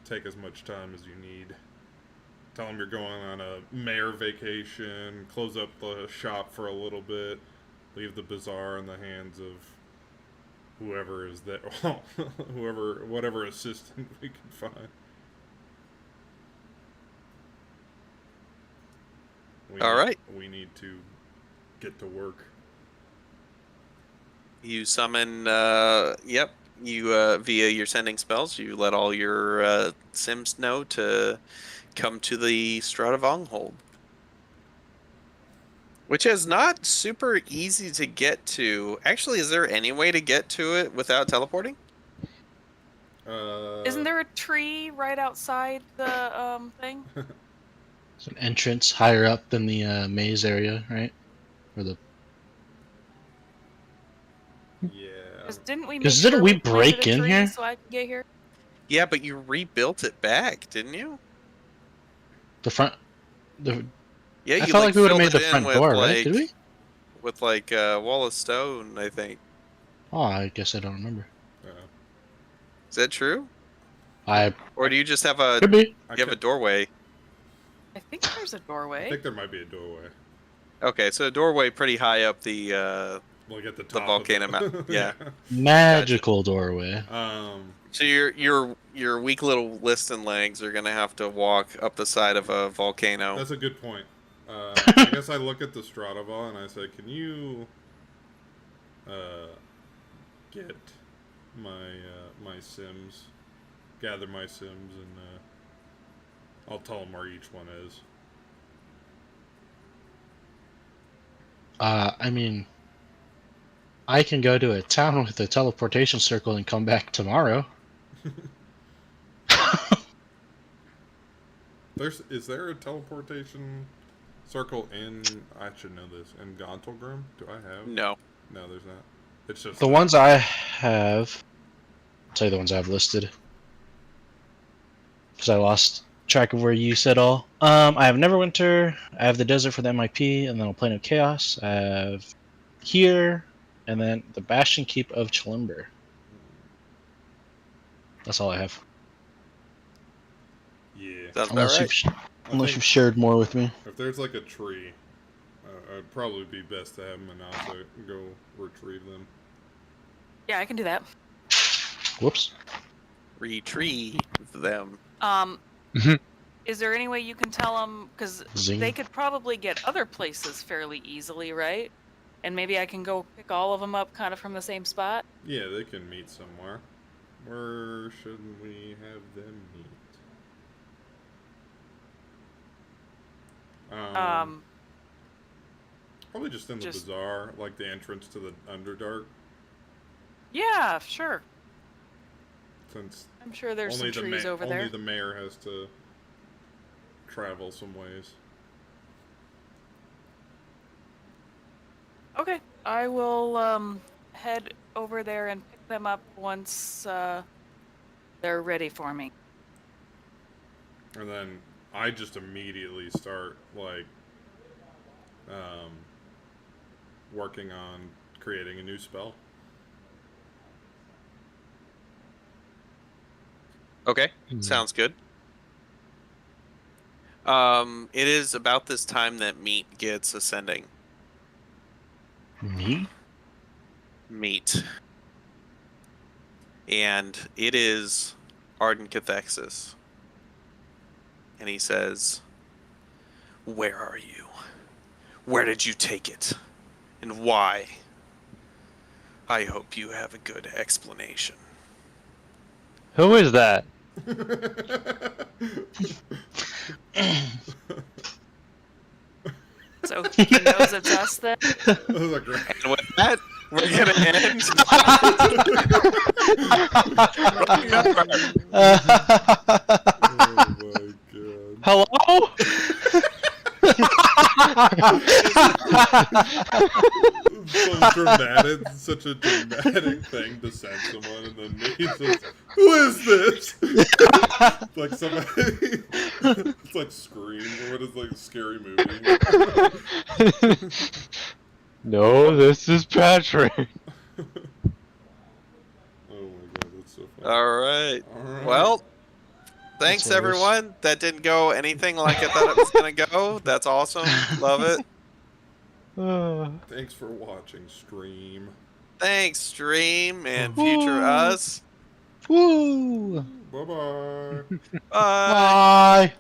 Take as much time as you need. Tell them you're going on a mayor vacation. Close up the shop for a little bit. Leave the bazaar in the hands of whoever is there. Whatever assistant we can find. All right. We need to get to work. You summon, via your sending spells, you let all your Sims know to come to the Stradivarius hold. Which is not super easy to get to. Actually, is there any way to get to it without teleporting? Isn't there a tree right outside the thing? It's an entrance higher up than the maze area, right? Or the Yeah. Didn't we? 'Cause make didn't sure we planted break a in tree here? so I could get here? Yeah, but you rebuilt it back, didn't you? the front. The Yeah, I you felt like we would have filled made the it in front with, door, right? Did we? With like a wall of stone, I think. Oh, I guess I don't remember. Is that true? I Or do you just have a could be. doorway? I think there's a I doorway. think there might be a doorway. Okay, so a doorway pretty high up the Like at the top volcano of mountain. Yeah. Magical doorway. So your weak little liston legs are gonna have to walk up the side of a volcano. That's a good point. I guess I look at the Stradiva and I say, can you get my Sims, gather my Sims, and I'll tell them where each one is. I mean, I can go to a town with a teleportation circle and come back tomorrow. Is there a teleportation circle in? I should know this. In Gontalgrim? Do I have? No. No, there's not. It's just The ones I have, I'll tell you the ones I've listed, because I lost track of where you said all. I have Neverwinter, I have the Desert for the MIP, and then a Plane of Chaos. I have here, and then the Bastion Keep of Chalimber. That's all I have. Yeah. Sounds about right. Unless you've shared more with me. If there's like a tree, it'd probably be best to have Manasa go retrieve them. Yeah, I can do that. Whoops. Retrieve them. Is there any way you can tell them, because Zing. they could probably get other places fairly easily, right? And maybe I can go pick all of them up kind of from the same spot? Yeah, they can meet somewhere. Where should we have them meet? Probably just in the bazaar, like the entrance to the Underdark. Yeah, sure. Since I'm sure there's some only trees over there. Only the mayor has to travel some ways. Okay, I will head over there and pick them up once they're ready for me. And then I just immediately start like working on creating a new spell. Okay, sounds good. It is about this time that Meat gets ascending. Me? Meat. And it is Arden Cathexis. And he says, "Where are you? Where did you take it? And why? I hope you have a good explanation." Who is that? So he knows it's us then? That was a great. And with that, we're gonna end. Oh my god. Hello? so dramatic, such a dramatic thing to send someone, and then me just, who is this? Like somebody, it's like Scream, or what is like a scary movie? No, this is Patrick. Oh my god, that's so funny. All right. Alright. Well, thanks That's hilarious. everyone. That didn't go anything like I thought it was gonna go. That's awesome. Love it. Thanks for watching, Stream. Thanks, stream and future us. Woo! Bye-bye. Bye. Bye.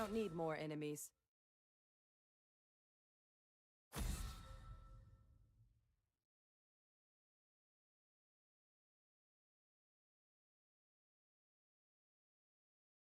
don't need more enemies.